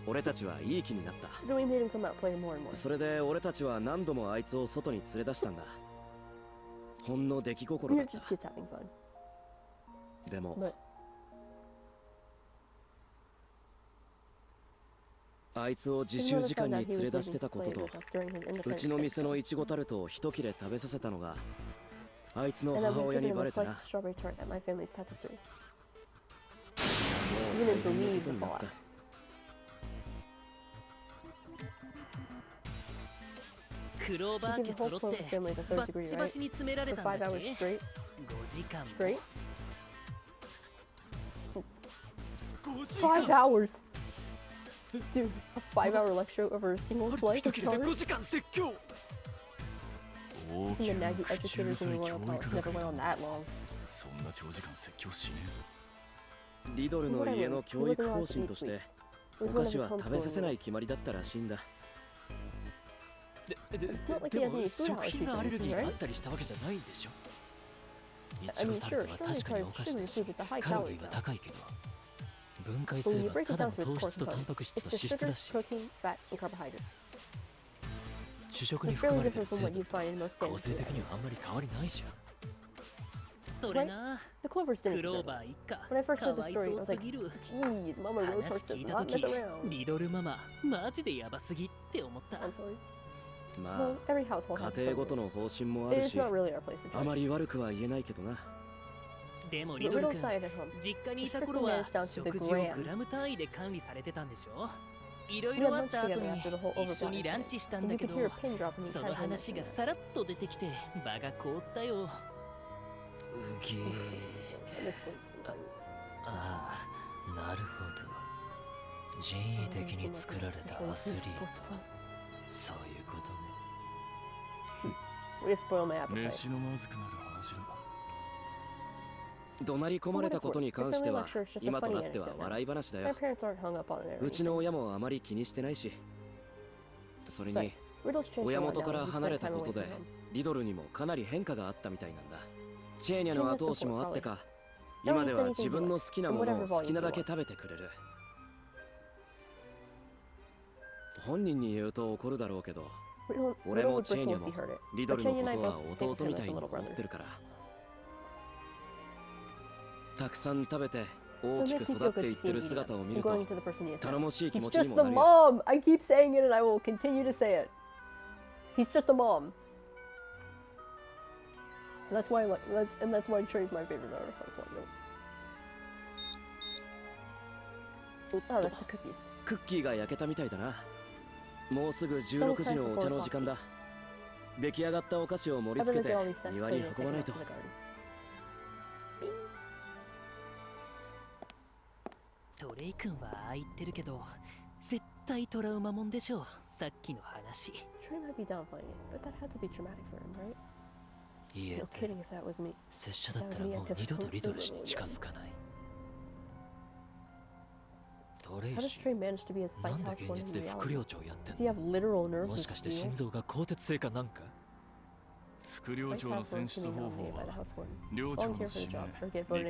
俺たちはいい気になった。それで俺たちは何度もあいつを外に連れ出したんだ。ほんの出来心だった。でもあいつを自習時間に連れ出してたことと、うちの店のイチゴタルトを一切れ食べさせたのがあいつの母親にバレてな。もうクローバー家揃ってバッチバチに詰められたんだっけ。5時間。 5 hours. Dude, a 5-hour lecture over a single slice of tartar? And the Nagi educators never went on that long. そんな長時間説教しねえぞ。リドルの家の教育方針としてお菓子は食べさせない決まりだったらしいんだ。でも食品のアレルギーがあったりしたわけじゃないでしょ。一応タルトは確かにお菓子だしカロリーは高いけど分解すればただの糖質とタンパク質と脂質だし主食に含まれてる成分と構成的にはあんまり変わりないじゃん。それな、クローバー一家かわいそうすぎる。話聞いたときリドルマママジでヤバすぎって思った。まあ家庭ごとの方針もあるしあまり悪くは言えないけどな。でもリドル君実家にいた頃は食事をグラム単位で管理されてたんでしょ。いろいろあった後に一緒にランチしたんだけどその話がさらっと出てきて場が凍ったよ。うげえ。ああ、なるほど。人為的に作られたアスリート。そういうことね。飯のまずくなる話だ。怒鳴り込まれたことに関しては今となっては笑い話だよ。うちの親もあまり気にしてないし、それに親元から離れたことでリドルにもかなり変化があったみたいなんだ。チェーニャの後押しもあってか今では自分の好きなものを好きなだけ食べてくれる。本人に言うと怒るだろうけど俺もチェーニャもリドルのことは弟みたいに思ってるから。たくさん食べて大きく育っていってる姿を見ると頼もしい気持ちにもなるよ。 He's just a mom. I keep saying it and I will continue to say it. He's just a mom. That's why Trey's my favorite Naruto. Oh, that's the cookies. クッキーが焼けたみたいだな。もうすぐ16時のお茶の時間だ。出来上がったお菓子を盛り付けて庭に運ばないと。トレイ君はああ言ってるけど絶対トラウマもんでしょ。さっきの話。 Trey might be downplaying it, but that had to be traumatic for him, right? いえ、拙者だったらもう二度とリドル氏に近づかない。トレイ氏、なんで現実で副寮長やってんの？もしかして心臓が鋼鉄製かなんか？副寮長の選出方法は寮長の指名、立候補、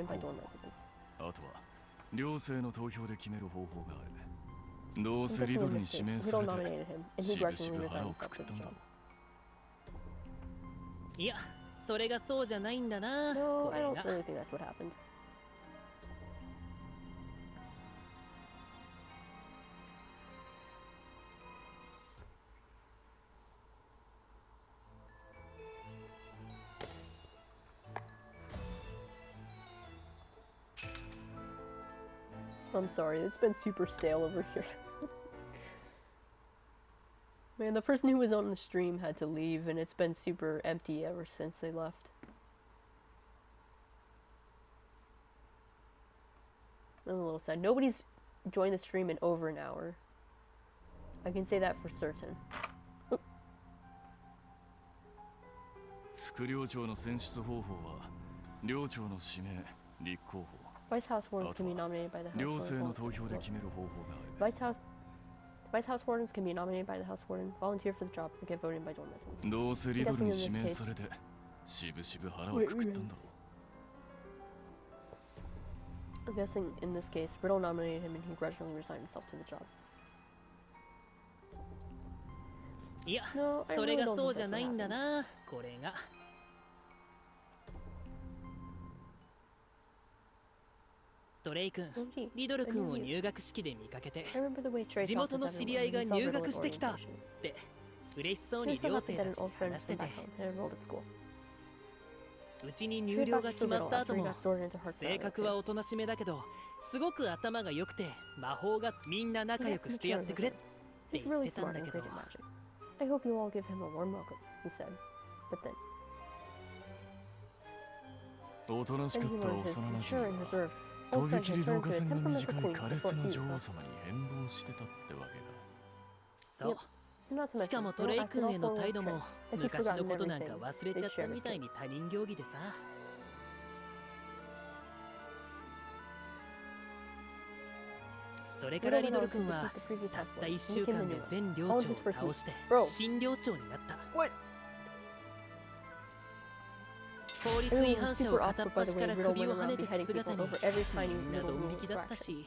あとは寮生の投票で決める方法がある。どうせリドルに指名されてしぶしぶ腹をくくったんだろう。いや、それがそうじゃないんだな。 No, I don't really think that's what happened. I'm sorry, it's been super stale over here. Man, the person who was on the stream had to leave, and it's been super empty ever since they left. I'm a little sad. Nobody's joined the stream in over an hour. I can say that for certain. 副寮長の選出方法は寮長の指名、立候補。 Vice House Wardens can be nominated by the House Warden. Vice House Wardens can be nominated by the House Warden, volunteer for the job, or get voted in by dorm residents. どうせリドルに指名されてしぶしぶ腹をくくったんだろう。 I'm guessing in this case, Riddle nominated him and he grudgingly resigned himself to the job. いや、それがそうじゃないんだな。これが。トレイ君、リドル君を入学式で見かけて、地元の知り合いが入学してきたって嬉しそうに寮生たちに話してて、うちに入寮が決まった後も性格はおとなしめだけどすごく頭が良くて魔法がみんな仲良くしてやってくれって言ってたんだけど、I hope you all give him a warm welcome, he said. But then, おとなしか then った he learned his 幼馴 mature 染 and は reserved と old び friend き had り turned 導 to 火 a 線が temperamental 短い queen 苛 before 烈 he な was 女王 well. 様に変貌してたってわけだ。そう Not to しか mention, も they ト don't レイ act at 君 all への formal 態 with 度 Trey, も like they've 昔 forgotten のことなんか everything 忘れ they'd ちゃった shared み as たいに kids. 他人行儀でさ。それからリドル君はたった1週間で全領長を倒して新領長になった。法律違反者を片っ端から首をはねてく姿にみんなドン引きだったし、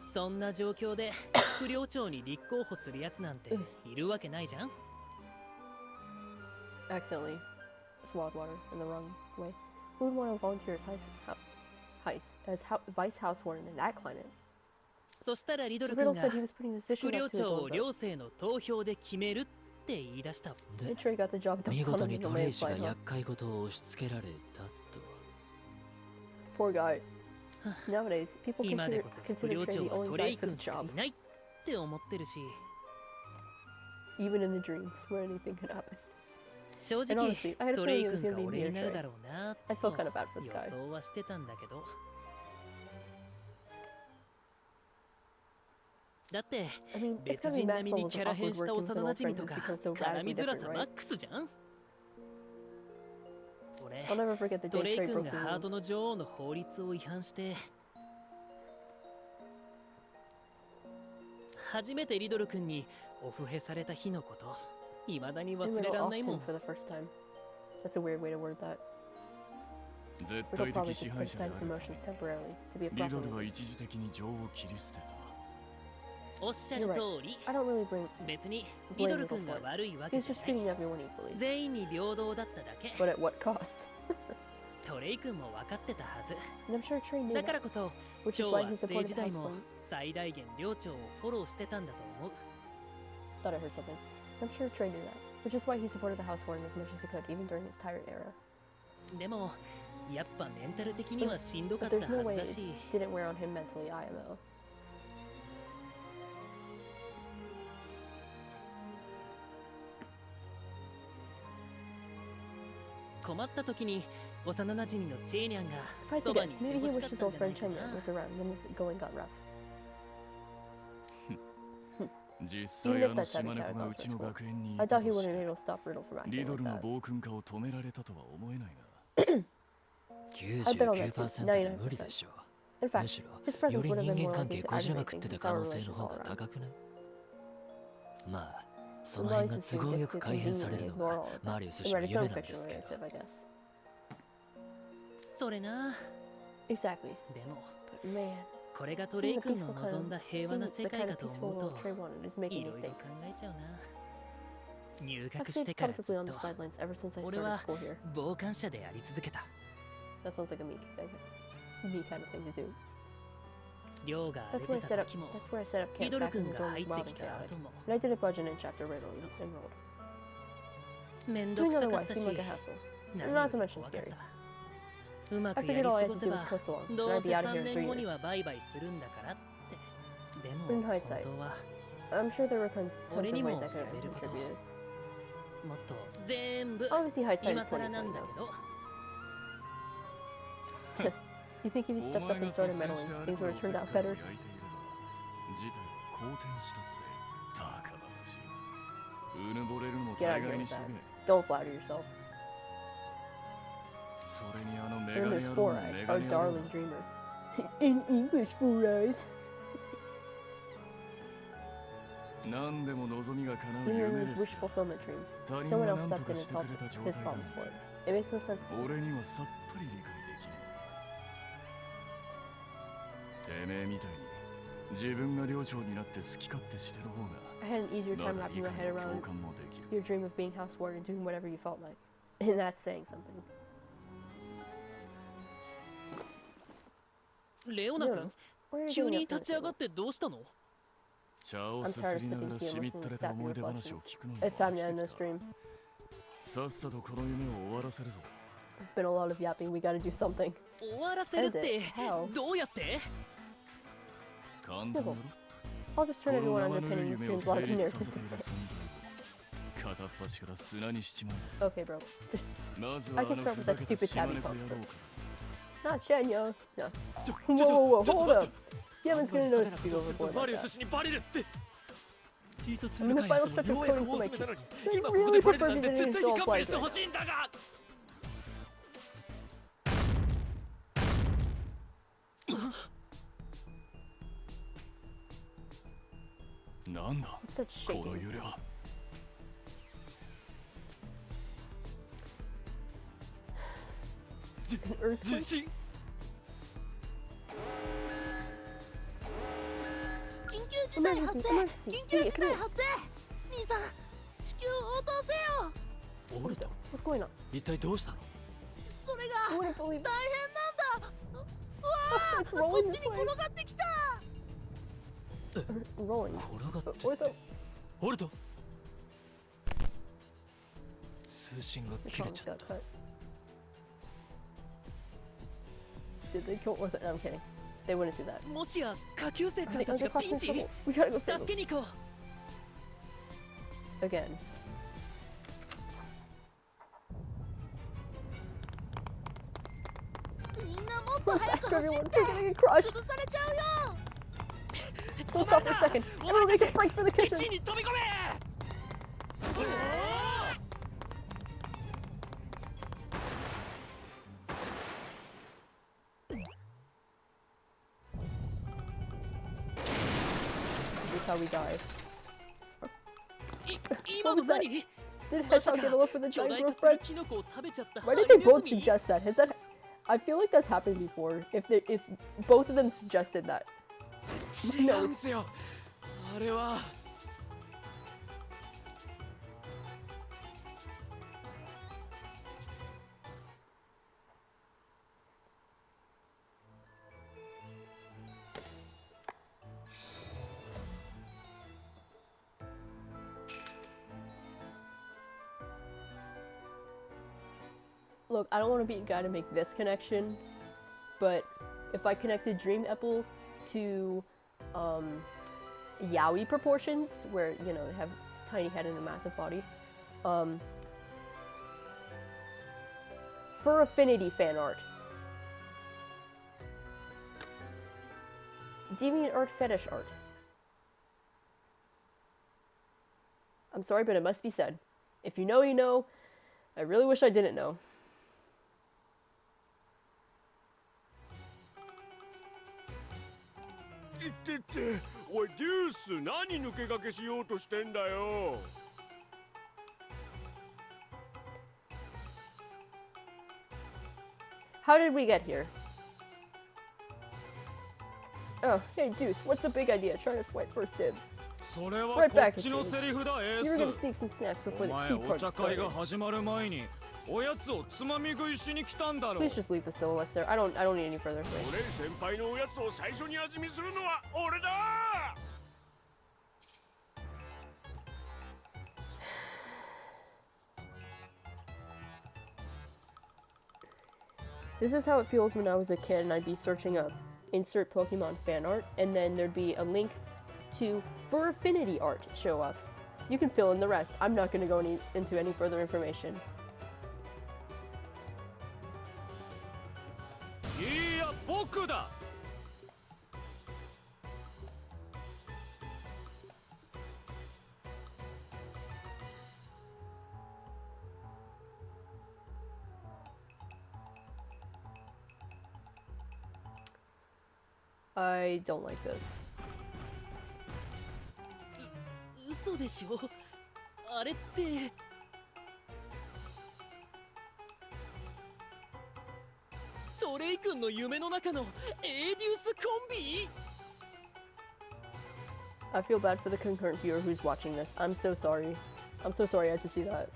そんな状況で副領長に立候補するやつなんているわけないじゃん。 Accidentally swallowed water in the wrong way. Who would want to volunteer as vice house warden in that climate? そしたらリド So ル君 Riddle が said he was putting this 副 issue 領 up to a 長を vote. 寮生の投票で決めるって言い出した。 And Trey got the job 見 done 事 on に him ト the レ way イ氏 it's が like, huh? 厄介事を押し付けられたと。 Poor guy. Nowadays, people 今でこそ副 consider 領 Trey 長 the は only トレ guy イ for 君 the しか job. いないって思ってるし、 Even in the dreams where anything could happen. 正 And 直 honestly, I had a トレ feeling イ it was 君 going が to be 俺 me に or なる Trey. だろうな I と felt kind of bad for the 予 guy. 想はしてたんだけど。だって I mean, it's 別 gonna be 人 Max 並みに levels キ of ャラ変 awkward した working with 幼 an 馴 old 染 friend と who's か become so 絡 radically みづら different, さマッ right? クスじゃん。俺 I'll never forget the ト day レイ Trey 君 broke が the ハート rules. の女王の法律を違反して初めてリドル君にオフヘされた日のこと未だに And 忘れ Riddle らん offed ないも him ん。 for the first time. That's a weird way to word that. 絶 Riddle 対 probably 的 just 支 put 配者で aside あ his る emotions temporarily to be a リ proper ドルは leader. 一時的に情を切り捨てた。おっしゃる You're 通 right. り I don't really blame 別にリ blame ドル Riddle 君が for it. 悪いわけ He's じゃ just ない。 treating everyone equally. 全員に平等だっただけ。 But at what cost? トレイ君も分かってたはず。 And I'm sure Trey knew だから that, こそ which is 超 why 圧 he 政 supported 時 the 代 house も warden. 最大限領長をフォローしてたんだと思う。 Thought I heard something. I'm sure Trey knew that, which is why he supported the house warden as much as he could, even during his tired era. でもやっぱメンタル的にはしんどか But った there's no はず way だ it し、 didn't wear on him mentally, IMO. 困った時に幼馴染のチェーニャンが If I had そ to ばに guess, いて maybe ほ he しか wished った his ん old じゃない friend か Chenya な。 was around when the going got rough. 実際あの島猫がうちの学園にい I た thought he とし wouldn't て be able to stop Riddle from リ acting ド like ルの that. 暴君化を止められたとは思えないが 99% で無理でしょ In う。 fact, むしろ his presence より would have 人 been 間 more 関 likely 係 to こじれま aggravate くって things た in 可 our 能性の relations 方 all が around. 高くない？まあその辺が都合よく改変されるのがマリウス氏 and の write its 夢 own なんで fiction すけど narrative, I guess. それな。 Exactly. でも But man, これがトレイ君の望んだ平和な世界かと思うと Trey wanted is い making ろ me いろ think. 考えちゃうな。入 I've 学し stayed てからず comfortably っ on と the sidelines ever since I 俺 started は school here. 傍観者であり続けた。 That sounds like a me thing. Me kind of thing to do. 寮が荒 That's れ where I て set た up. 時も That's where I set up リ camp ドル back when 君 the が dorm 入 was って wild き and た chaotic. 後も And I didn't budge in chapter Riddle enrolled. めんどく Doing さかっ otherwise た seemed し like a hassle. 何 Not to より mention 怖かっ scary. た。うま I くや figured り all 過 I ご had to せ do ば was coast along, ど and う I'd せ be out of 3 here in 年 3後に years. はバイバイするんだからって。で In も hindsight, 本当は I'm sure there were tons 俺 of にも ways や I could れ have ること contributed. もっと全部 Obviously, hindsight 今 is 更 2020 なんだ though. けど You think if you stepped up and started meddling, things would have turned out better? 事態は好転したってバカ話。うぬぼれるのも Get out 大 of here 概に with しと that. け。 Don't flatter yourself. それにあのメ And ガ then ネ there's 野郎 Four の Eyes, メ our ガネ野郎 darling dreamer. In English, Four Eyes. 何でも望みが叶う Even 夢 in で his す wish よ。 fulfillment dream, 他人 someone が else 何と stepped か in し and てく solved れた状 his 態だ problems for ね it. It makes no sense to me. 俺にはさっぱり理解できない。てめえみたいに自分が領長になって好き勝手してる方 I had an easier が time まだ wrapping 理 my 解 head も around 共感もできる。 your dream of being house warden and doing whatever you felt like. And that's saying something. レオナ君 Where are you 急 getting に up 立 from ち上が this ってどうしたの？茶を I'm す tired す of りなが sipping ら tea し and みっ listening た to れた sappy 思い出話を reflections. 聞くのに It's time to end this dream. さっさとこの夢を終わらせるぞ。 It's been a lot of yapping. We gotta do something. 終わらせるって How? どうやって？簡単だろ。I'll just turn everyone underpinning this game's laws and narrative to say. Okay, bro. I can start with that stupid tabby pump. Not Shenyo. No. Whoa, hold up. Yemen's gonna notice if you go overboard like that. I'm in the final stretch of coding for my cheats. So I really prefer if you didn't install flight right now. It's such shaking. An earthquake? 緊急事態発生！緊急事態発生！兄さん、至急応答せよ！オルト、 What's going on? 一体どうしたの？それが大変なんだ！うわあ、こっちに転がってきた！ Rolling. 転がって。オルト。通信が切れちゃった。Did they kill Ortho? No, I'm kidding. They wouldn't do that. もしや下級生ちゃんたちがピンチ？ We gotta go save 助けに行こう。Again. Run faster, everyone! They're gonna get crushed! Don't stop for a second. Everyone makes a break for the kitchen! This is how we die. What was that? Did Hedgehog get a loaf for the giant growth bread? Why did they both suggest that? Has that... I feel like that's happened before. If both of them suggested that. No. Look, I don't want to be a guy to make this connection, but if I connected Dream Apple to yaoi proportions, where, you know, they have a tiny head and a massive body, for Affinity fan art, Deviant art, fetish art. I'm sorry, but it must be said. If you know, you know. I really wish I didn't know. How did we get here? Oh, hey Deuce, what's the big idea? Trying to swipe first dibs. Right back at you. You were gonna sneak some snacks before the tea party started. Please just leave the silhouettes there. I don't need any further things. This is how it feels when I was a kid and I'd be searching up insert Pokemon fan art, and then there'd be a link to For Affinity art show up. You can fill in the rest. I'm not going to go into any further information. I don't like this. 嘘でしょ？あれって。トレイ君の夢の中のエーデュースコンビ？ I feel bad for the concurrent viewer who's watching this. I'm so sorry. I'm so sorry I had to see that.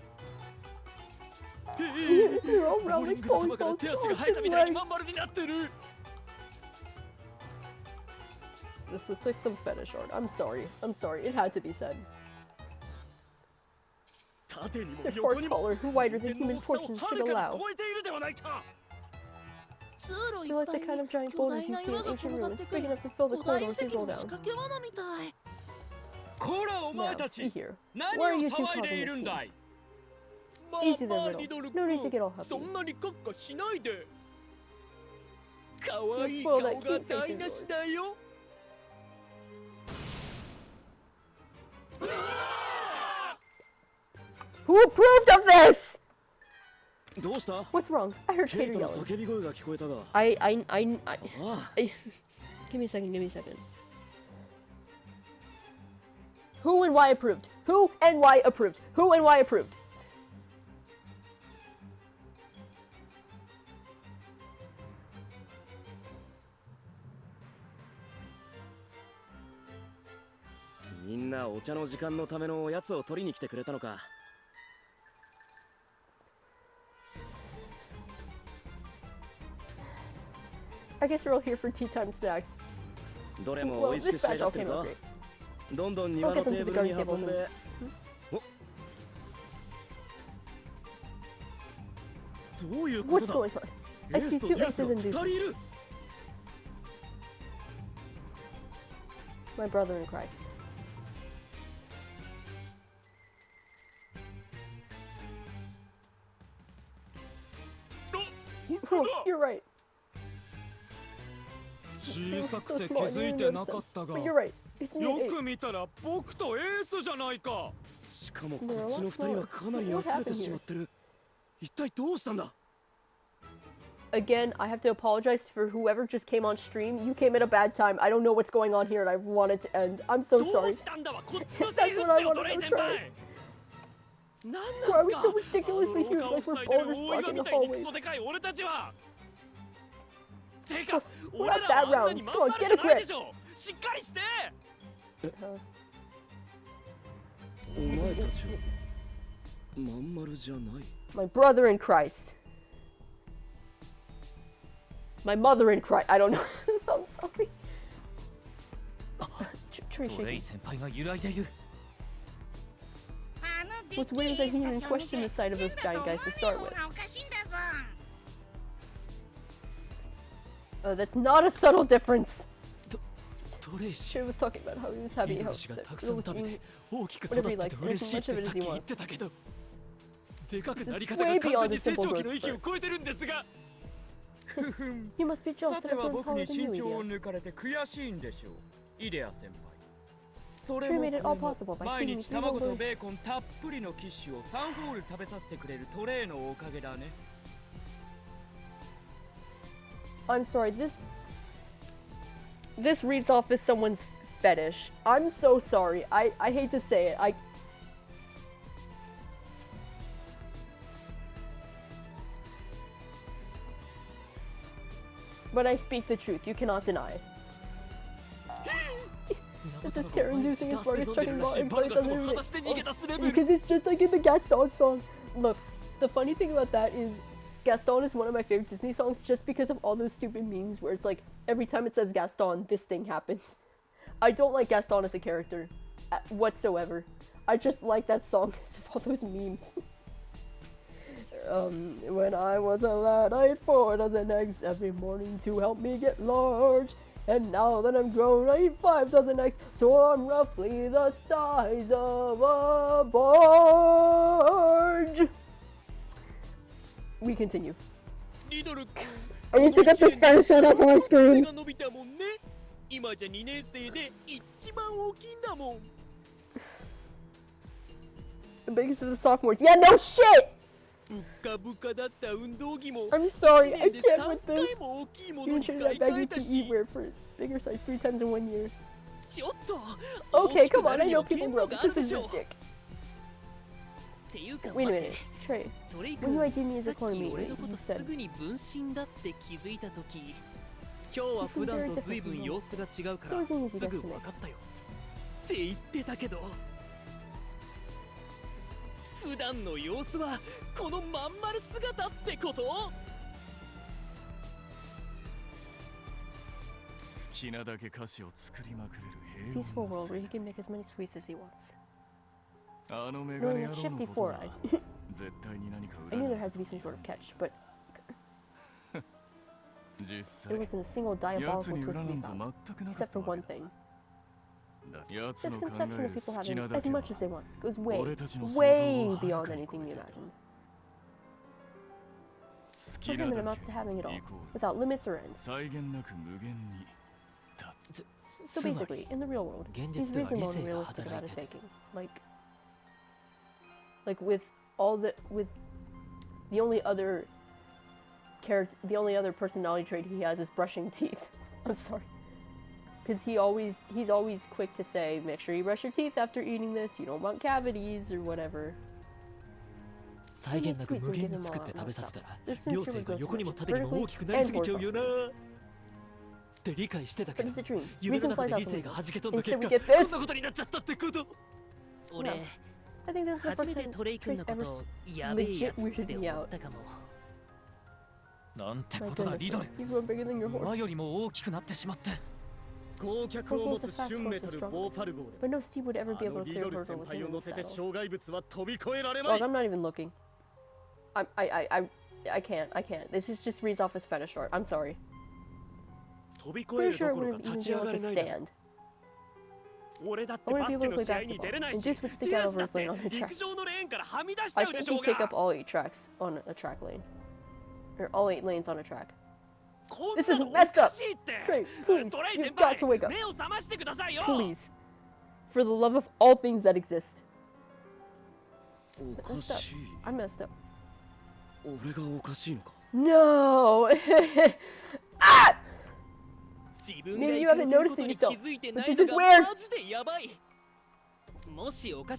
You're all rowdy, calling balls, This looks like some fetish art. I'm sorry. I'm sorry. It had to be said. They're far taller and wider than human portions should allow. They're like the kind of giant boulders you'd see in ancient ruins, big enough to fill the corridors we roll down. Now, see here. Why are you two causing this scene? Easy there, Riddle. No need to get all happy. You'll spoil that cute face of yours. Who approved of this? What's wrong? I heard Kater yelling. Give me a second. Who and why approved? Who and why approved? Who and why approved? I guess we're all here for tea time snacks. Well, this batch all came out great. I'll get them to the garden tables and... What's going on? I see two aces and deuces. My brother in Christ. Oh, you're right. So small, but you're right. It's me and Ace. What happened here? Again, I have to apologize for whoever just came on stream. You came at a bad time. I don't know what's going on here and I want it to end. I'm so sorry. That's what I want to know, Trey. Why are we so ridiculously huge like we're boulders blocking the hallways? Plus, we're not that round. Come on, get a grip. My brother in Christ. My mother in Christ. I don't know. I'm sorry. Trey shaking. What's weird is I didn't even question the sight of those giant guys to start with. That's not a subtle difference. Trey was talking about how he was happy how Riddle was eating whatever he likes and as much of it as he wants. This is way beyond a simple growth spurt. You must be jealous that everyone's taller than you, Idea. Trey made it all possible by feeding me some over. I'm sorry, this reads off as someone's fetish. I'm so sorry. I hate to say it. But I speak the truth. You cannot deny. This is terror-inducing as far as chucking water, but it doesn't even... Because it's just like in the Gaston song. Look, the funny thing about that is Gaston is one of my favorite Disney songs just because of all those stupid memes where it's like, every time it says Gaston, this thing happens. I don't like Gaston as a character whatsoever. I just like that song because of all those memes. When I was a lad, I ate 4 dozen eggs every morning to help me get large. And now that I'm grown, I eat 5 dozen eggs, so I'm roughly the size of a barge. We continue. I need to get this Spanish shut off my screen. The biggest of the sophomores. Yeah, no shit! I'm sorry, I can't with this. Even sure that baggy PE wear for bigger size 3 times in 1 year. Okay, come on, I know people grow, but this is your dick. Wait a minute, Trey. When you ID'd me as a corner meeting, you said... You seem very different from normal. So it's an easy guess to make. 普段の様子はこのまん丸姿ってこと？好きなだけ菓子を作りまくれる平凡 Peaceful world where he can make as many sweets as he wants. あのメガネ野郎のことは絶対に何か I knew there had to be some sort of catch, but There wasn't a single diabolical twist to be found, except for one thing. This conception of people having as much as they want goes way beyond anything we imagined. For him, it amounts to having it all, without limits or ends. So basically, in the real world, he's reasonable and realistic about his thinking. Like with the only other personality trait he has is brushing teeth. I'm sorry. Because he's always quick to say, make sure you brush your teeth after eating this, you don't want cavities, or whatever. 際限なく無限に作って食べさせたら両生が横にも縦にも大きくなりすぎちゃうよなって理解してたけど夢の中で理性が弾け飛んだ結果こんなことになっちゃったってこと俺初めてトレイ君のことやべえやつって思ったかもなんてことだリドル前よりも大きくなってしまって豪脚を持つ瞬メトルボーパル号でリドル先輩を乗せて障害物は飛び越えられまい I'm not even looking. I can't. This is just reads off his fetish art. I'm sorry. 飛び越えるどころか立ち上がれないだろ俺だってバスケの試合に出れないしデュースだって陸上のレーンからはみ出しちゃうでしょうが I think he take up all 8 tracks on a track lane. Or all 8 lanes on a track. This is messed up! Trey, please, you've got to wake up. Please. For the love of all things that exist. Messed up. I messed up. No! Ah! Maybe you haven't noticed it yourself, but this is weird!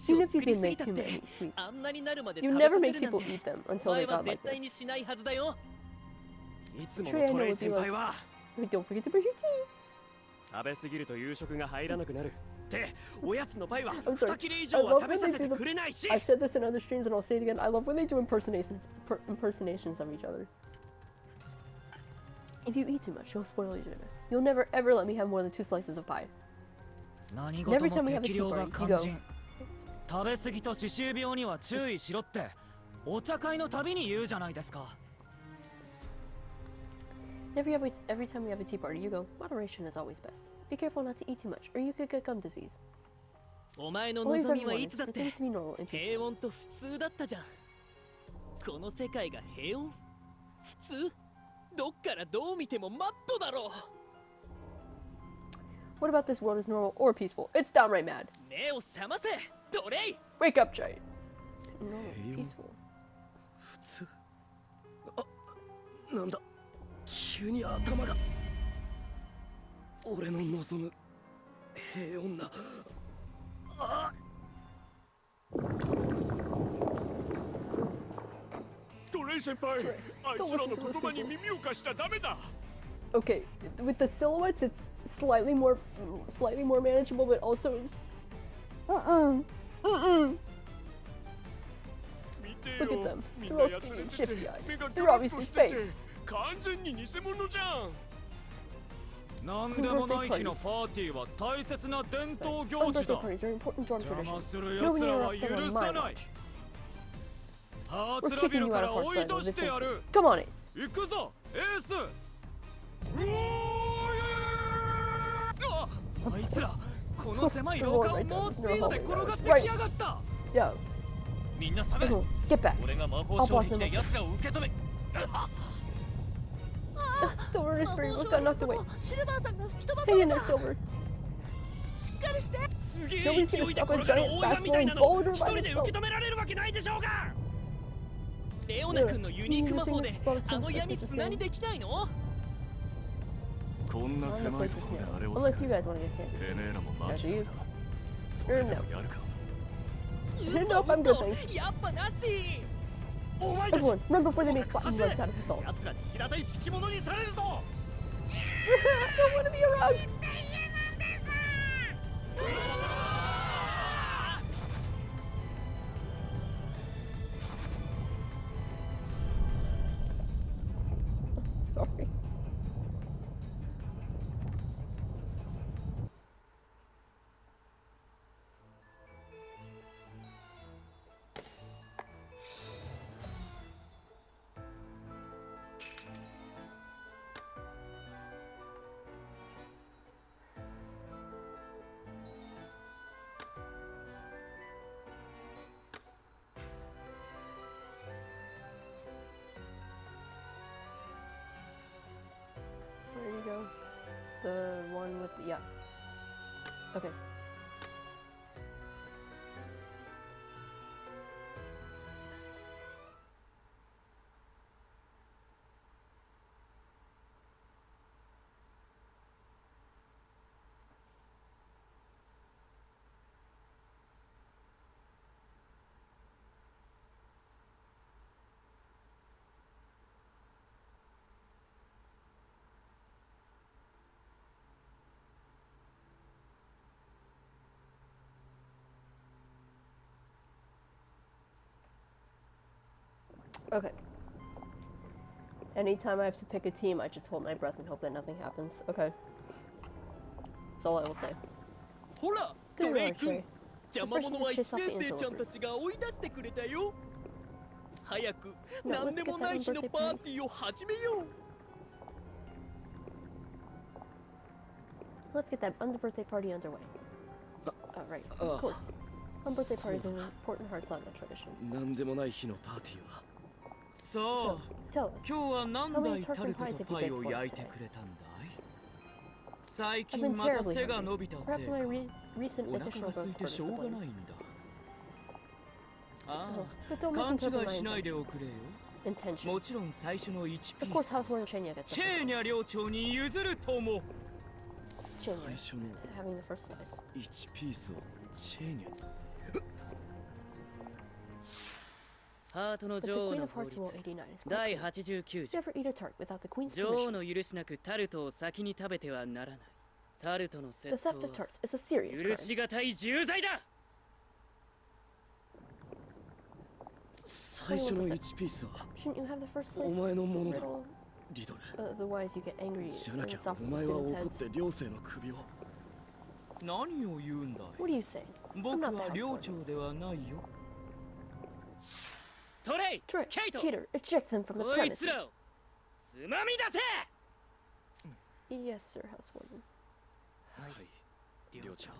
Even if you did make too many sweets, you never make people eat them until they got like this. Trey, I know what you like. But don't forget to brush your teeth. 食べ過ぎると夕食が入らなくなる。っておやつのパイは2切れ以上は食べさせてくれないし。I've said this in other streams and I'll say it again. I love when they do impersonations of each other. If you eat too much, you'll spoil your dinner. You'll never ever let me have more than 2 slices of pie. And every time we have a tea party, you go. 食べ過ぎと歯周病には注意しろってお茶会のたびに言うじゃないですか。Every time we have a tea party, you go, moderation is always best. Be careful not to eat too much, or you could get gum disease. お前の望みはいつだって平穏と普通だったじゃん。この世界が平穏？普通？どっからどう見てもマッドだろう。What about this world is normal or peaceful? It's downright mad. 目を覚ませ、トレイ。Wake up, Trey. Normal, peaceful. 普通？なんだ。急に頭が俺の望む平穏なトレイ先輩あいつらの言葉に耳を貸しちゃダメだ Okay, with the silhouettes it's slightly more manageable, but also it's Look at them. They're all skinny and shifty-eyed. They're obviously fakes. 完全に偽物じゃんなんでもない日のパーティーは大切な伝統行事だ邪魔する奴らは許さないハーツラビルから追い出してやる Come on, Ace 行くぞエースあいつらこの狭い廊下を猛スピードで転がってきやがった Yo みんな下がれ俺が魔法衝撃で奴らを受け止めSilver is pretty much got knocked away. Hang in there, Silver. Nobody's gonna stop a giant fast-flowing boulder by itself. レオナ君のユニーク魔法であの闇砂にできないの？こんな狭いところであれを使う。てめえらもマジそうだ。それでもやるか。Nope, I'm good, thanks. やっぱなし。 Everyone, remember before they make flattened legs out of us all. I don't want to be around. Sorry. The one with the, yeah. Okay. Okay. Anytime I have to pick a team, I just hold my breath and hope that nothing happens. Okay. That's all I will say. Hola, Trey. Trey. 邪魔者は1年生ちゃんたちが追い出してくれたよ。早く何でもない日のパーティーを始めよう。Let's get that birthday party underway. Right, of course. Birthday party is an important Heartland tradition. 何でもない日のパーティーは。So, 今日は何台タルトとパイを焼いてくれたんだい？最近また背が伸びたせいか、お腹が空いてしょうがないんだ。ああ、勘違いしないでおくれよ。もちろん最初の1ピース、チェーニャ寮長に譲るとも。最初の1ピースをチェーニャに。ハートの女王の法律第89条。女王の許しなくタルトを先に食べてはならない。タルトの窃盗は許しがたい重罪だ。最初の1ピースはお前のものだろ、リドル。じゃなきゃお前は怒って寮生の首を。何を言うんだい？僕は寮長ではないよ。トレイ、ケイト、こいつらをつまみ出せ。Yes, sir, Housewarden. はい、寮長。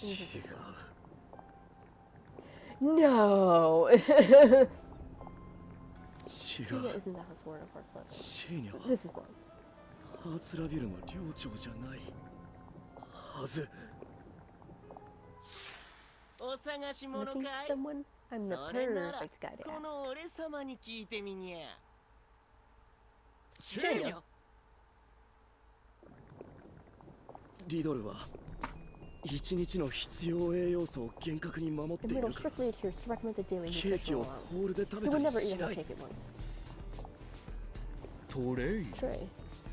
違う。No! 違う。 Tina isn't the Housewarden of Heartland. チェーニャは This is wrong. ハーツラビルの寮長じゃないはず。お探し物かい？ Someone? I'm the perfect guy to こ ask. の俺様に聞いてみにゃ。チェーニャ。リドルは1日の必要栄養素を厳格に守っているから、ケーキをホールで食べたりしない。トレイ、 Trey,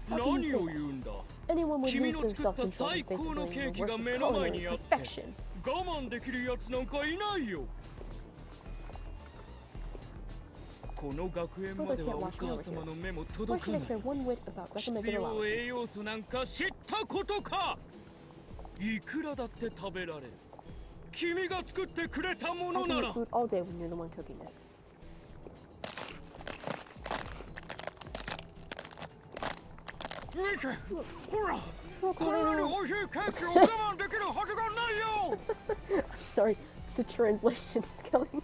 何を言うんだ？ anyone would 君 lose の作っ themselves た in 最 face 高 of の being ケー the キが worst 目 of の前 culinary にあって perfection. 我慢できるやつなんかいないよ。この学園まではお母様の目も Why 届か should な I い。 care one whit about 必 recommended 要 allowances? 栄養素なんか知ったことか。いくらだって食べられる。君が作ってくれたも I の can な eat ら。 food all day when you're the one cooking it. 見て、ほら、これより美味しいケーキを我慢できるはずがないよ。Sorry, the translation is killing me.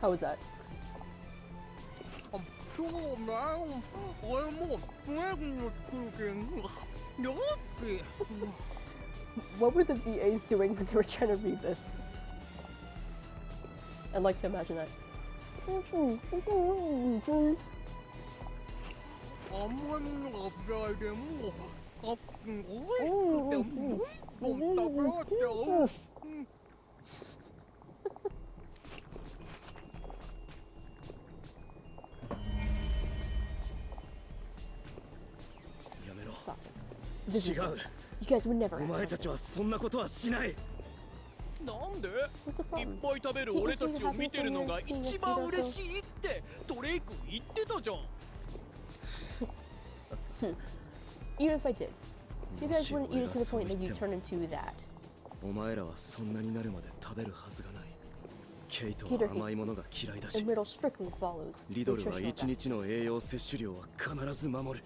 How was that? What were the VAs doing when they were trying to read this? I'd like to imagine that. Stop it. This is wrong. You guys would never お前たちはそんなことはしない。なんで？ What's the いっ problem? ぱい食べる俺たちを見てるのが一番嬉しいってトレイ君言ってたじゃん。Even if I did, you guys wouldn't eat it to the point that you turn into that. お前らはそんなになるまで食べるはずがない。ケイト Peter は甘いものが hates 嫌いだ sweets, し、 and Riddle strictly follows リドルは nutritional 1日の栄養摂取量は必ず守る。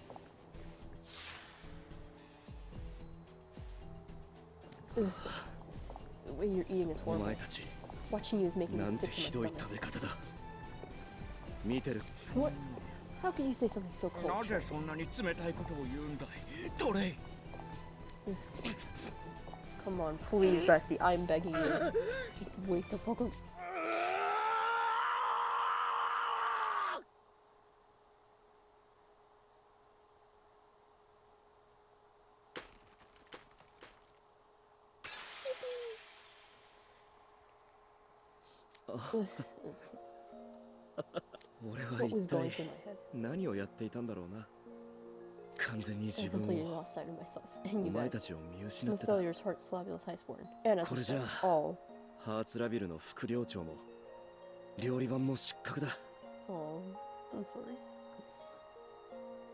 The way you're eating is お horrible. 前たち、 Watching you is making な me んて sick ひ to ど my い stomach. 食べ方だ。What? How can you say something so cold? なぜそんなに冷たいことを言うんだいトレイ Come on, please, bestie. I'm begging you. Just wake the fuck up. What was going through my head? 何をやっていたんだろうな。完全に自分を completely lost sight of myself and you お前 guys. たちを見失っ The てた。 failures hurt Slavia's highborn. And as こ a れじゃ result, あ all. ハーツラビルの副領長も料理番も失格だ。 Oh, I'm sorry.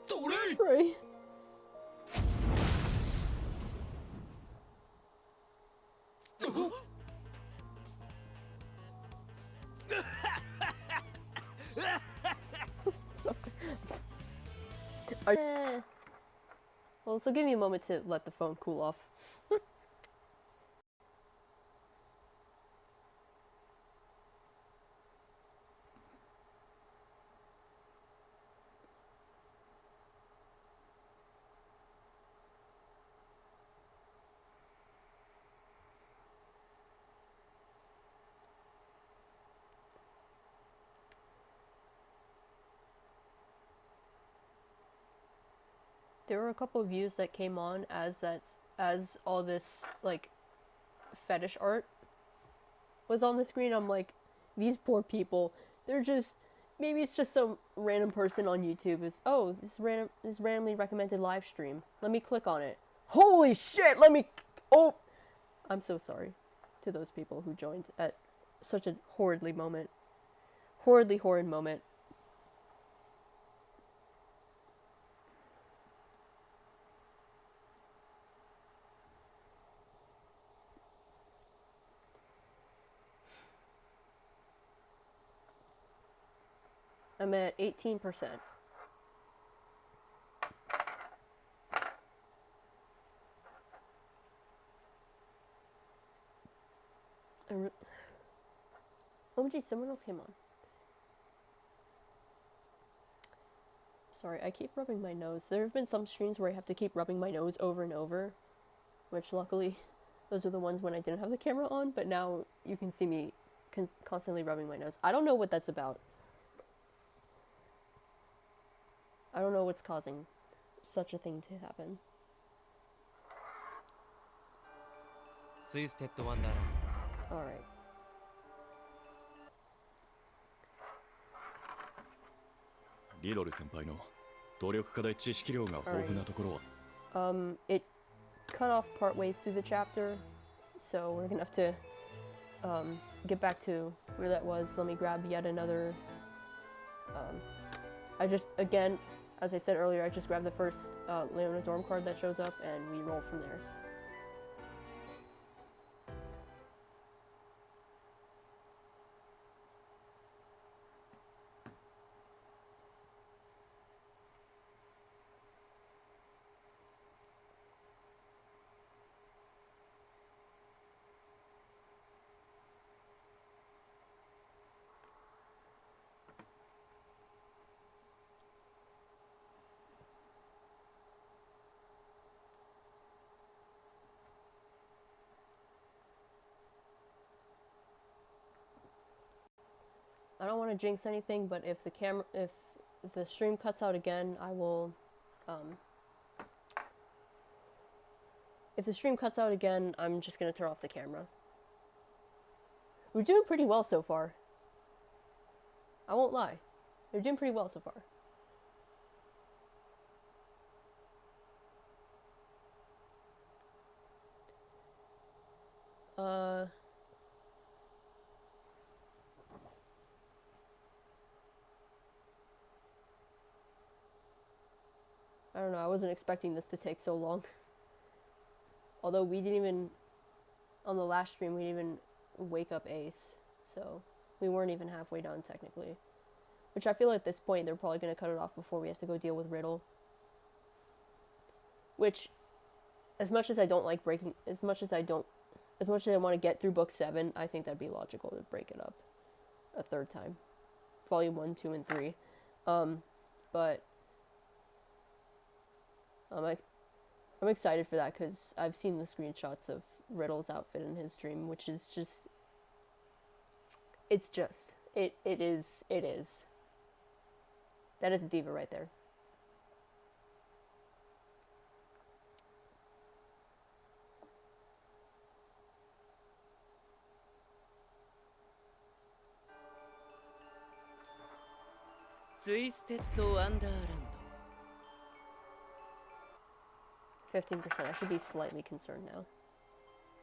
トレイ Trey. Well, so give me a moment to let the phone cool off. There were a couple of views that came on as all this like fetish art was on the screen. I'm like, these poor people, they're just, maybe it's just some random person on YouTube is, oh, this randomly recommended live stream. Let me click on it. Holy shit, oh, I'm so sorry to those people who joined at such a horridly moment. Horrid moment. I'm at 18%. Oh geez, someone else came on. Sorry, I keep rubbing my nose. There have been some streams where I have to keep rubbing my nose over and over, which luckily those are the ones when I didn't have the camera on, but now you can see me constantly rubbing my nose. I don't know what that's about. I don't know what's causing such a thing to happen. Alright. Riddle 先輩の努力家で知識量が豊富なところは It cut off part ways through the chapter, so we're gonna have to get back to where that was. Let me grab yet another. I just, again, as I said earlier, I just grabbed the first Leona Dorm card that shows up, and we roll from there. I don't want to jinx anything, but if the stream cuts out again, I will, if the stream cuts out again, I'm just gonna turn off the camera. We're doing pretty well so far. I won't lie. We're doing pretty well so far. I don't know, I wasn't expecting this to take so long. Although we didn't even, on the last stream, we didn't even wake up Ace. So, we weren't even halfway done, technically. Which I feel like at this point, they're probably going to cut it off before we have to go deal with Riddle. Which, as much as I don't like breaking, as much as I want to get through book 7, I think that'd be logical to break it up a third time. Volume 1, 2, and 3. But I'm excited for that because I've seen the screenshots of Riddle's outfit in his dream, which is just, it is. That is a diva right there. Twisted Wonderland. 15%. I should be slightly concerned now.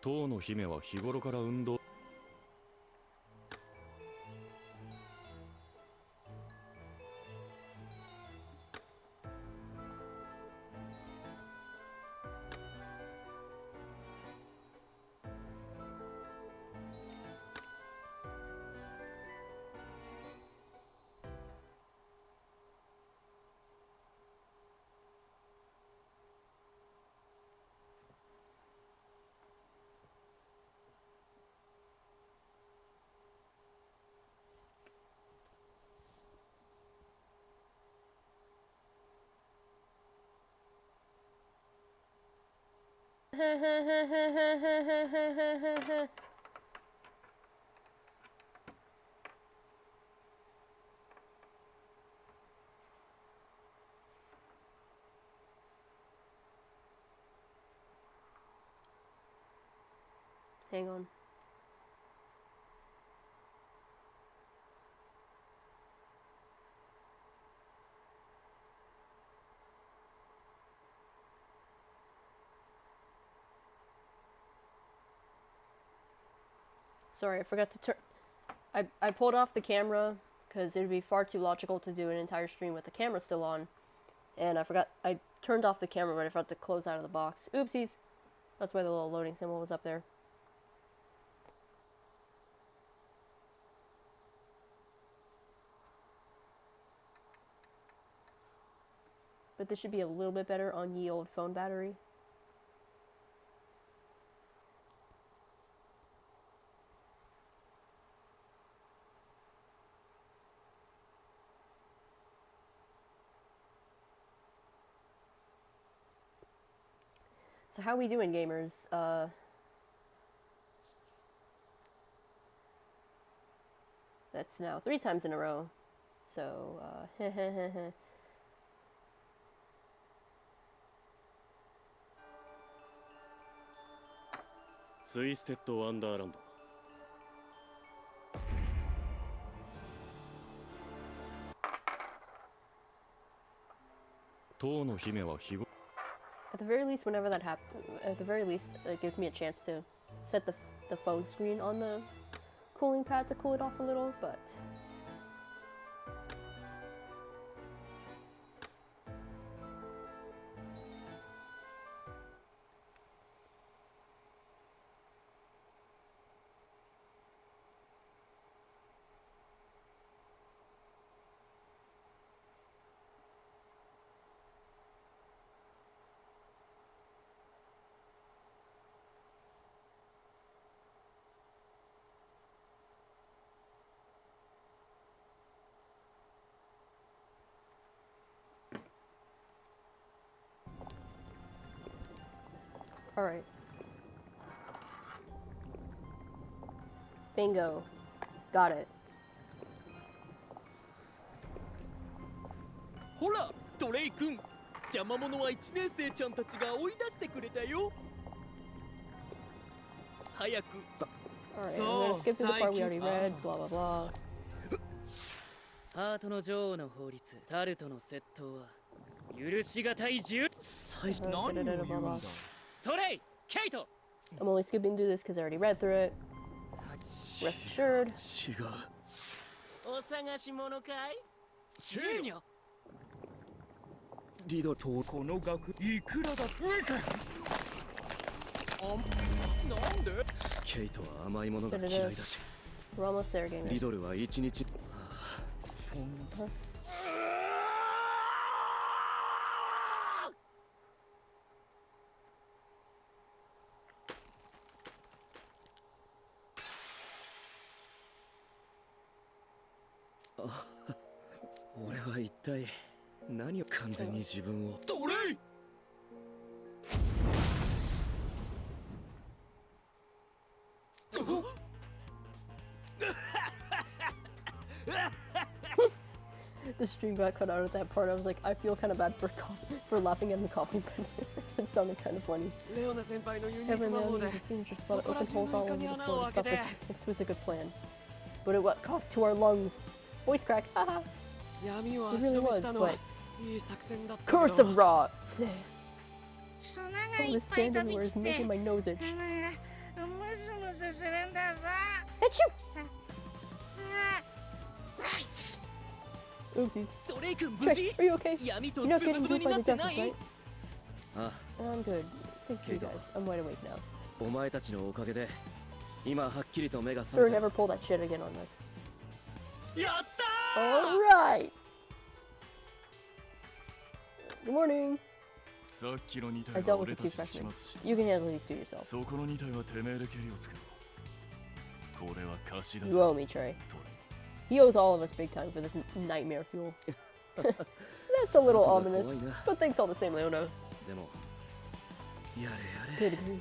当の姫は日頃から運動 Hang on. Sorry, I forgot to turn... I pulled off the camera because it would be far too logical to do an entire stream with the camera still on. And I turned off the camera, but I forgot to close out of the box. Oopsies! That's why the little loading symbol was up there. But this should be a little bit better on ye old phone battery. So how we doing, gamers? That's now 3 times in a row. So, Twisted Wonderland. 当の姫は日頃 At the very least, whenever that happens, at the very least, it gives me a chance to set the phone screen on the cooling pad to cool it off a little, but... Alright. Bingo. Got it. ほら、トレイ君。邪魔者は1年生ちゃんたちが追い出してくれたよ。早く。Alright, I'm gonna skip to the part we already read, blah blah blah. ハートの女王の法律、タルトの窃盗は許しがたい重。最初何を言うんだ。 Trey, Kato! I'm only skipping through this because I already read through it. Rest assured. 違う。お探し物かい？シェーニャ。リドとこの額いくらだ。なんで？ケイトは甘いものが嫌いだし。We're almost there, gamers. リドルは1日。は一体何を完全に自分を。トレイThe stream got cut out at that part. I was like, I feel kind of bad for laughing at him coughing, but it sounded kind of funny. Everyone Leona uses signature spot open holes all over the floor to stop it. This was a good plan. But at what cost to our lungs? Voice crack, haha. It really was, but... Curse of Ra! All this sand everywhere is making my nose itch. Achoo! Oopsies. Trey, are you okay? You're not getting beat by the darkness, right? I'm good. Thanks to you guys. I'm wide awake now. Sir, never pull that shit again on us. Alright! Good morning! I dealt with the two freshmen. You can handle these two yourself. You owe me, Trey. He owes all of us big time for this nightmare fuel. That's a little ominous, but thanks all the same, Leona. Good grief.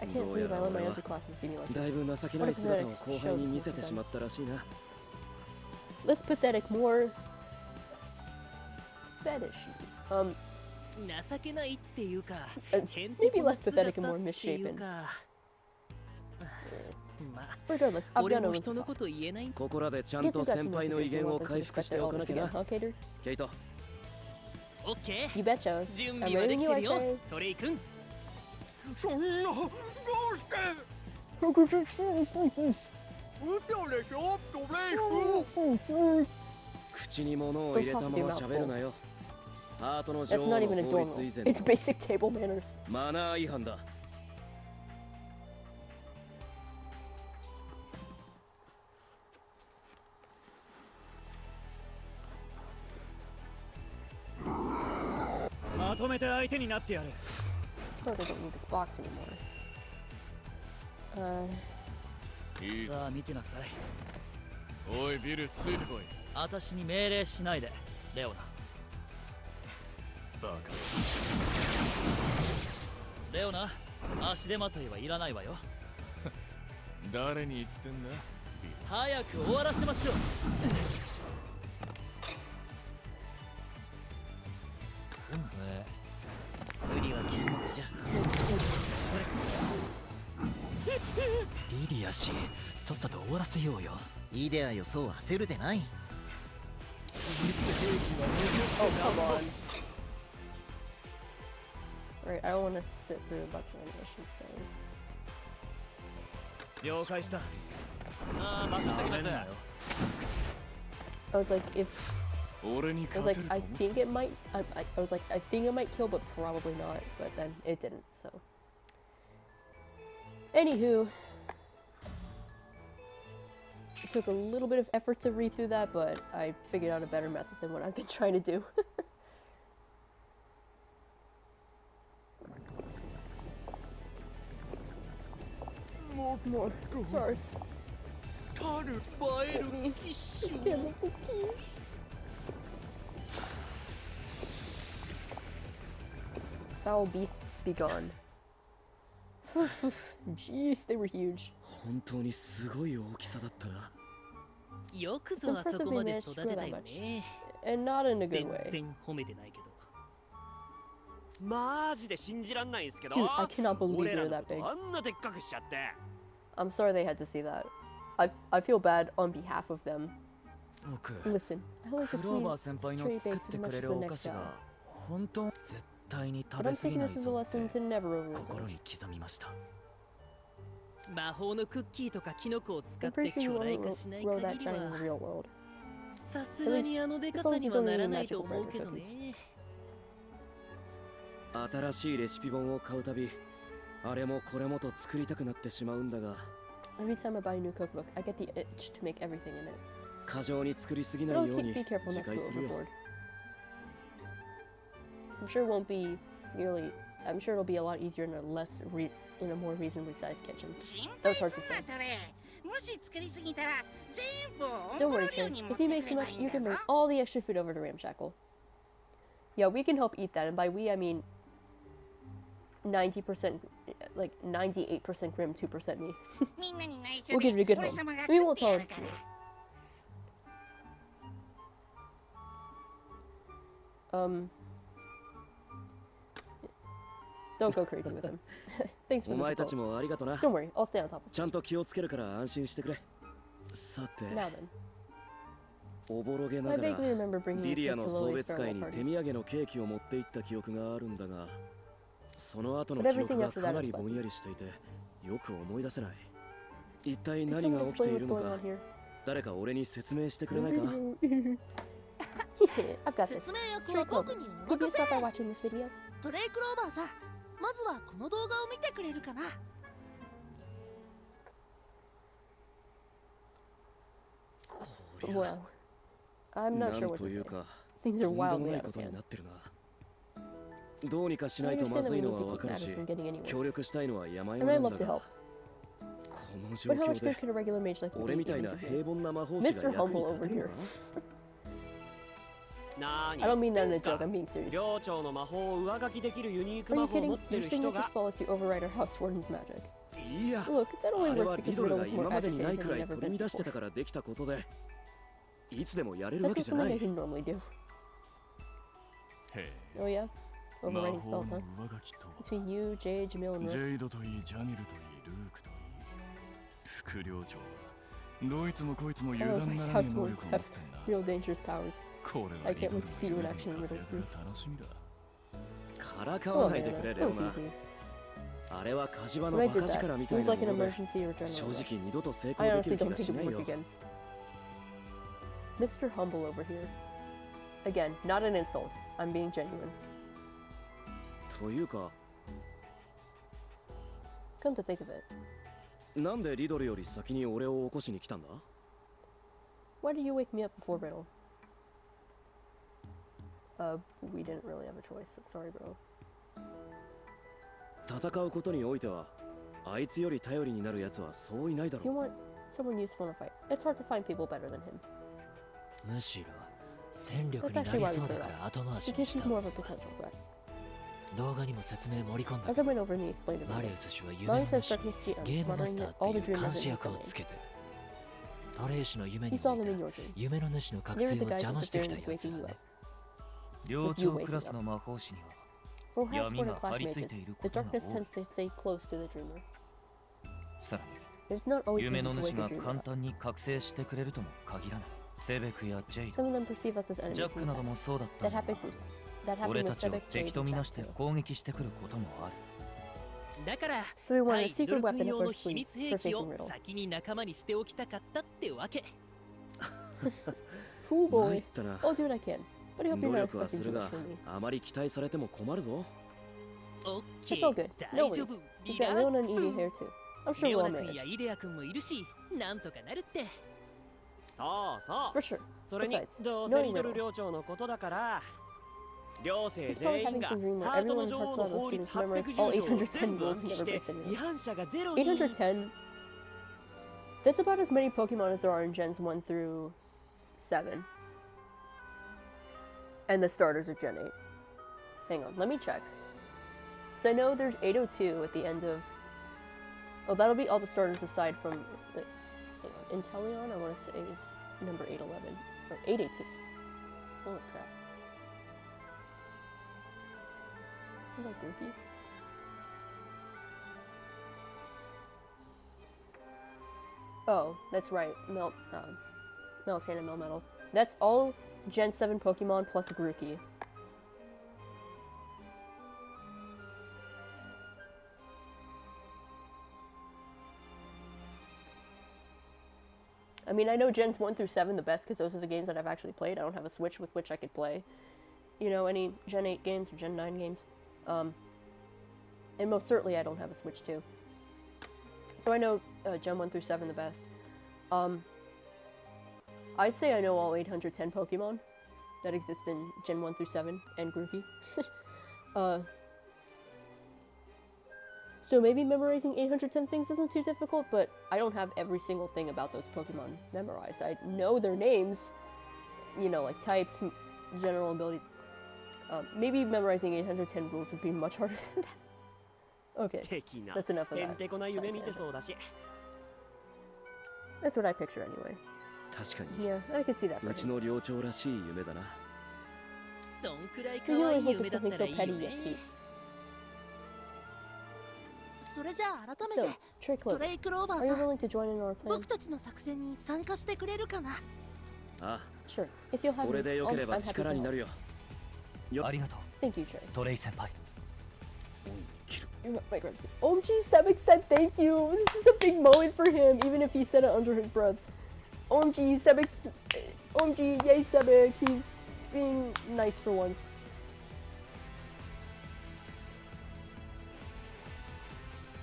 I can't believe I let my other classmates see me like this. What a pathetic show. Less pathetic, more... fetishy. Maybe less pathetic and more misshapen. Regardless, I've got no room to talk. Guess we got some work to do if we want them to respect their elders again, huh, Cater? You betcha. I'm ready when you are, Trey. That's not even a dorm room. It's basic table manners. I suppose I don't need this box anymore. Leona, 足手まといはいらないわよ。誰に言ってんだ？早く終わらせましょう。無理は禁物じゃ。リリア氏、さっさと終わらせようよ。いいではよ、そう焦るでない。Oh, come on. Right, I don't want to sit through a bunch of animations saying. 了解した。I was like, if I was like, I think it might. I was like, I think it might kill, but probably not. But then it didn't. So, anywho, it took a little bit of effort to read through that, but I figured out a better method than what I've been trying to do. More starts. Hit me. Foul beasts be gone. Jeez, they were huge. 本当にすごい大きさだったな。よくぞあそこまで育てたよね。And not in a good way. 全然褒めてないけど。マジで信じらんないんですけど。Dude, I cannot believe they were that big. あんなでっかくしちゃって。I'm sorry they had to see that. I feel bad on behalf of them. Listen, I like the sweet stray bakes as much as the next guy. But I'm taking this as a lesson to never overlook. 魔法のクッキーとかキノコを使 I'm って pretty sure you 巨大化し won't ない grow 限 that り giant in は the real world. さすがにあのでかさにはならないと思うけどね。新しいレシピ本を買うたび、あれもこれもと作りたくなってしまうんだが。Every time I buy a new cookbook, I get the itch to make everything in it. 過剰に作りすぎな But い I'll ように be careful 自 not to 戒 go するよ。 overboard. I'm sure it won't be nearly. I'm sure it'll be a lot easier in a more reasonably sized kitchen. That was hard to say. Don't worry, Trey. If you make too much, you can bring all the extra food over to Ramshackle. Yeah, we can help eat that, and by we I mean 90%, like 98% Grim, 2% me. We'll give it a good home. We won't tell him. Don't go crazy with him. Thanks for the support. Don't worry, I'll stay on top of things. Now then. I vaguely remember bringing a cake to Lily's farewell party. But everything after that is fuzzy. Can someone explain what's going on here? I've got this. Trey Clover, could you start by watching this video? Well, I'm not sure what to say. Things are wildly out of hand. I understand that we need to keep matters from getting any worse. And I'd love to help. But how much good could a regular mage like me do here? Mr. Humble over here. I don't mean that in a joke, I'm being serious. Are you kidding? Your signature spell lets you override our house warden's magic. Look, that only works because Riddle is more agitated than he'd ever been before. That's just something I can normally do. Oh yeah? Overriding spells, huh? Between you, Jade, Jamil, and Rook. All of my house wards have real dangerous powers. I can't wait to see you in action in Riddle's booth. Oh man, don't tease me. When I did that, it was like an emergency or general rush. I honestly don't think it would work again. Mr. Humble over here. Again, not an insult. I'm being genuine. Come to think of it. Why did you wake me up before Riddle? We didn't really have a choice. Sorry, bro. You want someone useful in a fight. It's hard to find people better than him. That's actually why we cleared off. Because he's more of a potential threat. As I went over in the explainer video, Mari says Darkness cheat on us, muttering that all the dreamers in his domain. He saw them in your dream. They were the guys with the fairies waking you up. With you waking up. For houseborn and class mages, the darkness tends to stay close to the dreamer. It's not always easy to wake a dreamer up. Some of them perceive us as enemies in attack. That happened with Sebek, Jade, and Jack too. So we wanted a secret weapon up our sleeve for facing Riddle. Fool boy. I'll do what I can. But I hope you're not expecting too much from me. It's all good. No worries. We've got Leona and Edie here too. I'm sure we'll all manage. For sure. Besides, knowing Riddle, he's probably having some dream where everyone in Hearts level students memorize all 810 rules and never breaks any of them. 810? That's about as many Pokemon as there are in Gens 1 through 7. And the starters are Gen 8. Hang on, let me check. Because I know there's 802 at the end of... Oh, that'll be all the starters aside from... Hang on, Inteleon, I want to say, is number 811. Or 882. Holy crap. What about Groupie? Oh, that's right. Meltan and Melmetal. That's all Gen 7 Pokemon plus Grookey. I mean, I know Gens 1 through 7 the best because those are the games that I've actually played. I don't have a Switch with which I could play, you know, any Gen 8 games or Gen 9 games. And most certainly I don't have a Switch too. So I know Gen 1 through 7 the best. I'd say I know all 810 Pokemon that exist in Gen 1 through 7 and Groupie. So maybe memorizing 810 things isn't too difficult, but I don't have every single thing about those Pokemon memorized. I know their names, you know, like types, general abilities. Maybe memorizing 810 rules would be much harder than that. Okay, that's enough of that. That's what I picture anyway. Yeah, I could see that for him. You really think of something so petty yet cute. So, Trey Clover, are you willing to join in our plan? Sure. If you'll have me, I'm happy to help. Thank you, Trey. My gratitude. OMG Sebek said thank you. This is a big moment for him, even if he said it under his breath. OMG Sebek's... OMG, yay Sebek. He's being nice for once.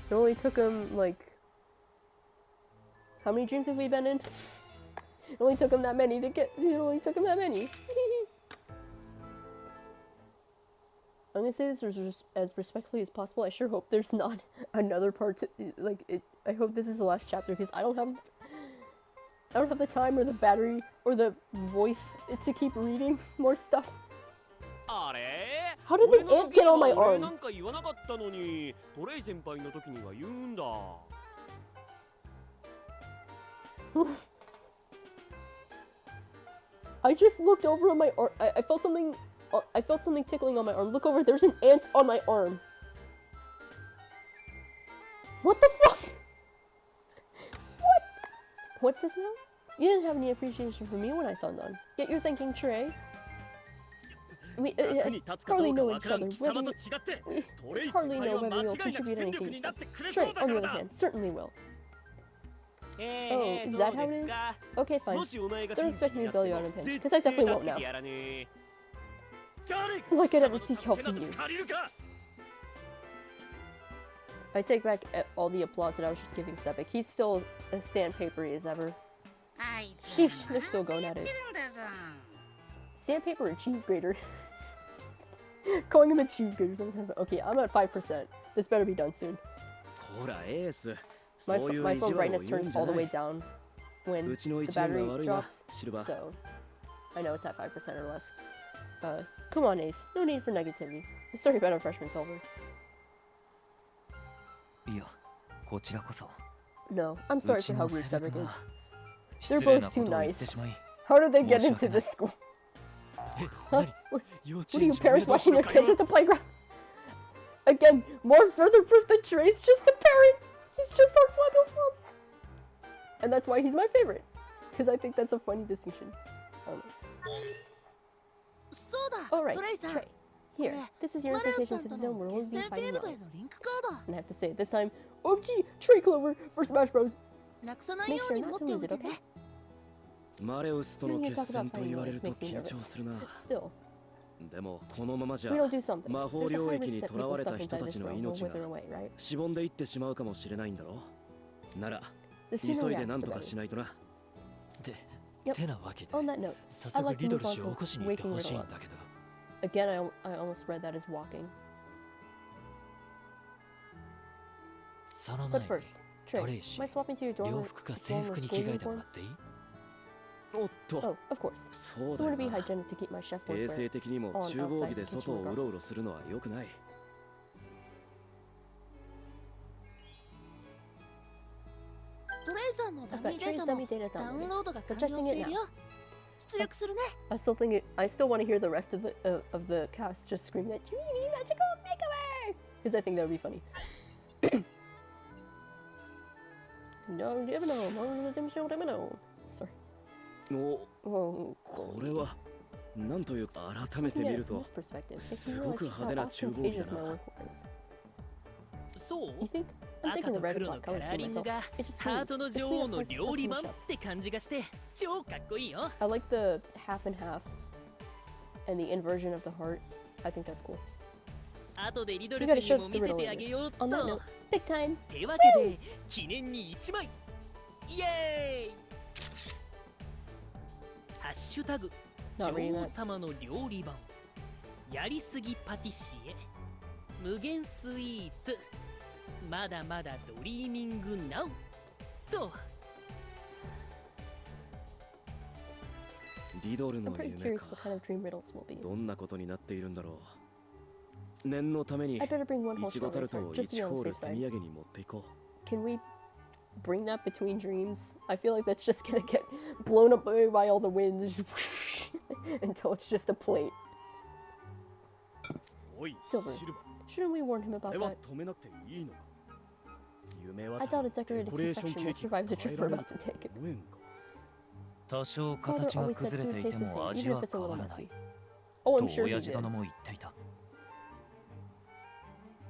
It only took him, like... How many dreams have we been in? It only took him that many to get... It only took him that many. I'm gonna say this as respectfully as possible. I sure hope there's not another part to... Like, I hope this is the last chapter, because I don't have the time or the battery or the voice to keep reading more stuff. How did the ant get on my arm? I just looked over on my arm. I felt something. I felt something tickling on my arm. Look over. There's an ant on my arm. What the fuck? What? What's this now? You didn't have any appreciation for me when I saw none. Yet you're thinking Trey. We hardly know each other. We hardly know whether you'll contribute anything to stuff. Trey, on the other hand, certainly will. Oh, is that how it is? Okay, fine. Don't expect me to bail you out in a pinch, because I definitely won't now. Like I'd ever seek help from you. I take back all the applause that I was just giving Sebek. He's still as sandpapery as ever. Sheesh, they're still going at it. Sandpaper or cheese grater? Calling him a cheese grater. Okay, I'm at 5%. This better be done soon. My phone brightness turns all the way down when the battery drops, so I know it's at 5% or less. Come on, Ace. No need for negativity. Sorry about our freshman solver. No, I'm sorry for how rude Sebek is. They're both too nice. How did they get into this school? Huh? What are you parents watching their kids at the playground? Again, more further proof that Trey's just a parent. He's just Arslagos' mom. And that's why he's my favorite. Because I think that's a funny distinction. Alright, Trey. Here, this is your invitation to the zone where we'll be fighting lions. And I have to say it this time, OMG, Trey Clover for Smash Bros. Make sure not to lose it, okay? Hearing you talk about fighting lions makes me nervous. But still. If we don't do something, there's a high risk that people stuck inside this world will wither away, right? The sooner we act, the better. Yep. On that note, I'd like to move on to waking Riddle up. Again, I almost read that as walking. But first, Trey, might swap into your dorm with school uniform? Oh, of course. I want to be hygienic to keep my chef work on outside the kitchen regardless. I've got Trey's dummy data downloaded. Projecting it now. I still want to hear the rest of the cast just scream that magical makeover, because I think that would be funny. Sorry. Oh, looking at it from this perspective, makes me realize just how ostentatious my work was. You think? I'm taking the red and black colors for myself. It just screams. The clean up parts of chef. I like the half and half and the inversion of the heart. I think that's cool. You gotta show this to Riddle later. On that note, big time! Woo! Not reading that. やりすぎパティシエ無限スイーツまだまだドリーミングナウと。リドルの夢か。どんなことになっているんだろう。念のためにイチゴタルトを1ホール手土産に持っていこう。 Can we bring that between dreams? I feel like that's just gonna get blown up by all the winds until it's just a plate. Silver, shouldn't we warn him about that? I doubt a decorated confection will survive the trip we're about to take. 多少形が崩れていても味は変わらない。 Oh, と I'm sure he 親父 did. 殿も言っていた。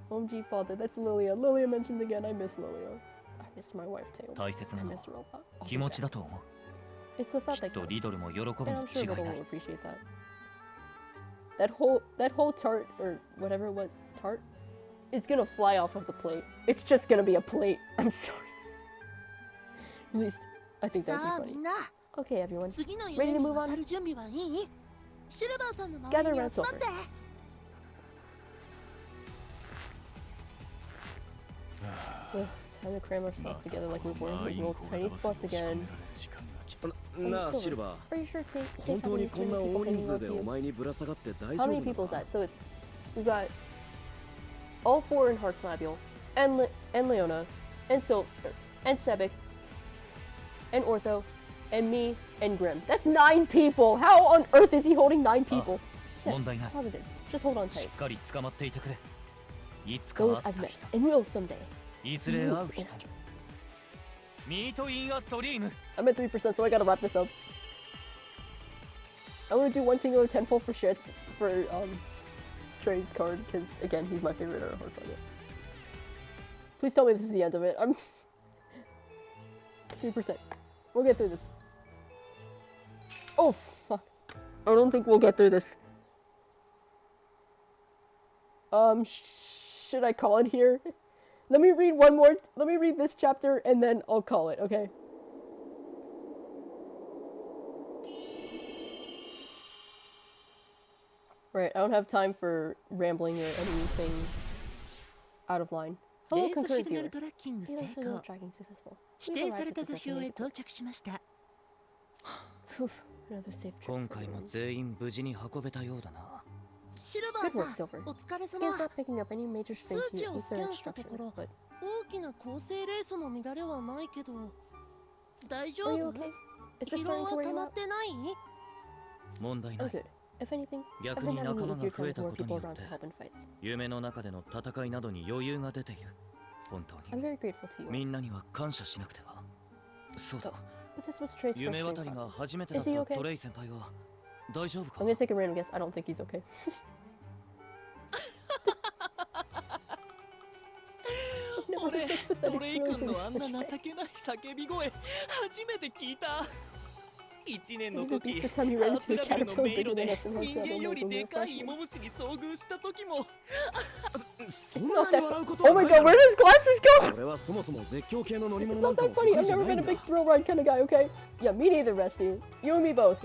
OMG father, that's Lilia. Lilia mentioned again. I miss Lilia. I miss my wife too. 大切な I のは miss her a lot. 気持ちだと思う。 It's the thought きっ that とリドルも喜ぶ counts. に And I'm sure 違い Riddle な will い。 appreciate that. That whole tart or whatever it was, tart, is gonna fly off of the plate. It's just gonna be a plate. I'm sorry. At least I think that'd be funny. Okay, everyone. Ready to move on? Gather around Silver. Ugh, time to cram ourselves together like we were in the world's tiniest bus again. なあシルバ Are you sure it's safe 本当 having に this こん many な people 大人 hanging 数 out で to お you? 前にぶら下がって大 How 丈夫 many な people の is か that? So it's we've got all four in Hearts Labule, and Leona, and Silver, and Sebek, and Ortho, and me, and Grim. That's 9 people. How on earth is he holding 9 people? Yes, 問題ない。 positive. Just hold on し tight. っかり捕まっていてくれ。いつか Those は I've met and will someday. いずれ会う Moods 人 in。ミートインアドリーム。 I'm at 3%, so I gotta wrap this up. I want to do one singular 10 pull for shits for Trey's card, because again, he's my favorite out of Hearts Labule. Please tell me this is the end of it. I'm 3%. We'll get through this. Oh fuck! I don't think we'll get through this. Should I call it here? Let me read one more. Let me read this chapter and then I'll call it. Okay. Right, I don't have time for rambling or anything out of line. Hello, concurrent viewer. Either signal tracking successful. 指定された座標へ到着しました。 Phew, another safe trip. 今回も全員無事に運べたようだな。シルバ Good ー work, さん、 Silver. お疲れ Scan's 様。 not picking up any major strings 数値 to を use スキ their ャンしたと instruction, ころ、 but 大きな構成レースの乱れはないけど、大丈 are you 夫？ okay? Is this 疲労 starting to は wear 溜 you ま out? ってない？問題な I'm い。 good. If anything, I've 逆 been に having 仲 an 間 easier が増 time え with た more ことに people よっ around て to help in fights. 夢の中での戦いなどに余裕が出ている。本当 I'm に。 very grateful to you. みんなには感謝しなくては。そうだ。 But this was Trey's first 夢 stream 渡りが process. 初めてだっ Is he た okay? トレイ先輩は大丈夫か I'm gonna take a random guess. I don't think he's okay. 俺、トレイ君のあんな情けない叫び声、初めて聞いた。1年の時、ハーツラベルの迷路で人間よりでかい芋虫に遭遇した時も。そんなに笑うこと Oh my god, where does glasses go? 俺はそもそも絶叫系の乗り It's 物な not んか that も funny. 得 I've 意じゃ never ない been ん a だ big thrill ride kind of guy, okay? Yeah, me neither, rest of you. You and me both.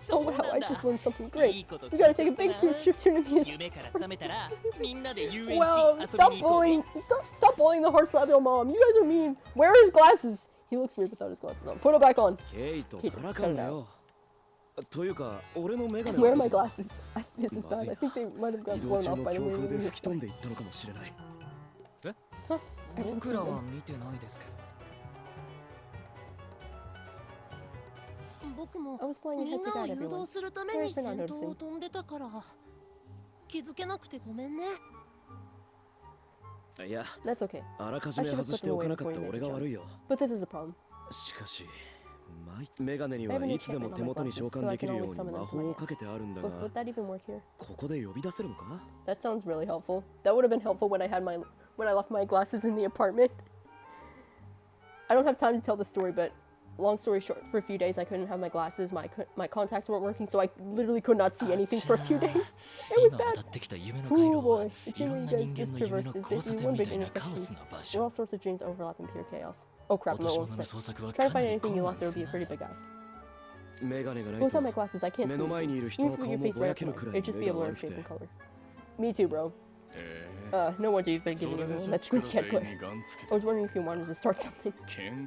Oh wow, I just learned something great. We gotta take a big group trip to an amusement 夢から覚めたら、みんなで遊園地 Well, 遊び stop に行こうね。 stop bullying the Hearts Labule mom. You guys are mean. Where are his glasses? He looks weird without his glasses on. Put them back on. ケイトからかんだよ。というか、俺のメガネ Where are my glasses? This is bad. I think they might have 移 got 動 blown 中 off の by the 強 wind. 風で吹き飛んでいったのかもしれない。僕らは見てないですけど。僕も I was flying み ahead ん to なを guide 誘 everyone. 導するため Sorry に for 先 not 頭 noticing. を飛んでたから気づけなくてごめんね。いや、 That's okay. あらかじめ外しておかなかった俺が悪いよ。 But this is a problem. しかし、メガネにはいつでも手元に召喚できるように魔法をかけてあるんだが、 Would that even work here? ここで呼び出せるのか？ That sounds really helpful. That would have been helpful when I left my glasses in the apartment. I don't have time to tell the story, but long story short, for a few days I couldn't have my glasses. My contacts weren't working, so I literally could not see anything for a few days. It was bad. Oh boy, the dream where you guys just traversed is basically one big intersection where all sorts of dreams overlap in pure chaos. Oh crap, no, try to find anything you lost, it would be a pretty big ask. メガネがない Without と my glasses, I can't 目 see の前にいる anything. 人 Even の for 顔 your も face ぼや right け up る to く mine. らい It'd just 目 be a が blur 悪 of くて shape and color. Me too, bro. No wonder you've been giving everyone that squid cat clip. I was wondering if you wanted to start something. You're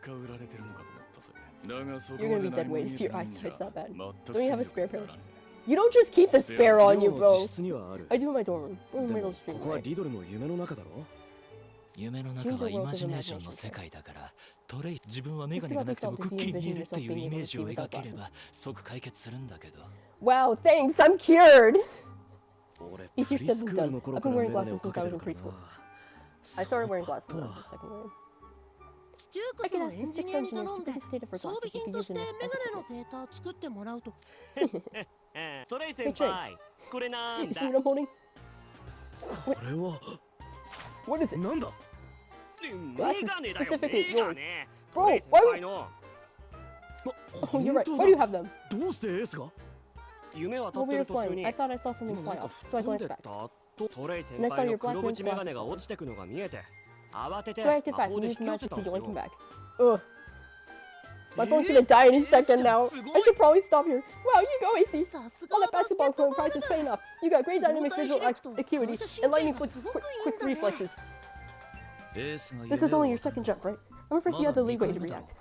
gonna be dead weight if your eyesight's that bad. Don't you have a spare pair? You don't just keep the spare on you, bro. I do in my dorm room. We're in Riddle's dream, right? 夢の中はイマジネーションの世界だから、トレイ、自分はメガネがなくてもくっきり見えるっていうイメージを描ければ即解決するんだけど。Wow, thanks, I'm cured! Easier said than done. I've been wearing glasses since I was in preschool. I started wearing glasses when I was in second grade. I can ask the 6 engineers to get his data for glasses you could use in as a Hey, Trey. You see what I'm holding? What is it? Glasses, specifically yours. Bro, why would... Oh, you're right. Why do you have them? While we were flying, I thought I saw something fly off, so I glanced back. And I saw your black rimmed glasses falling. So I acted fast and used magic to yoink him back. Ugh. My phone's gonna die any second now. I should probably stop here. Wow, you go, AC! All that basketball court practice paying off. You got great dynamic visual acuity and lightning quick reflexes. This is only your second jump, right? I'm impressed you had the leeway to react.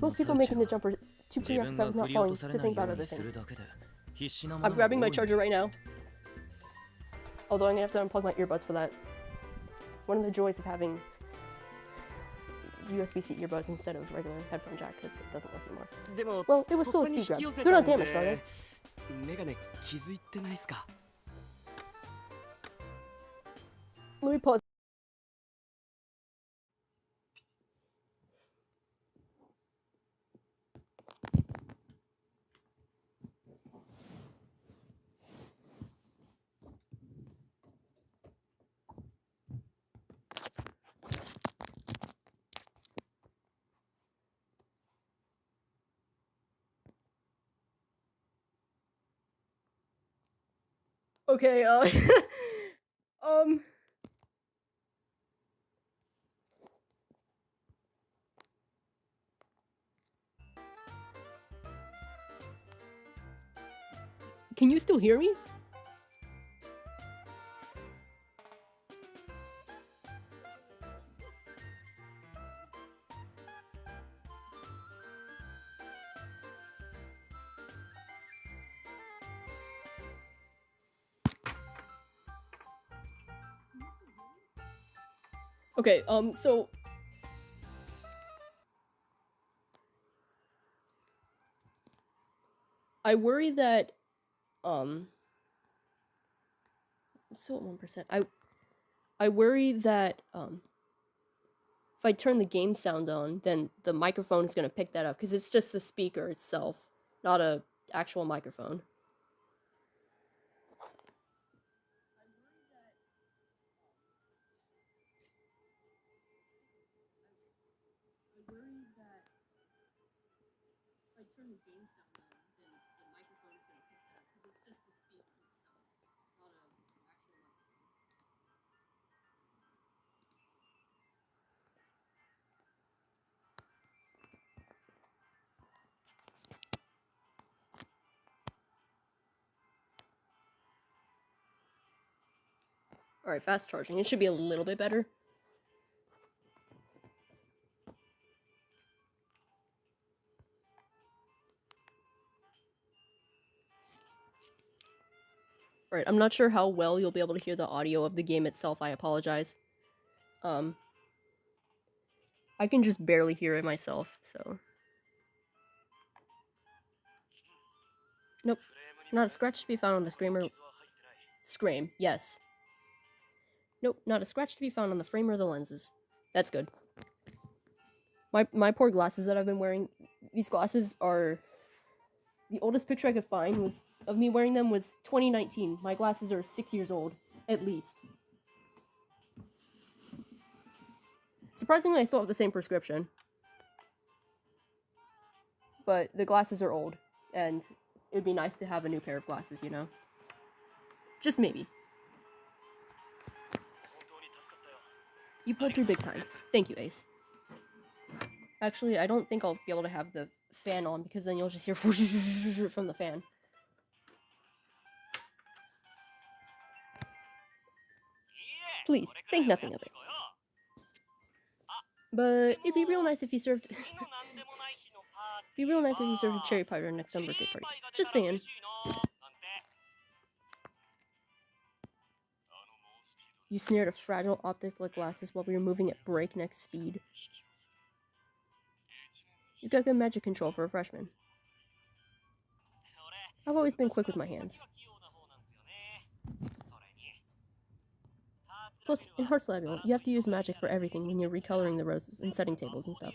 Most people making the jump are too preoccupied with not falling to think about other things. I'm grabbing my charger right now. Although I'm gonna have to unplug my earbuds for that. One of the joys of having USB-C earbuds instead of regular headphone jack, because it doesn't work anymore. Well, it was still a speed grab. They're not damaged, are they? Let me pause. Okay, Can you still hear me? Okay, so I worry that so at 1%. I worry that if I turn the game sound on, then the microphone is gonna pick that up because it's just the speaker itself, not a actual microphone. Alright, fast charging. It should be a little bit better. Alright, I'm not sure how well you'll be able to hear the audio of the game itself. I apologize. I can just barely hear it myself, so... Nope. Not a scratch to be found on the Scream, yes. Nope, not a scratch to be found on the frame or the lenses. That's good. My poor glasses that I've been wearing, these glasses are... The oldest picture I could find was of me wearing them was 2019. My glasses are 6 years old, at least. Surprisingly, I still have the same prescription. But the glasses are old, and it'd be nice to have a new pair of glasses, you know? Just maybe. You pulled through big time. Thank you, Ace. Actually, I don't think I'll be able to have the fan on, because then you'll just hear from the fan. Please, think nothing of it. But it'd be real nice if you served... be real nice if you served a cherry pie at our next birthday party. Just saying. You snared a fragile optic like glasses while we were moving at breakneck speed. You've got good magic control for a freshman. I've always been quick with my hands. Plus, in Hearts Labial, you have to use magic for everything when you're recoloring the roses and setting tables and stuff.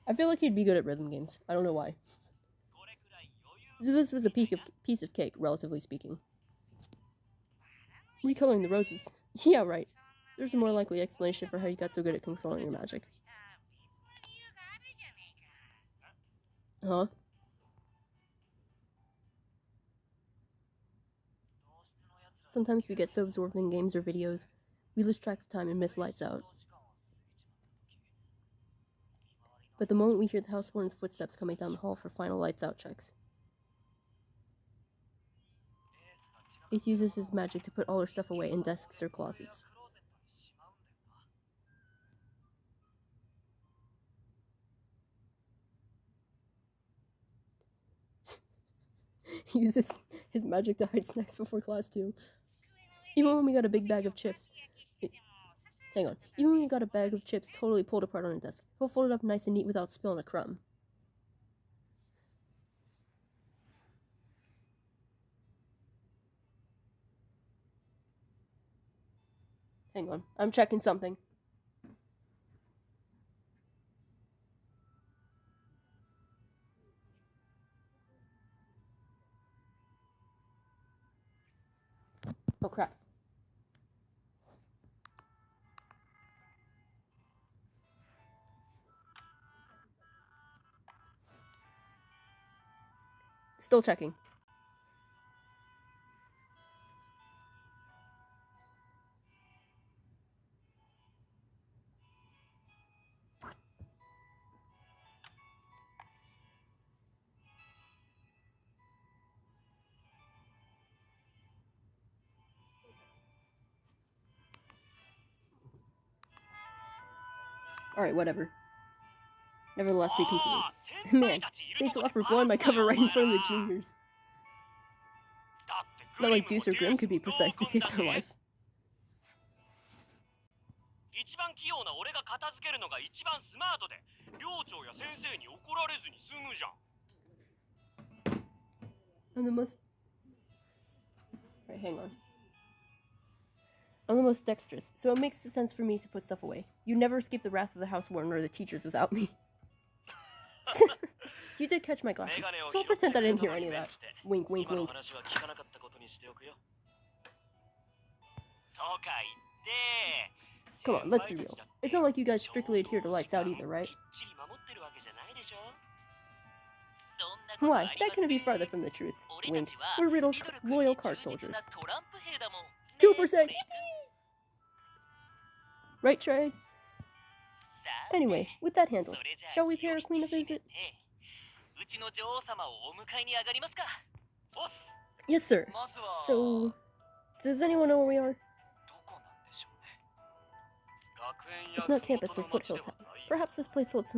I feel like he'd be good at rhythm games. I don't know why. This was a piece of cake, relatively speaking. Recoloring the roses. Yeah, right. There's a more likely explanation for how you got so good at controlling your magic. Huh? Sometimes we get so absorbed in games or videos, we lose track of time and miss lights out. But the moment we hear the house warden's footsteps coming down the hall for final lights out checks, Ace uses his magic to put all her stuff away in desks or closets. He uses his magic to hide snacks before class too. Even when we got a big bag of chips. Hang on. Even when we got a bag of chips totally pulled apart on a desk, he'll fold it up nice and neat without spilling a crumb. Hang on. I'm checking something. Oh crap. Still checking. Alright, whatever. Nevertheless, we continue. Man, thanks a lot for blowing my cover right in front of the juniors. Not like Deuce or Grimm could be precise to save their life. I'm the most... Right, hang on. I'm the most dexterous, so it makes sense for me to put stuff away. You never escape the wrath of the house warden or the teachers without me. You did catch my glasses, so I'll pretend I didn't hear any of that. Wink, wink, wink. Come on, let's be real. It's not like you guys strictly adhere to lights out either, right? Why? That couldn't be farther from the truth. Wink. We're Riddle's loyal card soldiers. 2%! Right, Trey? Anyway, with that handled, shall we pay our queen a visit? Yes, sir. So, does anyone know where we are? It's not campus or Foothill Town. Perhaps this place holds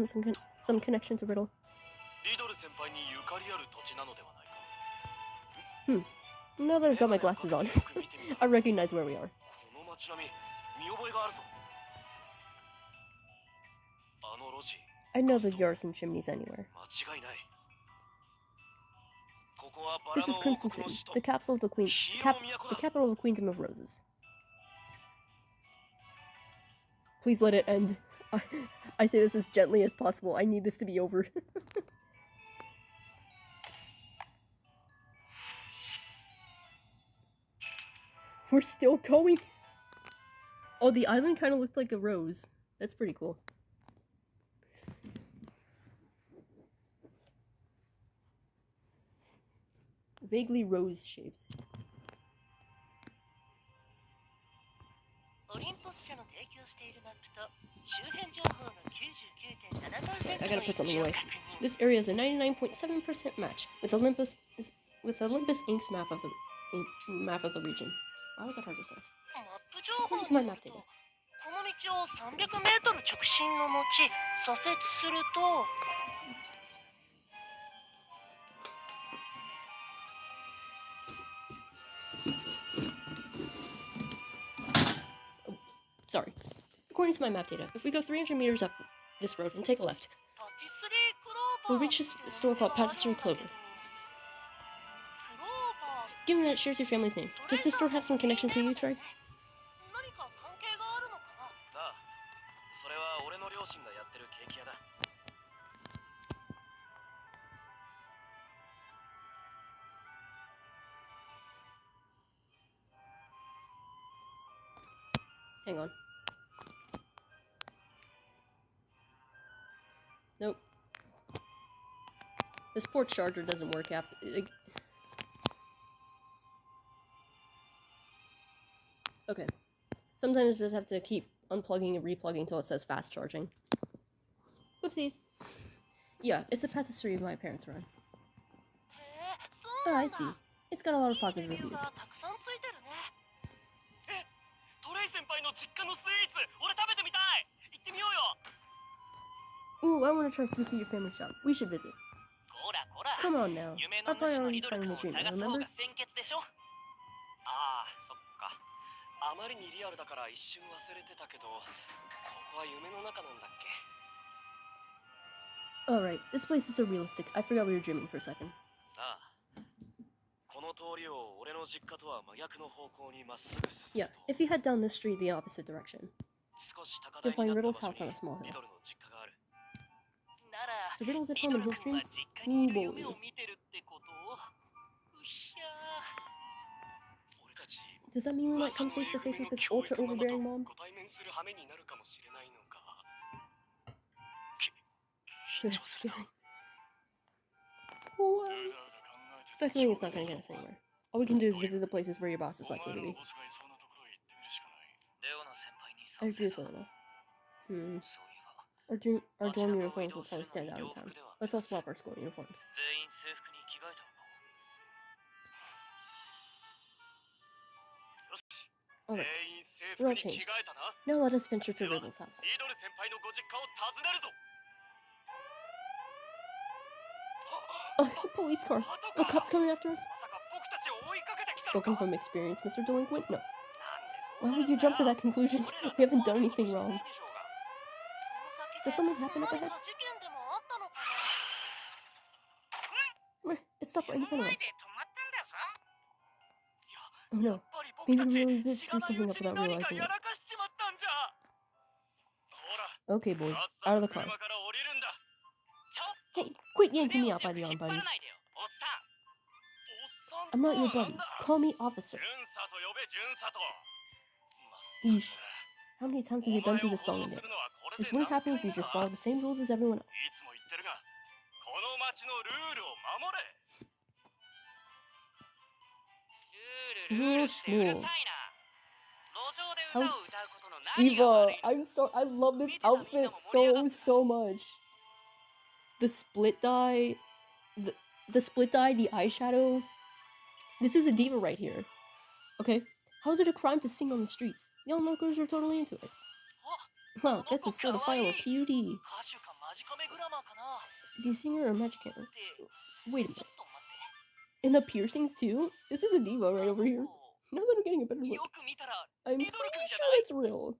some connection to Riddle. Now that I've got my glasses on, I recognize where we are. I know there's yards and chimneys anywhere. This is Crimson City, the capital of the capital of the Queendom of Roses. Please let it end. I say this as gently as possible. I need this to be over. We're still going. Oh, the island kind of looked like a rose. That's pretty cool. Vaguely rose-shaped. Right, I gotta put something away. This area is a 99.7% match with Olympus Inc.'s map of the region. Why was that hard to say? According to my map data. この道を300メートル直進の後左折すると Sorry. According to my map data, if we go 300 meters up this road and take a left, we'll reach a store called Patisserie Clover. Given that it shares your family's name, does this store have some connection to you, Trey? Hang on. Nope. The sports charger doesn't work after. Okay. Sometimes you just have to keep unplugging and replugging until it says fast charging. Whoopsies. Yeah, it's a patisserie my parents run. Oh, I see. It's got a lot of positive reviews. Ooh, I want to try sweets at your family shop. We should visit. Come on now. Our priority is finding the dreamer, remember? あまりにリアルだから一瞬忘れてたけど、ここは夢の中なんだっけ? Alright, this place is so realistic. I forgot we were dreaming for a second. ああ。この通りを俺の実家とは真逆の方向にまっすぐ進むと。Yeah, if you head down this street the opposite direction, you'll find Riddle's house on a small hill. So Riddle's at home in his dream? Ooh, boy. Does that mean we might come face to face with this ultra overbearing mom? That's scary. What? Speculating it's not gonna get us anywhere. All we can do is visit the places where your boss is likely to be. I agree with Lena. Our dorm uniforms will probably stand out in time. Let's all swap our school uniforms. Alright, we're all changed. Now let us venture to Riddle's house. A police car! The cops coming after us? Spoken from experience, Mr. Delinquent? No. Why would you jump to that conclusion? We haven't done anything wrong. Does something happen up ahead? It stopped right in front of us. Oh no. Maybe we really did screw something up without realizing it. Okay, boys. Out of the car. Hey, quit yanking me out by the arm, buddy. I'm not your buddy. Call me officer. Yeesh. How many times have we been through this song and dance? This wouldn't happen if you just follow the same rules as everyone else. Rules. How Diva, I love this outfit so much. The split dye, the split dye, the eyeshadow. This is a diva right here. Okay, how is it a crime to sing on the streets? Young locals are totally into it. Wow, that's a certifiable cutie. Is he a singer or a magic hammer? Wait a minute. And the piercings too? This is a diva right over here. Now that I'm getting a better look, I'm pretty sure it's Riddle.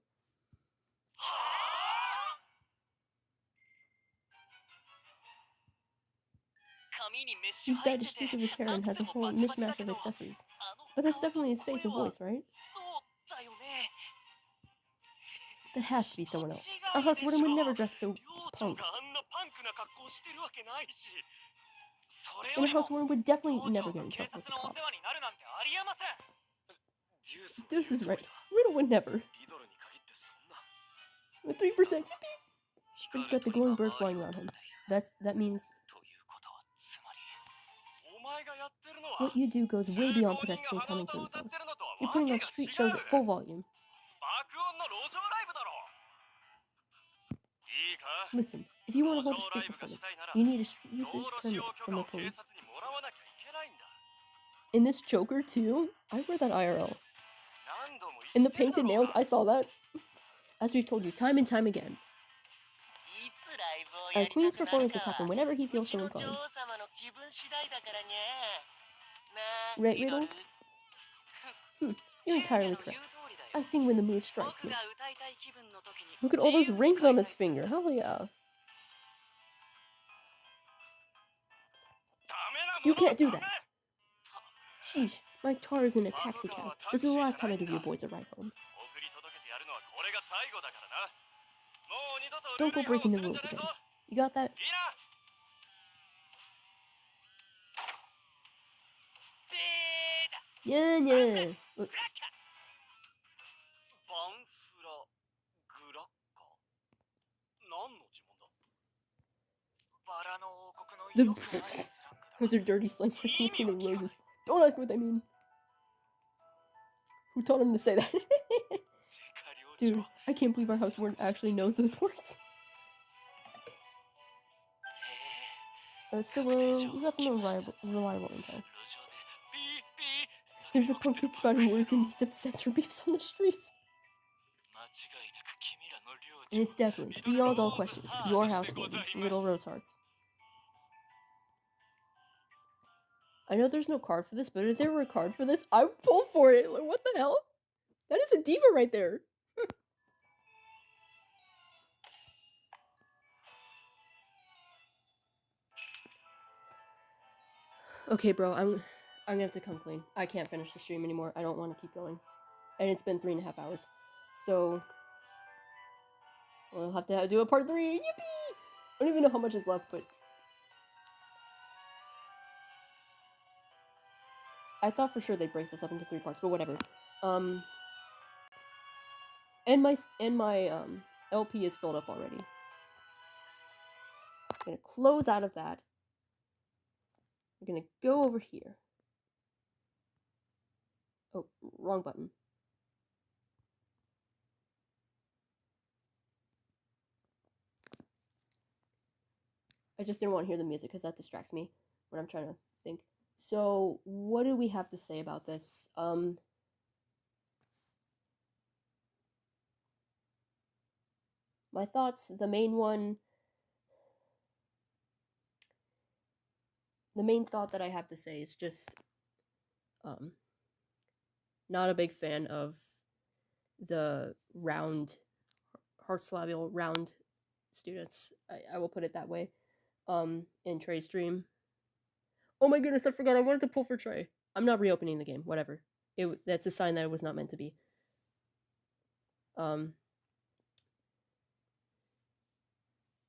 He's dyed a streak of his hair and has a whole mishmash of accessories. But that's definitely his face and voice, right? That has to be someone else. Our housewarden would never dress so punk. And our housewarden would definitely never get in trouble with the cops. Deuce is right. Riddle would never. With 3%, yippee! But he's got the glowing bird flying around him. That means... What you do goes way beyond pedestrians humming to themselves. You're putting on street shows at full volume. Listen, if you want to hold a street performance, you need a street usage permit from the police. In this choker too? I wear that IRL. And the painted nails, I saw that. As we've told you time and time again. Queen's performances happen whenever he feels so inclined. Right, Riddle? You're entirely correct. I sing when the mood strikes me. Look at all those rings on his finger. Hell yeah. You can't do that. Sheesh, my car is in a taxi cab. This is the last time I give you boys a ride home. Don't go breaking the rules again. You got that? Yeah, yeah. Look. Those are dirty slang words in the Kingdom of Roses. Don't ask what they mean. Who taught him to say that? Dude, I can't believe our house warden actually knows those words. So, we got some reliable intel. There's a punk kid spouting words and needs of censor beefs on the streets. And it's definitely, beyond all questions, your house warden, Riddle Rosehearts. I know there's no card for this, but if there were a card for this, I would pull for it. Like, what the hell? That is a diva right there. Okay, bro, I'm gonna have to come clean. I can't finish the stream anymore. I don't want to keep going. And it's been 3.5 hours. So, we'll have to do a part 3. Yippee! I don't even know how much is left, but... I thought for sure they'd break this up into 3 parts, but whatever. And my LP is filled up already. I'm gonna close out of that. We're gonna go over here. Oh, wrong button. I just didn't want to hear the music because that distracts me when I'm trying to think. So, what do we have to say about this? My thoughts, the main thought that I have to say is just, not a big fan of the Heartslavial round students. I will put it that way. In Trey's stream. Oh my goodness, I forgot. I wanted to pull for Trey. I'm not reopening the game. Whatever. That's a sign that it was not meant to be.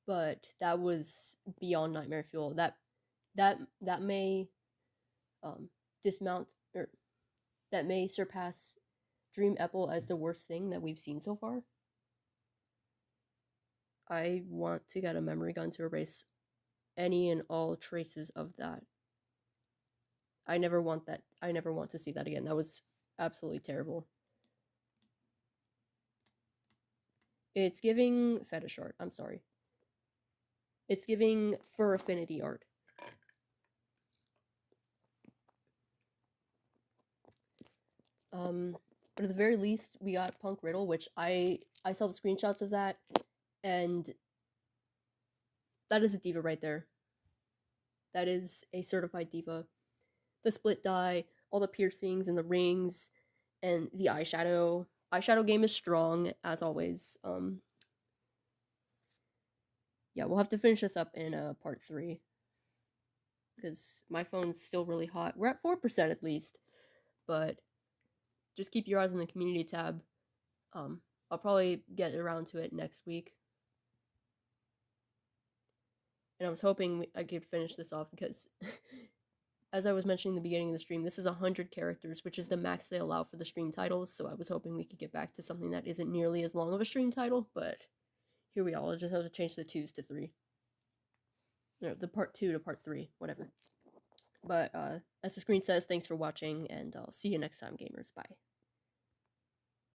But that was beyond nightmare fuel. That may dismount, or that may surpass Dream Apple as the worst thing that we've seen so far. I want to get a memory gun to erase any and all traces of that. I never want that. I never want to see that again. That was absolutely terrible. It's giving fetish art. I'm sorry. It's giving fur affinity art. But at the very least, we got Punk Riddle, which I saw the screenshots of that, and that is a diva right there. That is a certified diva. The split dye, all the piercings and the rings, and the eyeshadow. Eyeshadow game is strong, as always. Yeah, we'll have to finish this up in part 3. Because my phone's still really hot. We're at 4% at least. But just keep your eyes on the community tab. I'll probably get around to it next week. And I was hoping I could finish this off because, as I was mentioning in the beginning of the stream, this is 100 characters, which is the max they allow for the stream titles, so I was hoping we could get back to something that isn't nearly as long of a stream title, but here we are. I'll just have to change the 2s to 3. No, the part 2 to part 3, whatever. But, as the screen says, thanks for watching, and I'll see you next time, gamers. Bye.